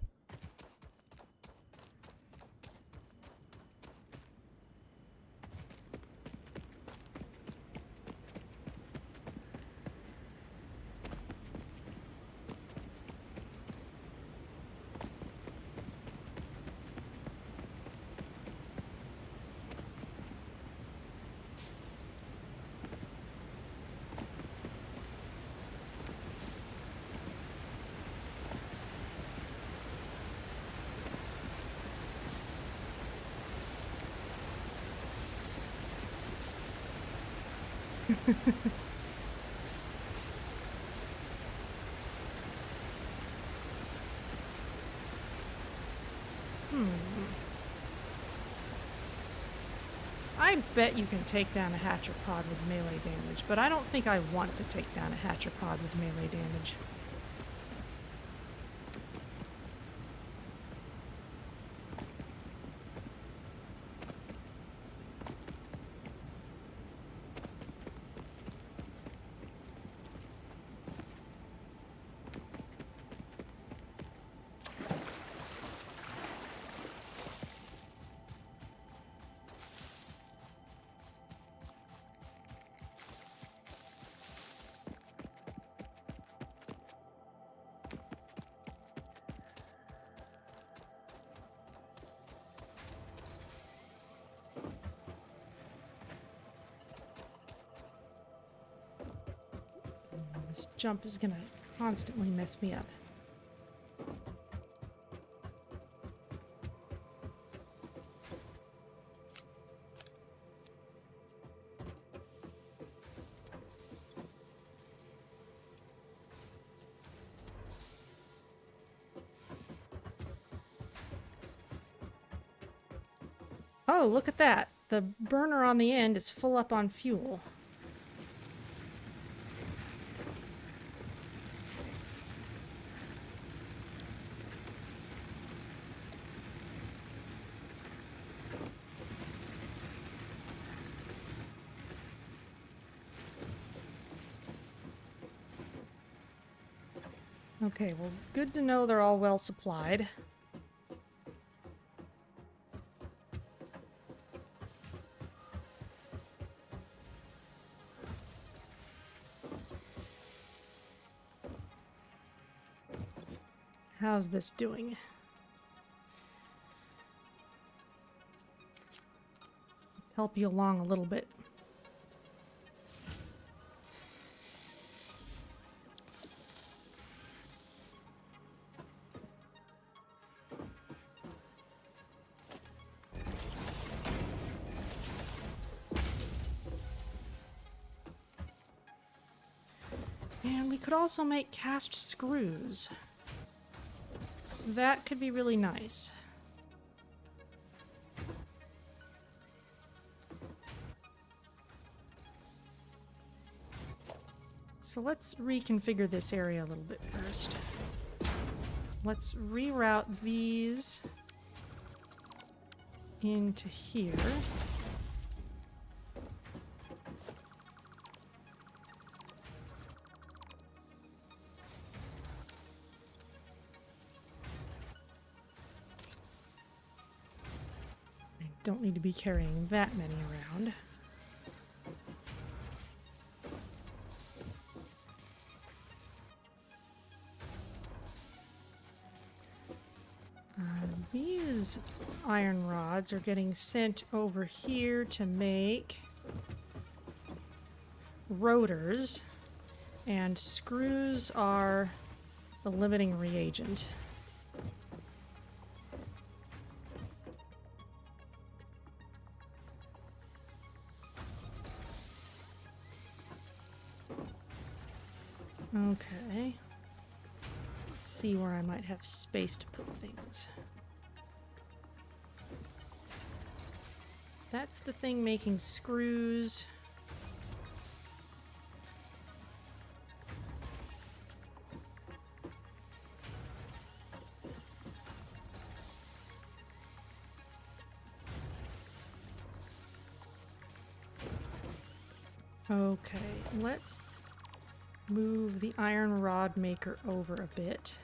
I bet you can take down a hatcher pod with melee damage, but I don't think I want to take down a hatcher pod with melee damage. This jump is gonna constantly mess me up. Oh, look at that. The burner on the end is full up on fuel. Okay, well, good to know they're all well supplied. How's this doing? Let's help you along a little bit. And we could also make cast screws. That could be really nice. So let's reconfigure this area a little bit first. Let's reroute these into here. Don't need to be carrying that many around. These iron rods are getting sent over here to make rotors, and screws are the limiting reagent. Okay. Let's see where I might have space to put things. That's the thing making screws. Okay, let's move the iron rod maker over a bit.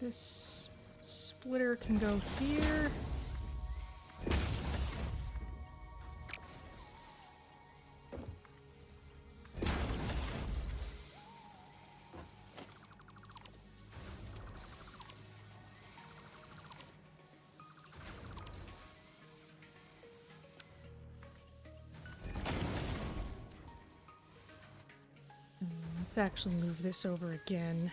This splitter can go here. Let's actually move this over again.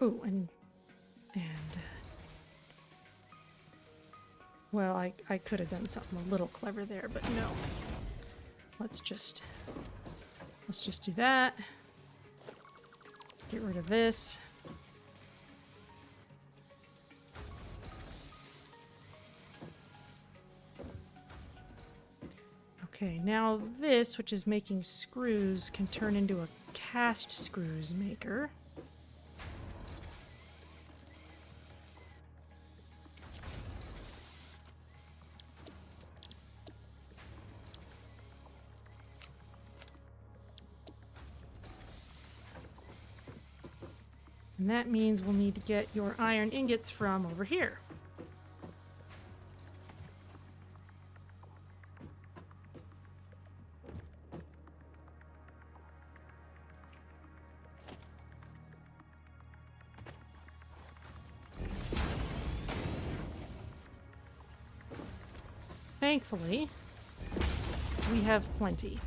Oh, and well, I could have done something a little clever there, but no. Let's just do that. Get rid of this. Okay, now this, which is making screws, can turn into a cast screws maker. And that means we'll need to get your iron ingots from over here. Thankfully, we have plenty.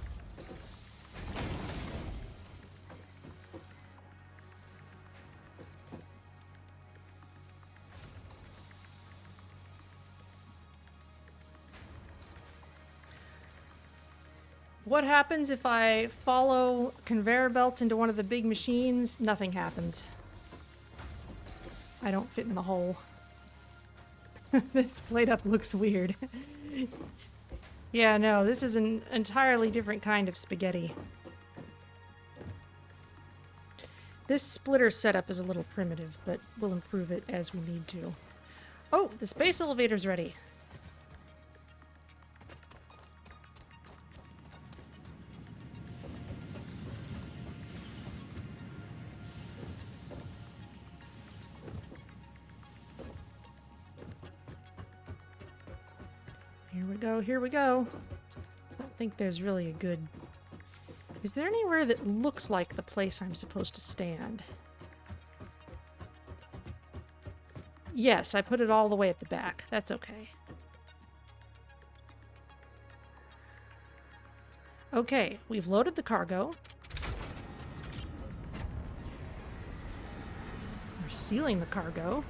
What happens if I follow conveyor belts into one of the big machines? Nothing happens. I don't fit in the hole. This plate up looks weird. Yeah, no, this is an entirely different kind of spaghetti. This splitter setup is a little primitive, but we'll improve it as we need to. Oh, the space elevator's ready. Here we go, here we go. I don't think there's really a good... Is there anywhere that looks like the place I'm supposed to stand? Yes, I put it all the way at the back. That's okay. Okay, we've loaded the cargo. We're sealing the cargo.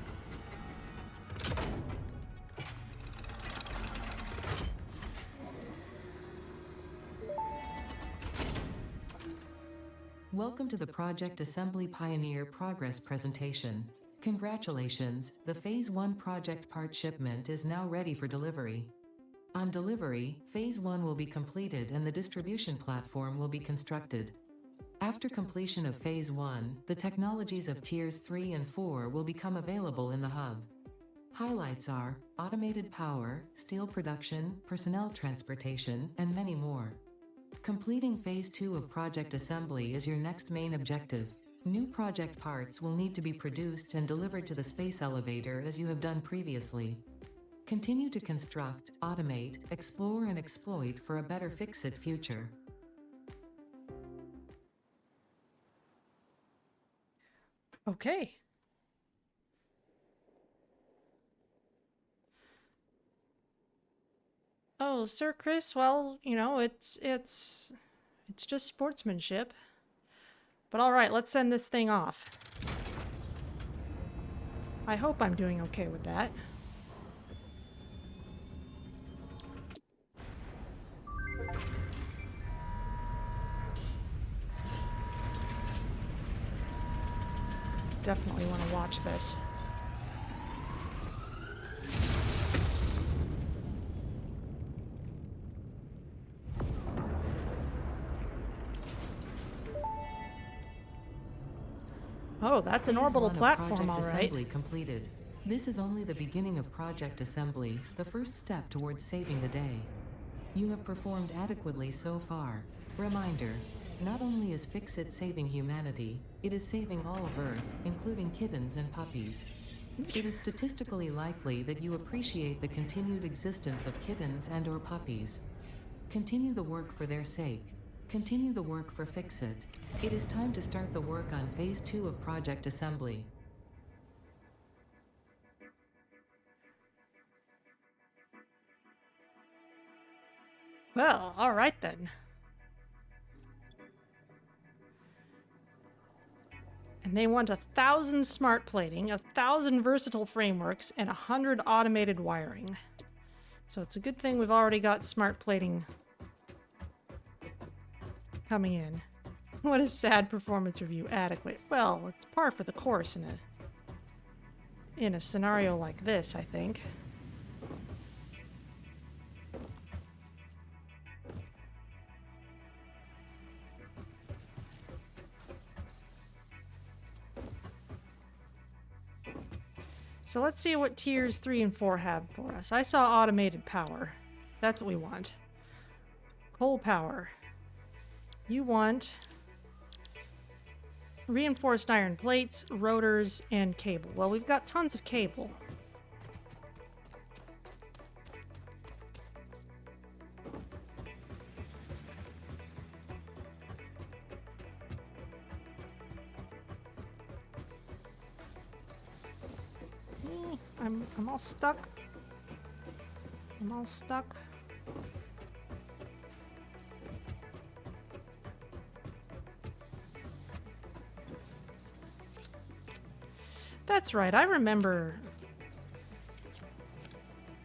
Welcome to the Project Assembly Pioneer Progress presentation. Congratulations, the Phase 1 project part shipment is now ready for delivery. On delivery, Phase 1 will be completed and the distribution platform will be constructed. After completion of Phase 1, the technologies of Tiers 3 and 4 will become available in the hub. Highlights are automated power, steel production, personnel transportation, and many more. Completing Phase 2 of Project Assembly is your next main objective. New project parts will need to be produced and delivered to the space elevator as you have done previously. Continue to construct, automate, explore and exploit for a better fix-it future. Okay. Oh, Sir Chris, well, you know, it's just sportsmanship. But all right, let's send this thing off. I hope I'm doing okay with that. Definitely want to watch this. Oh, that's an Phase orbital 1 of platform, Project all right. Assembly completed. This is only the beginning of Project Assembly, the first step towards saving the day. You have performed adequately so far. Reminder, not only is Fix-It saving humanity, it is saving all of Earth, including kittens and puppies. It is statistically likely that you appreciate the continued existence of kittens and/or puppies. Continue the work for their sake. Continue the work for Fix-It. It is time to start the work on Phase 2 of Project Assembly. Well, all right then. And they want 1,000 smart plating, 1,000 versatile frameworks, and 100 automated wiring. So it's a good thing we've already got smart plating coming in. What a sad performance review. Adequate. Well, it's par for the course in a scenario like this, I think. So let's see what tiers 3 and 4 have for us. I saw automated power. That's what we want. Coal power. You want reinforced iron plates, rotors, and cable. Well, we've got tons of cable. I'm all stuck. I'm all stuck. That's right. I remember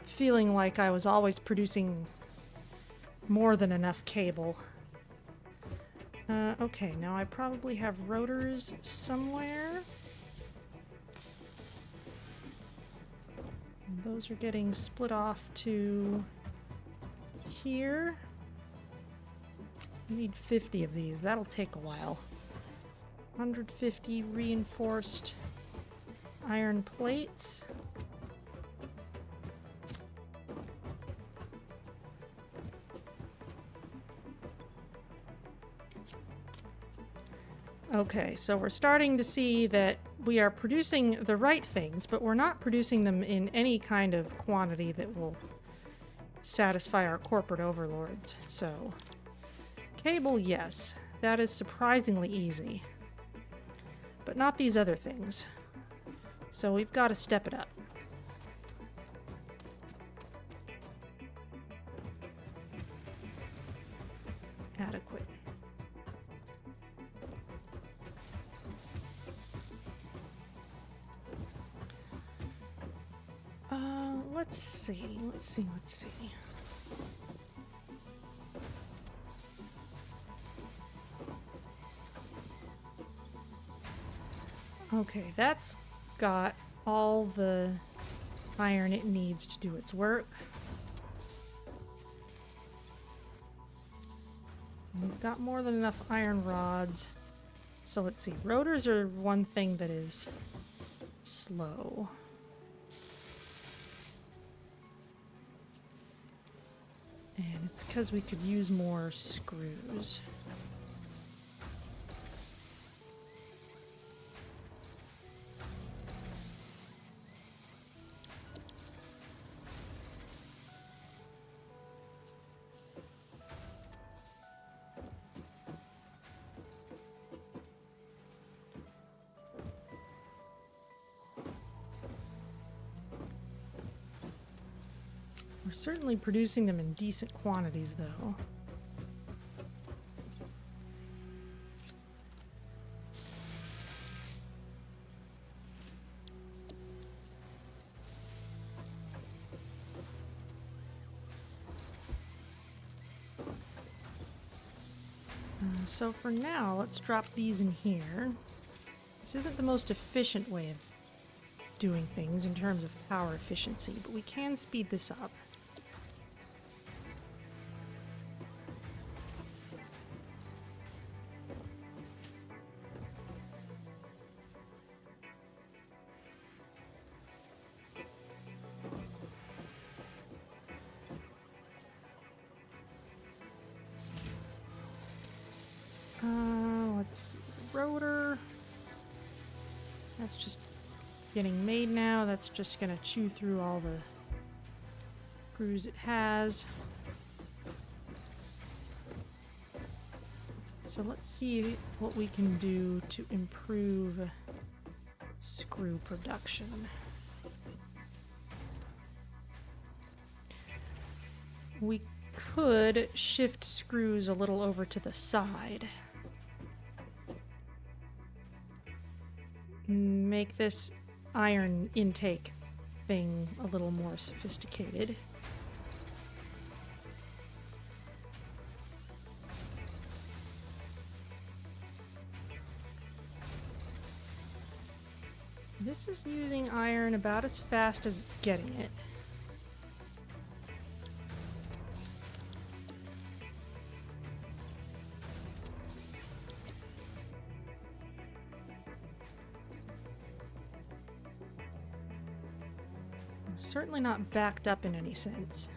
feeling like I was always producing more than enough cable. Okay, now I probably have rotors somewhere. Those are getting split off to here. I need 50 of these. That'll take a while. 150 reinforced iron plates. Okay, so we're starting to see that we are producing the right things, but we're not producing them in any kind of quantity that will satisfy our corporate overlords. So, cable, yes, that is surprisingly easy, but not these other things. So we've got to step it up. Adequate. Let's see. Okay, that's got all the iron it needs to do its work. We've got more than enough iron rods. So let's see. Rotors are one thing that is slow. And it's because we could use more screws. We're certainly producing them in decent quantities, though. So for now, let's drop these in here. This isn't the most efficient way of doing things in terms of power efficiency, but we can speed this up. Let's see, the rotor. That's just getting made now. That's just gonna chew through all the screws it has. So let's see what we can do to improve screw production. We could shift screws a little over to the side. Make this iron intake thing a little more sophisticated. This is using iron about as fast as it's getting it. Certainly not backed up in any sense.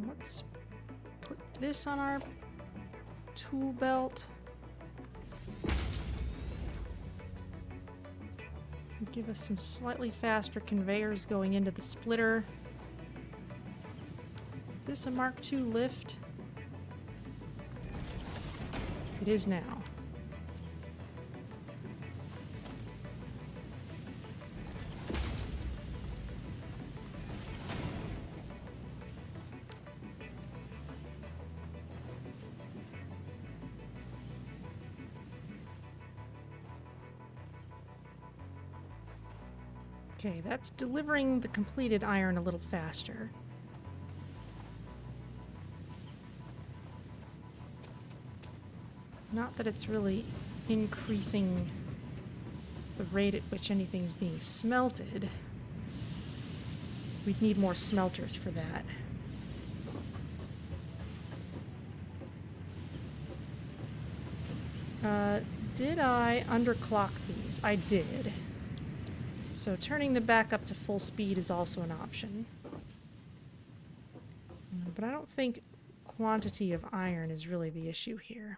Let's put this on our tool belt. Give us some slightly faster conveyors going into the splitter. Is this a Mark II lift? It is now. Okay, that's delivering the completed iron a little faster. Not that it's really increasing the rate at which anything's being smelted. We'd need more smelters for that. Did I underclock these? I did. So turning them back up to full speed is also an option. But I don't think quantity of iron is really the issue here.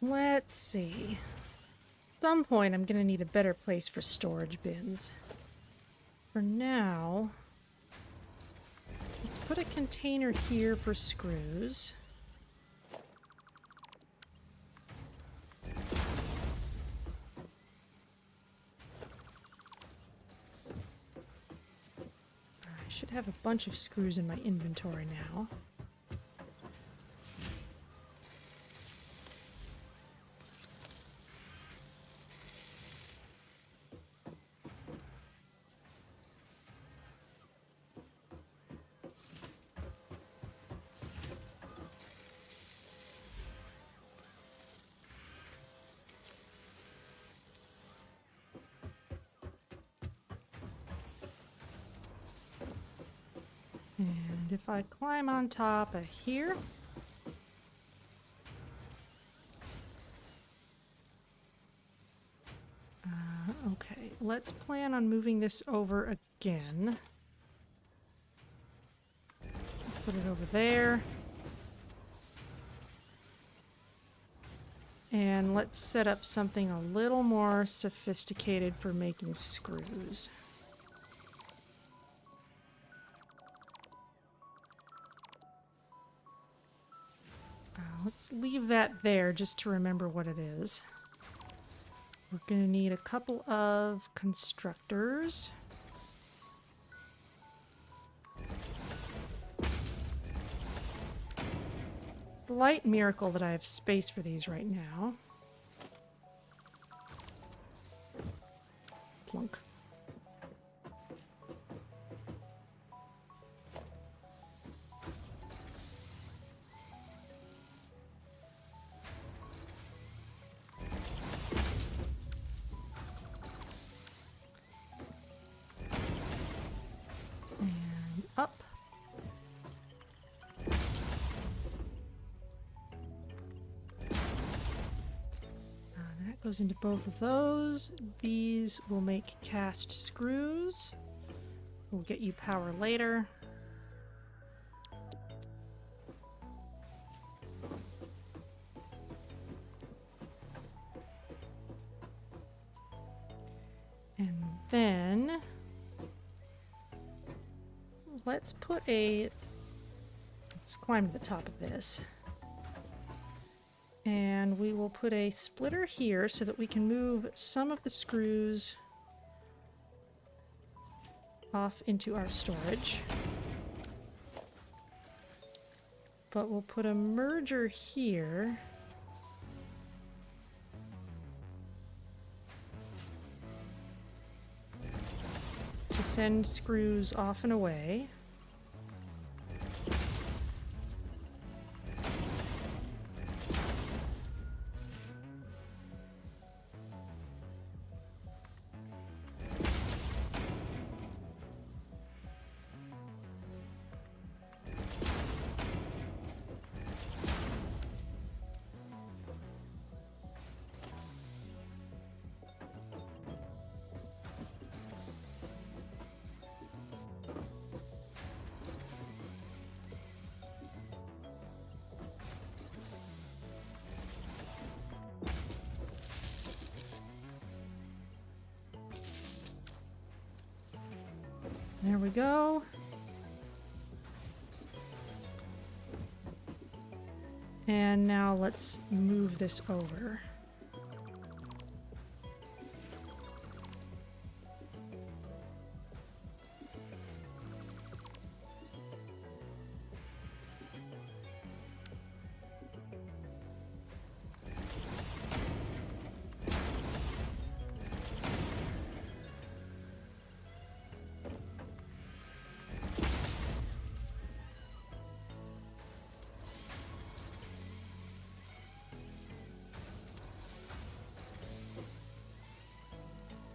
Let's see. At some point, I'm going to need a better place for storage bins. For now, let's put a container here for screws. I should have a bunch of screws in my inventory now. And if I climb on top of here, okay, let's plan on moving this over again. Put it over there. And let's set up something a little more sophisticated for making screws. Let's leave that there just to remember what it is. We're going to need a couple of constructors. Slight miracle that I have space for these right now. Plunk. And up. That goes into both of those. These will make cast screws. We'll get you power later. And then let's climb to the top of this. And we will put a splitter here so that we can move some of the screws off into our storage. But we'll put a merger here. To send screws off and away. There we go. And now let's move this over.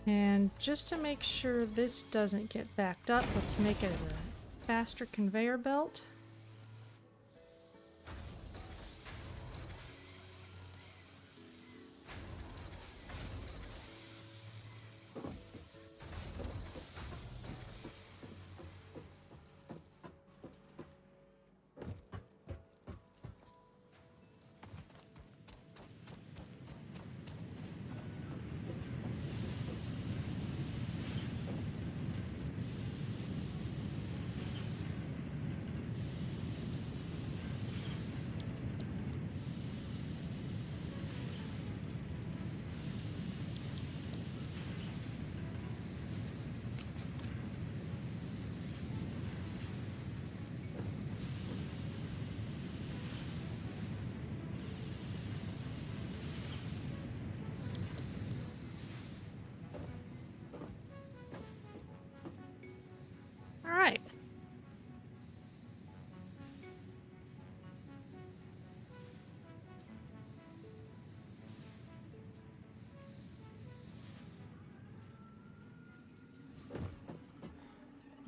And just to make sure this doesn't get backed up, let's make it a faster conveyor belt.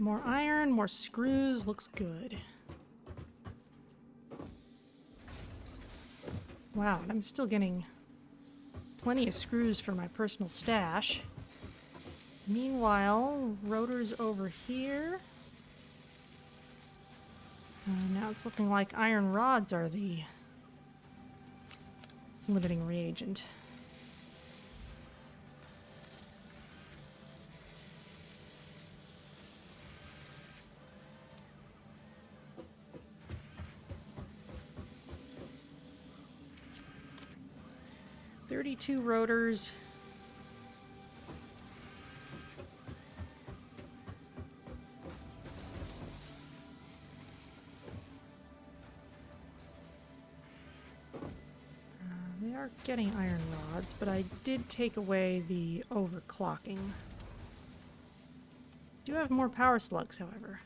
More iron, more screws, looks good. Wow, and I'm still getting plenty of screws for my personal stash. Meanwhile, rotors over here. Now it's looking like iron rods are the limiting reagent. "32 rotors. They are getting iron rods, but I did take away the overclocking. Do have more power slugs, however.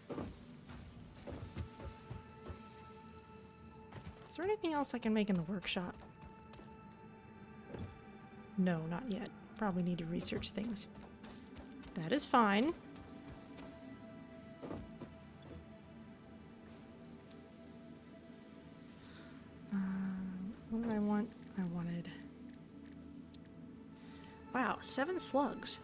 Is there anything else I can make in the workshop? No, not yet. Probably need to research things. That is fine. What did I want? I wanted... Wow, 7 slugs.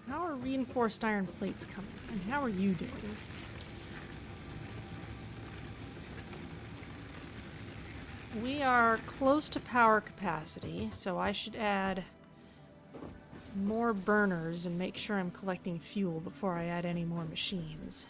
How are reinforced iron plates coming? And how are you doing? We are close to power capacity, so I should add more burners and make sure I'm collecting fuel before I add any more machines.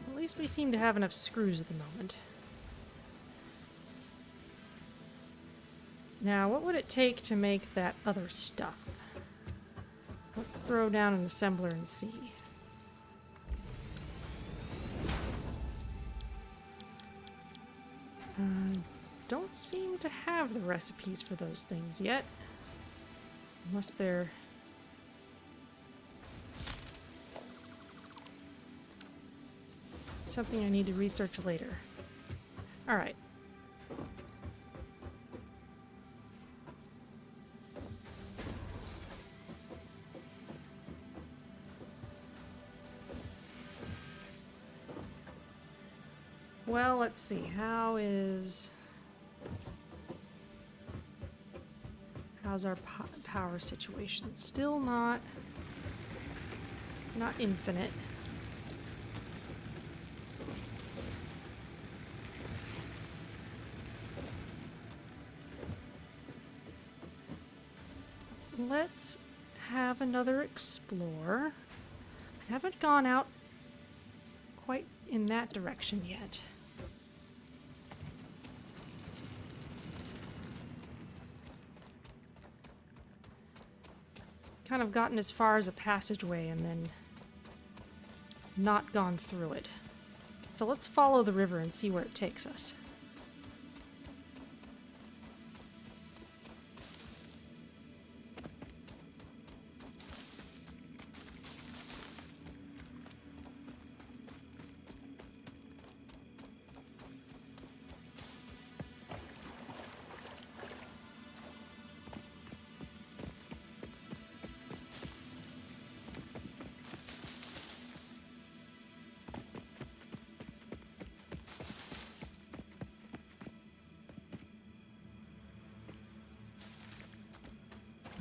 At least we seem to have enough screws at the moment. Now, what would it take to make that other stuff? Let's throw down an assembler and see. Don't seem to have the recipes for those things yet. Unless they're... something I need to research later. Alright. Well, let's see. How's our power situation? Still not infinite. Let's have another explore. I haven't gone out quite in that direction yet. Kind of gotten as far as a passageway and then not gone through it. So let's follow the river and see where it takes us.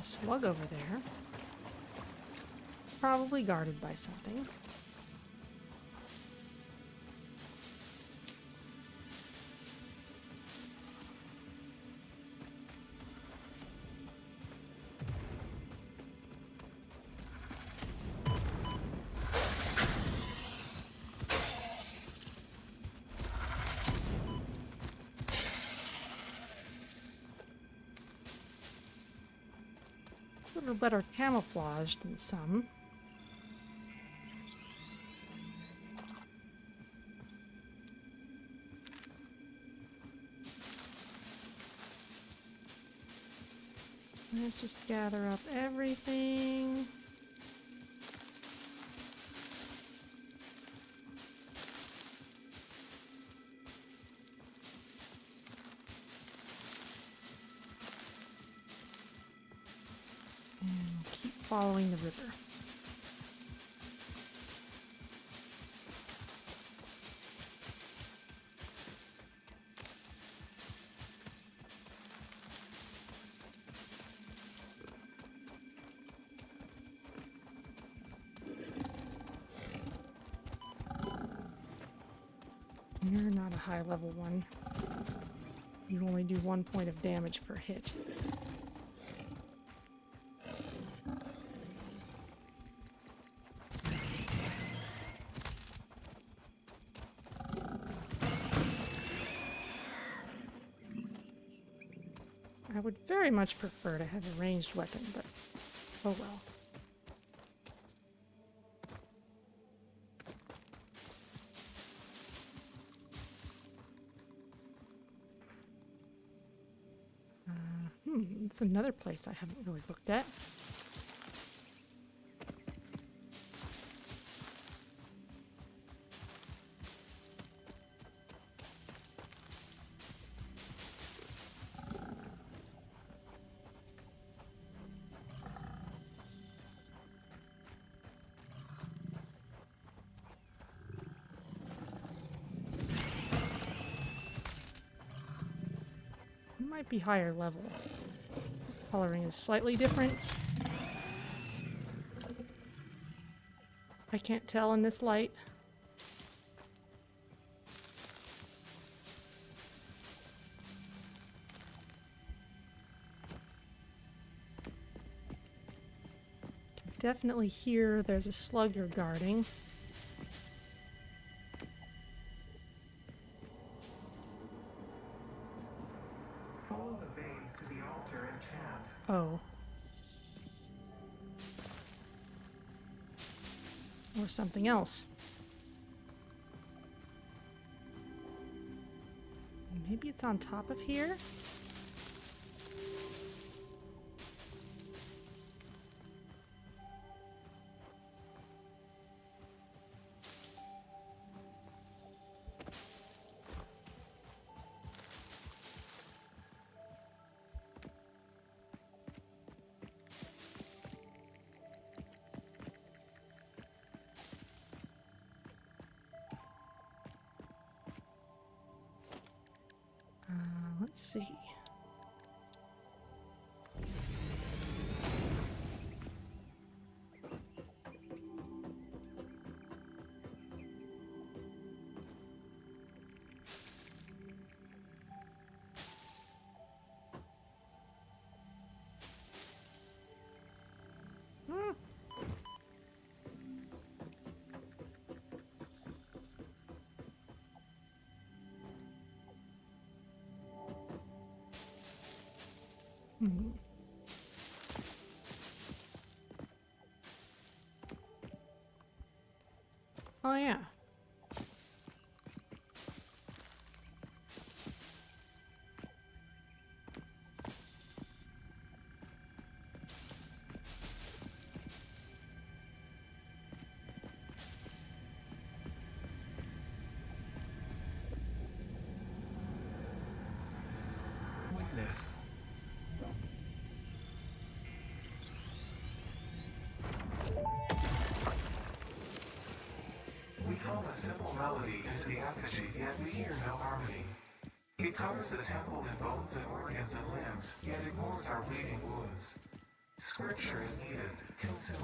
A slug over there. Probably guarded by something. little better camouflaged than some. Let's just gather up everything. And keep following the river. You're not a high level one. You only do 1 point of damage per hit. I would very much prefer to have a ranged weapon, but oh well. It's another place I haven't really looked at. It might be higher level. Coloring is slightly different. I can't tell in this light. Can definitely hear there's a slug you're guarding. Follow the veins to the altar and chant. Oh. Or something else. Maybe it's on top of here? Let's see. Oh yeah. Witness. We hum a simple melody into the effigy, yet we hear no harmony. It covers the temple in bones and organs and limbs, yet ignores our bleeding wounds. Scripture is needed. Consume.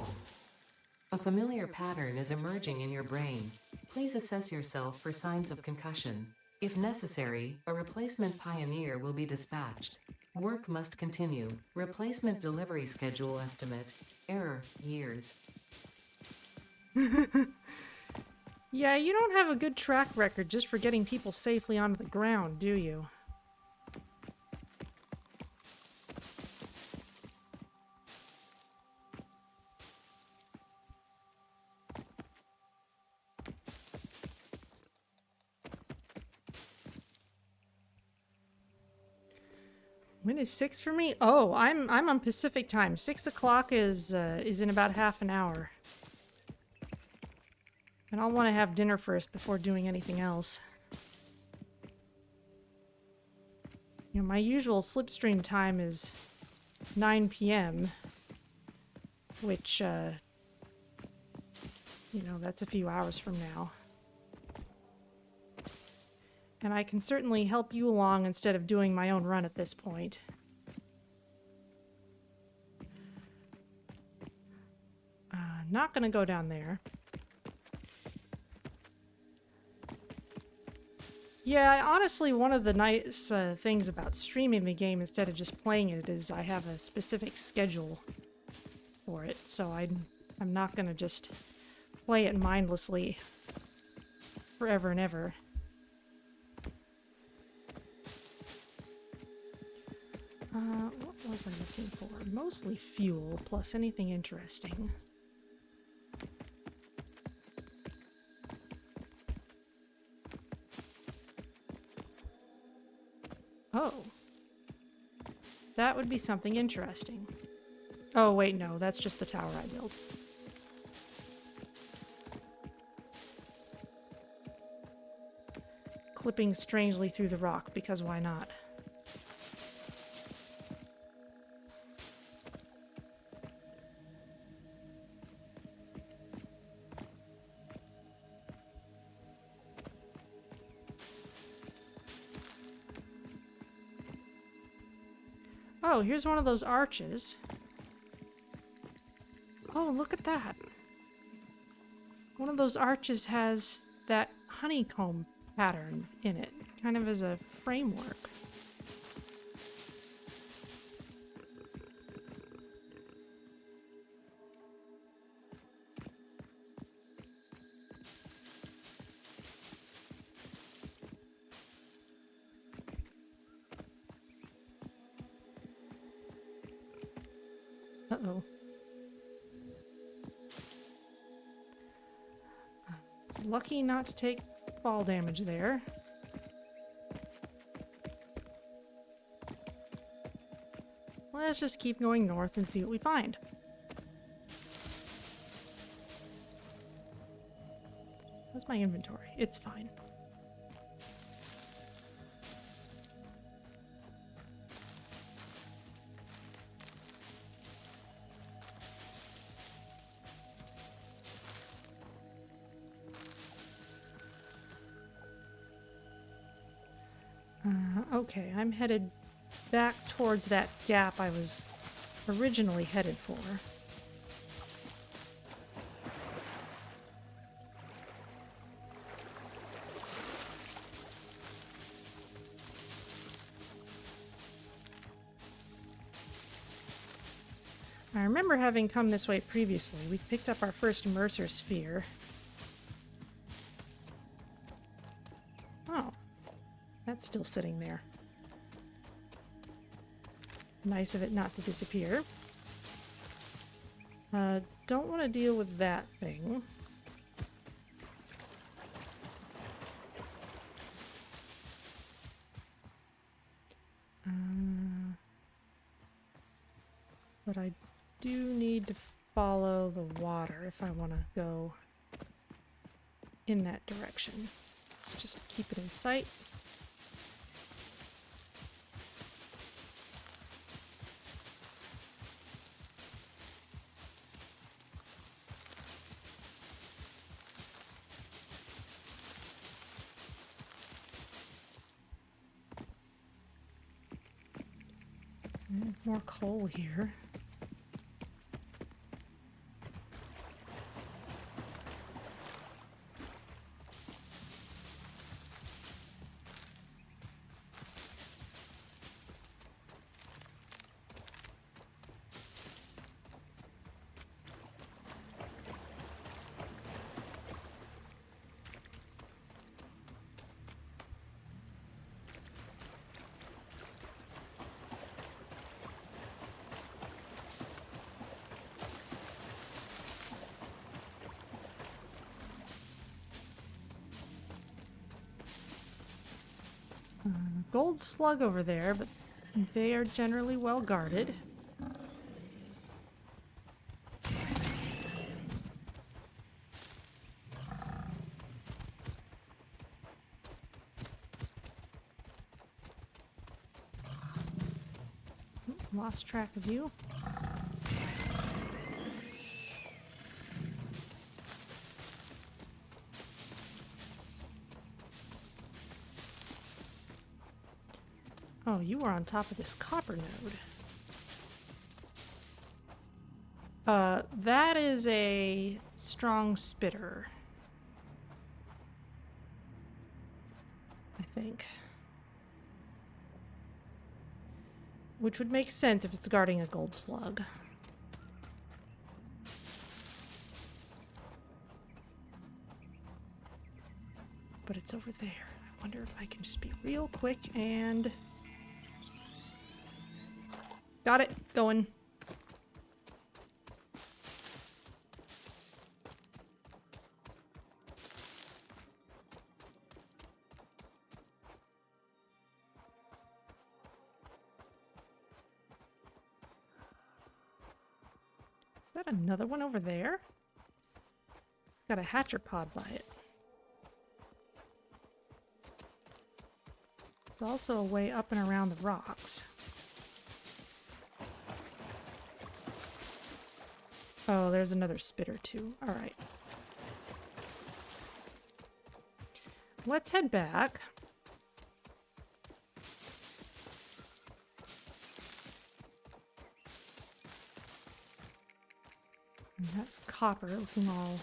A familiar pattern is emerging in your brain. Please assess yourself for signs of concussion. If necessary, a replacement pioneer will be dispatched. Work must continue. Replacement delivery schedule estimate. Error, years. Yeah, you don't have a good track record just for getting people safely onto the ground, do you? When is 6 for me? Oh, I'm on Pacific time. 6 o'clock is in about half an hour. And I'll want to have dinner first before doing anything else. You know, my usual slipstream time is 9 p.m., which, you know, that's a few hours from now. And I can certainly help you along instead of doing my own run at this point. Not gonna go down there. Yeah, honestly, one of the nice things about streaming the game instead of just playing it is I have a specific schedule for it, so I'm not gonna just play it mindlessly forever and ever. What was I looking for? Mostly fuel, plus anything interesting. Oh. That would be something interesting. Oh, wait, no, that's just the tower I built. Clipping strangely through the rock, because why not? Oh, here's one of those arches. Oh, look at that. One of those arches has that honeycomb pattern in it, kind of as a framework. Uh-oh. Lucky not to take fall damage there. Let's just keep going north and see what we find. How's my inventory? It's fine. Okay, I'm headed back towards that gap I was originally headed for. I remember having come this way previously. We picked up our first Mercer sphere. Oh, that's still sitting there. Nice of it not to disappear. Don't want to deal with that thing. But I do need to follow the water if I want to go in that direction. Let's just keep it in sight. There's more coal here. Gold slug over there, but They are generally well guarded. Lost track of you. Oh, you were on top of this copper node. That is a strong spitter. I think. Which would make sense if it's guarding a gold slug. But it's over there. I wonder if I can just be real quick and... Got it. Going. Is that another one over there? Got a hatcher pod by it. It's also a way up and around the rocks. Oh, there's another spitter too. Alright. Let's head back. And that's copper looking all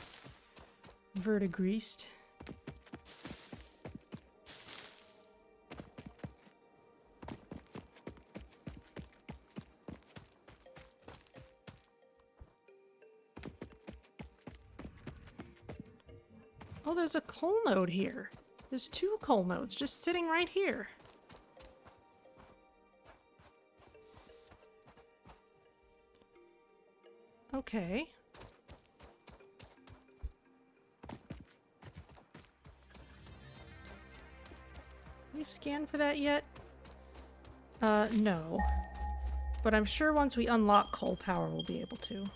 verdigreased. Oh, there's a coal node here. There's 2 coal nodes just sitting right here. Okay. Can we scan for that yet? No. But I'm sure once we unlock coal power, we'll be able to.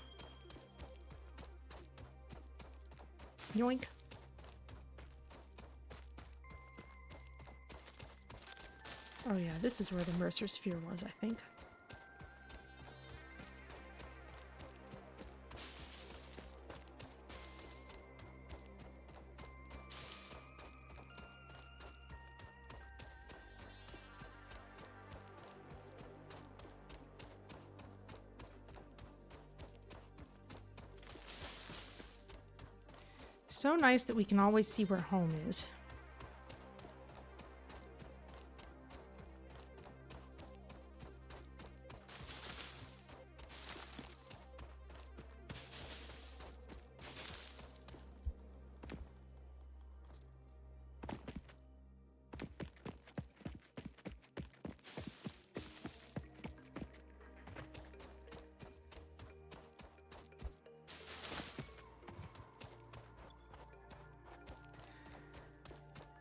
Yoink. Oh yeah, this is where the Mercer Sphere was, I think. So nice that we can always see where home is.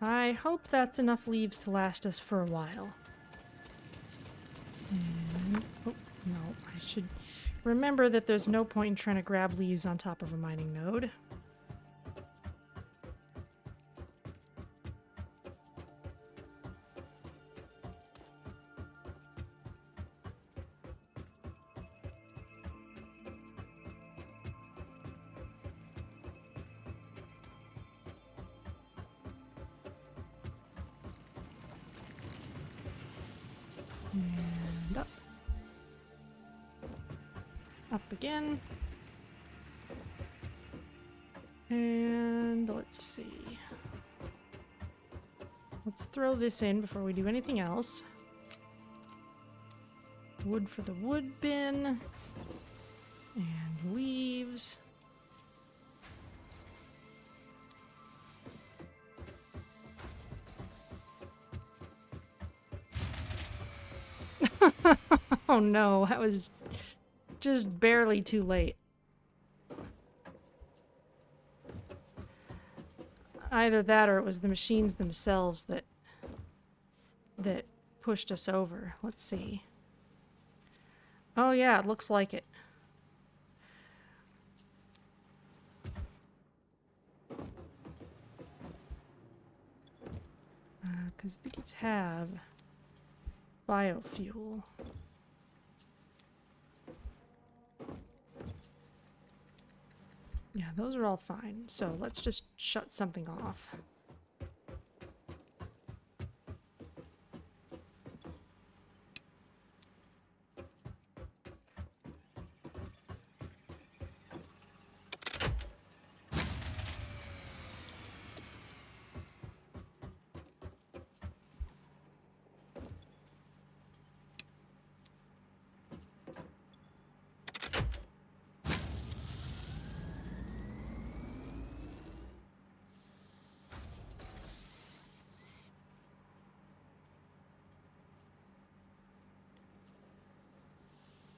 I hope that's enough leaves to last us for a while. And, oh, no, I should remember that there's no point in trying to grab leaves on top of a mining node. And up. Up again. And let's see. Let's throw this in before we do anything else. Wood for the wood bin. And leaves. Oh no, that was just barely too late. Either that or it was the machines themselves that pushed us over. Let's see. Oh yeah, it looks like it. Because these have biofuel. Yeah, those are all fine. So let's just shut something off.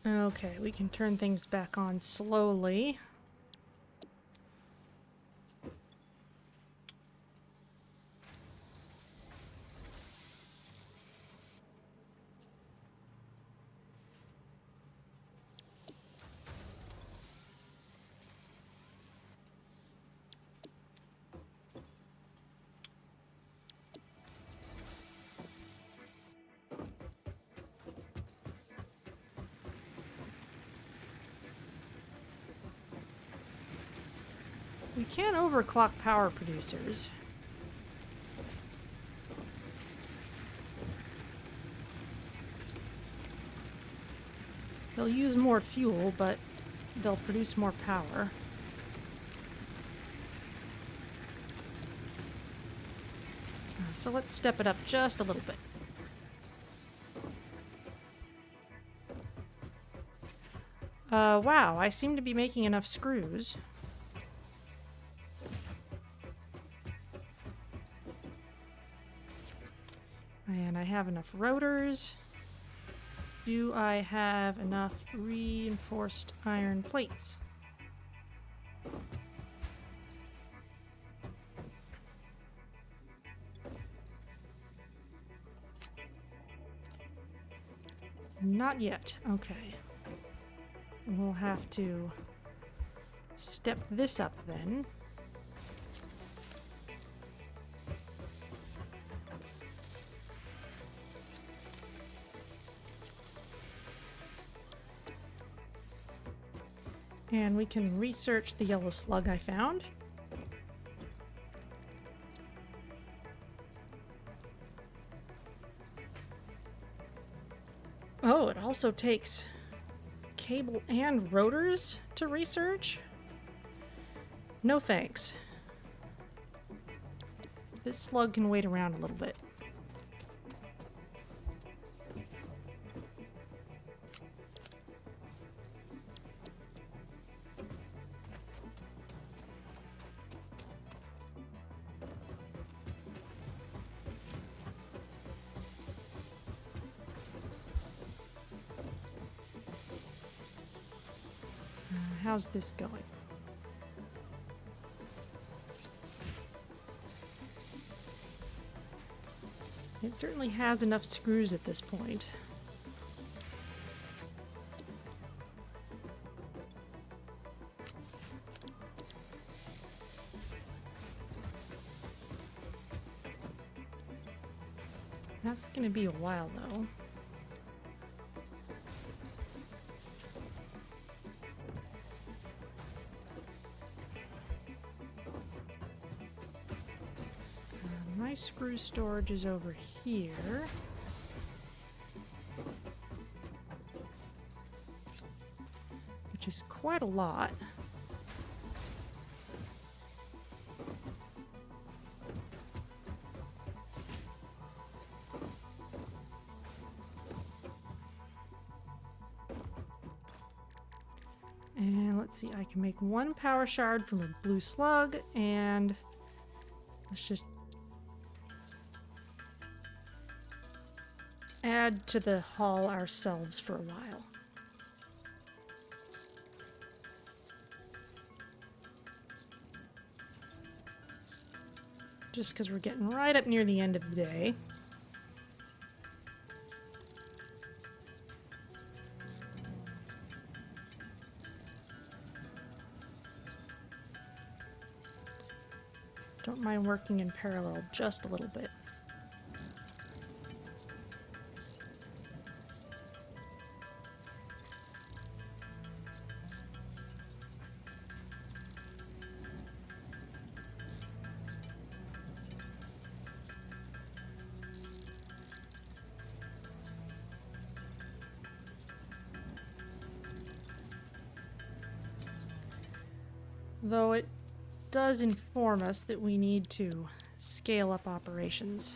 Okay, we can turn things back on slowly. We can't overclock power producers. They'll use more fuel, but they'll produce more power. So let's step it up just a little bit. Wow, I seem to be making enough screws. And I have enough rotors. Do I have enough reinforced iron plates? Not yet. Okay. We'll have to step this up then. And we can research the yellow slug I found. Oh, it also takes cable and rotors to research? No thanks. This slug can wait around a little bit. How's this going? It certainly has enough screws at this point. That's going to be a while, though. My screw storage is over here. Which is quite a lot. And let's see, I can make one power shard from a blue slug, and let's just add to the haul ourselves for a while. Just because we're getting right up near the end of the day. Don't mind working in parallel just a little bit. Though it does inform us that we need to scale up operations.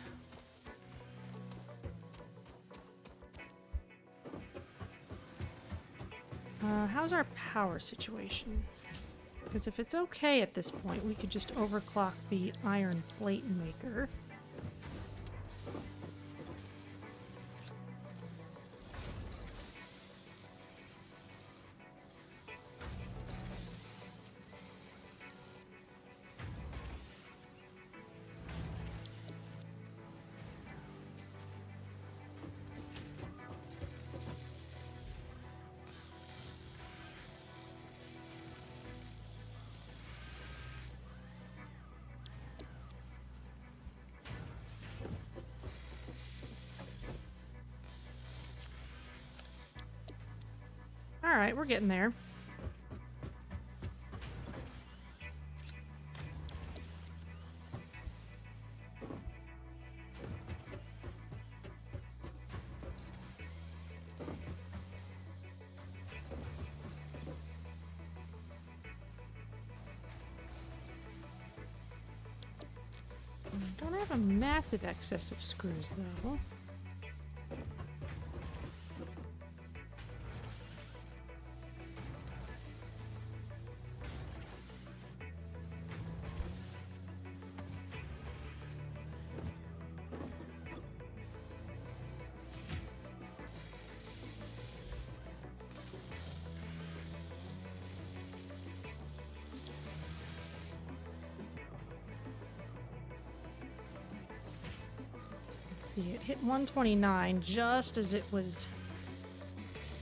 How's our power situation? Because if it's okay at this point, we could just overclock the iron plate maker. Alright, we're getting there. Don't have a massive excess of screws, though. See, it hit 129 just as it was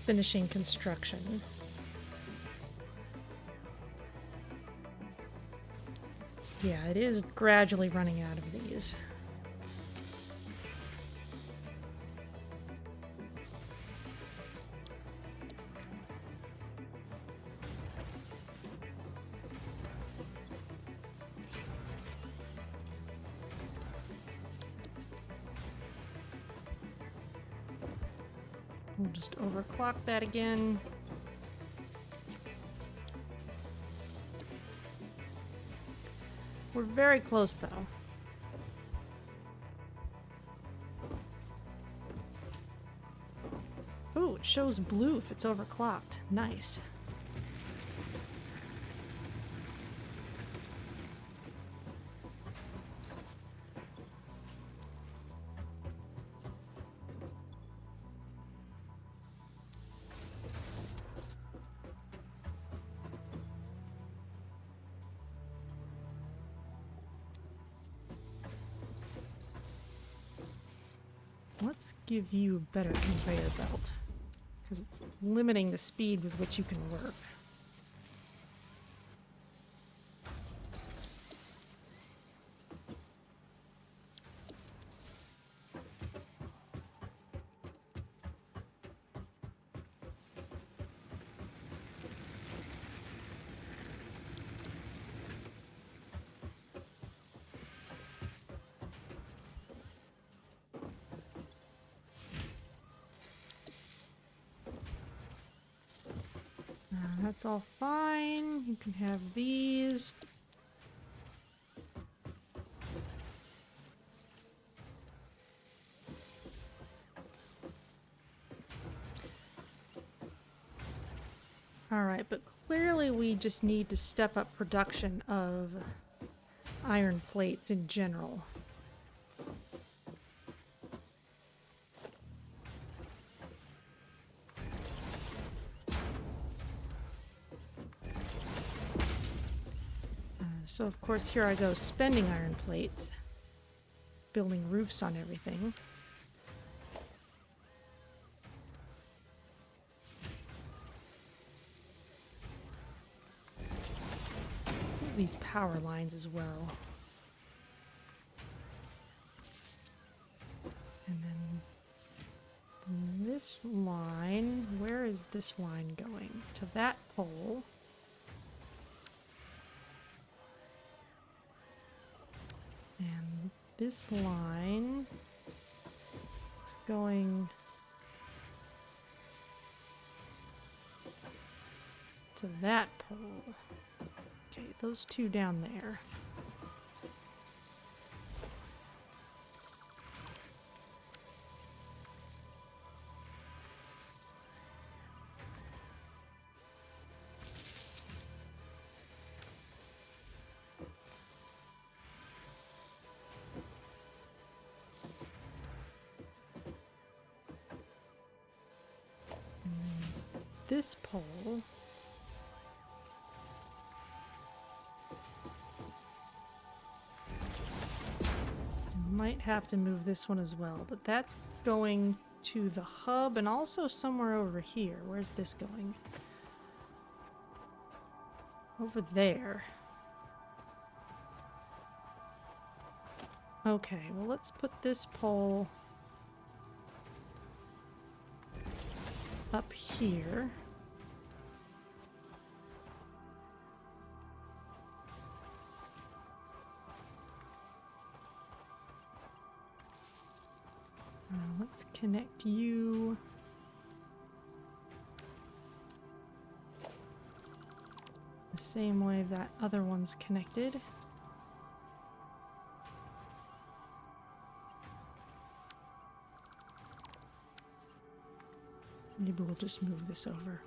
finishing construction. Yeah, it is gradually running out of these. We'll just overclock that again. We're very close, though. Ooh, it shows blue if it's overclocked. Nice. Let's give you a better conveyor belt, because it's limiting the speed with which you can work. That's all fine. You can have these. Alright, but clearly we just need to step up production of iron plates in general. So of course here I go spending iron plates, building roofs on everything. These power lines as well. this line, where is this line going? To that pole. And this line is going to that pole. Okay, those two down there. This pole might have to move this one as well, but that's going to the hub and also somewhere over here. Where's this going? Over there. Okay, well let's put this pole up here. Let's connect you. The same way that other one's connected. Maybe we'll just move this over.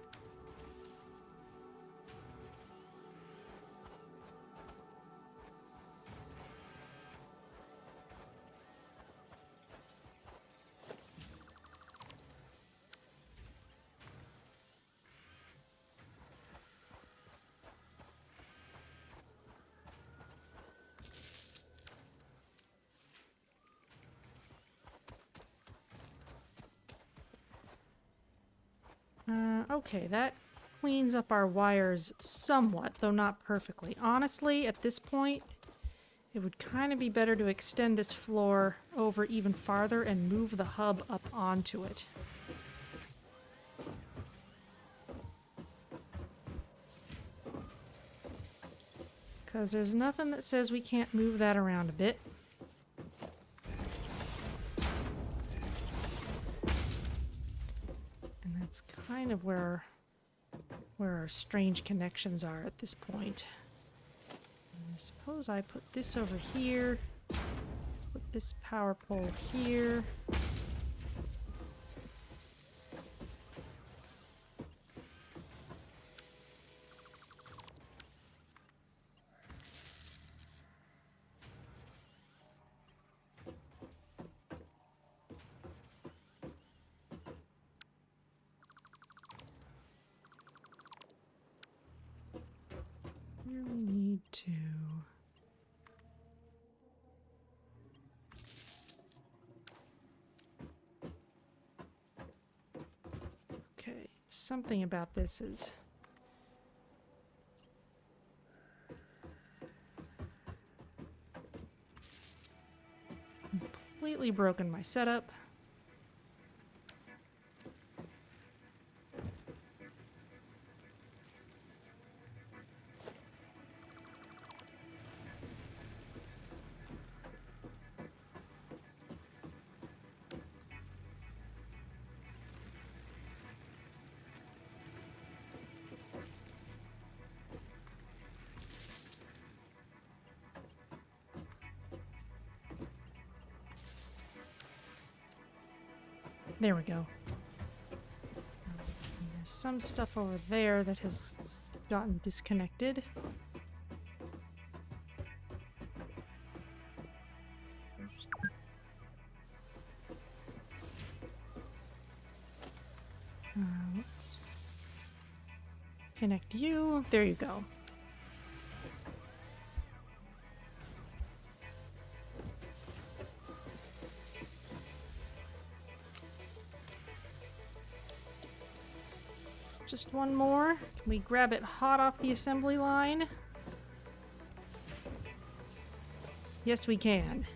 Okay, that cleans up our wires somewhat, though not perfectly. Honestly, at this point, it would kind of be better to extend this floor over even farther and move the hub up onto it. Because there's nothing that says we can't move that around a bit. That's kind of where our strange connections are at this point. And I suppose I put this over here, put this power pole here. Here we need to... Okay, something about this is... completely broken my setup. There we go. There's some stuff over there that has gotten disconnected. Let's connect you. There you go. Just one more. Can we grab it hot off the assembly line? Yes, we can.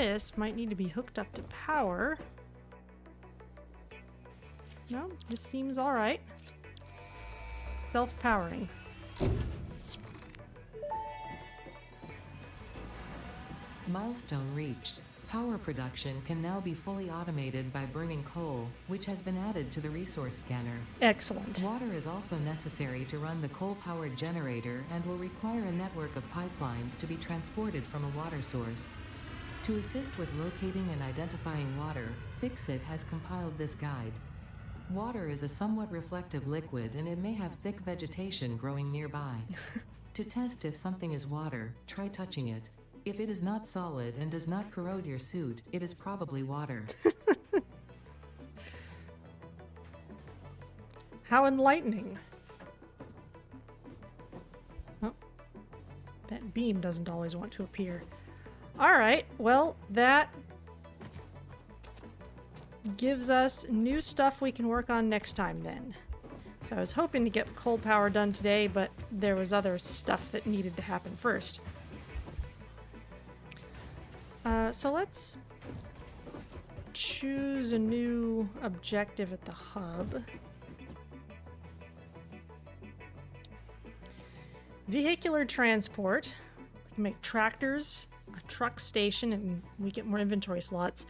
this might need to be hooked up to power. No, this seems alright. Self-powering. Milestone reached. Power production can now be fully automated by burning coal, which has been added to the resource scanner. Excellent. Water is also necessary to run the coal-powered generator and will require a network of pipelines to be transported from a water source. To assist with locating and identifying water, Fixit has compiled this guide. Water is a somewhat reflective liquid and it may have thick vegetation growing nearby. To test if something is water, try touching it. If it is not solid and does not corrode your suit, it is probably water. How enlightening. Oh, that beam doesn't always want to appear. Alright, well, that gives us new stuff we can work on next time then. So I was hoping to get coal power done today, but there was other stuff that needed to happen first. So let's choose a new objective at the hub. Vehicular transport. We can make tractors, a truck station, and we get more inventory slots.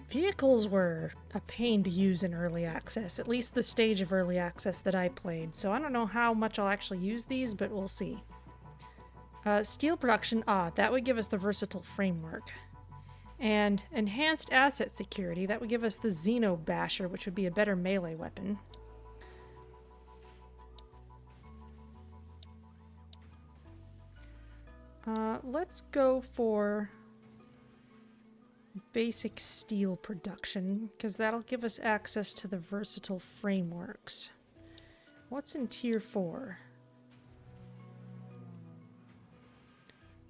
Vehicles were a pain to use in early access, at least the stage of early access that I played, so I don't know how much I'll actually use these, but we'll see. Steel production, that would give us the versatile framework. And enhanced asset security, that would give us the Xeno Basher, which would be a better melee weapon. Let's go for basic steel production, because that'll give us access to the versatile frameworks. What's in tier 4?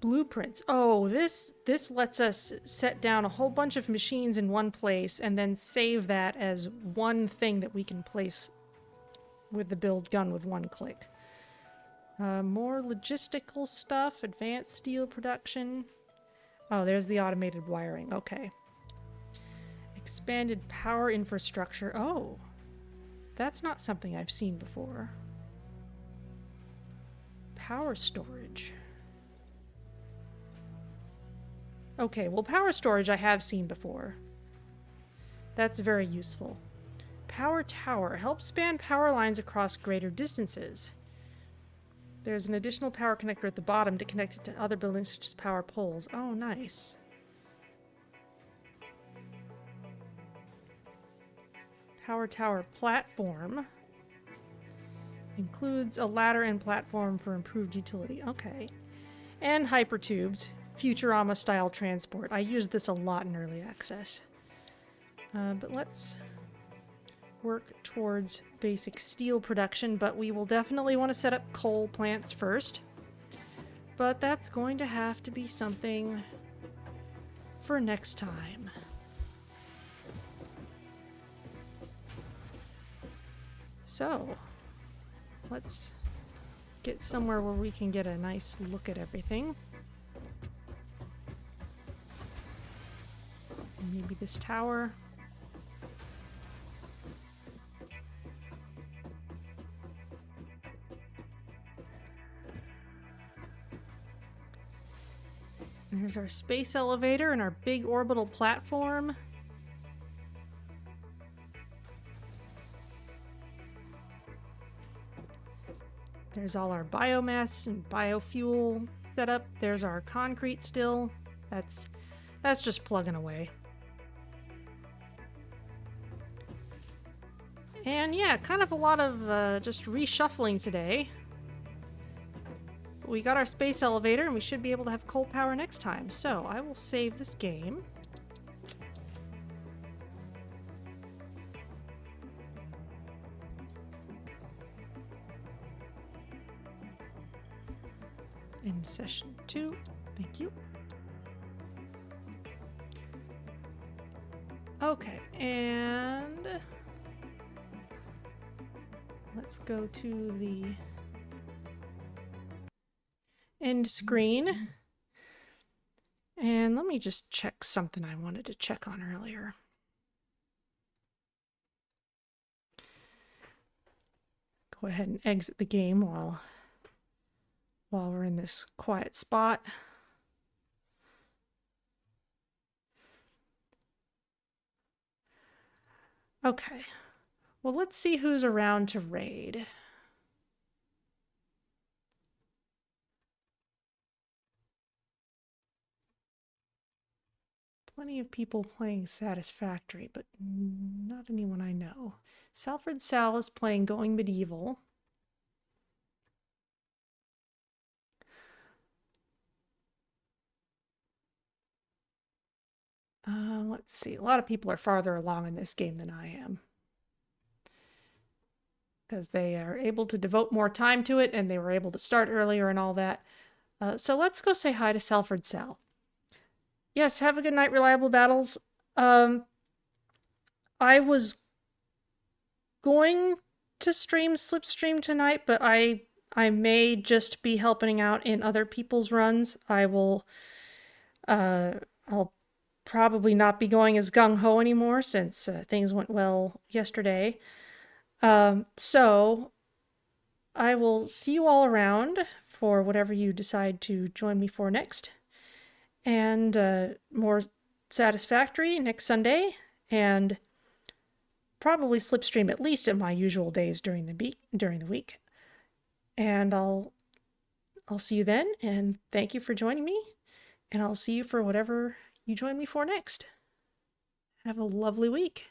Blueprints. Oh, this lets us set down a whole bunch of machines in one place and then save that as one thing that we can place with the build gun with one click. More logistical stuff, advanced steel production. Oh, there's the automated wiring. Okay. Expanded power infrastructure. Oh, that's not something I've seen before. Power storage. Okay, well, power storage I have seen before. That's very useful. Power tower helps span power lines across greater distances. There's an additional power connector at the bottom to connect it to other buildings such as power poles. Oh, nice. Power tower platform. Includes a ladder and platform for improved utility. Okay. And hypertubes. Futurama-style transport. I used this a lot in early access. But let's work towards basic steel production, but we will definitely want to set up coal plants first. But that's going to have to be something for next time. So, let's get somewhere where we can get a nice look at everything. Maybe this tower. There's our space elevator and our big orbital platform. There's all our biomass and biofuel setup. There's our concrete still. That's just plugging away. And yeah, kind of a lot of just reshuffling today. We got our space elevator and we should be able to have coal power next time. So I will save this game. In session 2. Thank you. Okay, and let's go to the end screen. And let me just check something I wanted to check on earlier. Go ahead and exit the game while we're in this quiet spot. Okay. Well, let's see who's around to raid. Plenty of people playing Satisfactory, but not anyone I know. Salford Sal is playing Going Medieval. Let's see. A lot of people are farther along in this game than I am, because they are able to devote more time to it and they were able to start earlier and all that. So let's go say hi to Salford Sal. Yes, have a good night, Reliable Battles. I was going to stream Slipstream tonight, but I may just be helping out in other people's runs. I'll probably not be going as gung-ho anymore since things went well yesterday. So I will see you all around for whatever you decide to join me for next. And more Satisfactory next Sunday, and probably Slipstream at least at my usual days during the week. And I'll see you then, and thank you for joining me, and I'll see you for whatever you join me for next. Have a lovely week.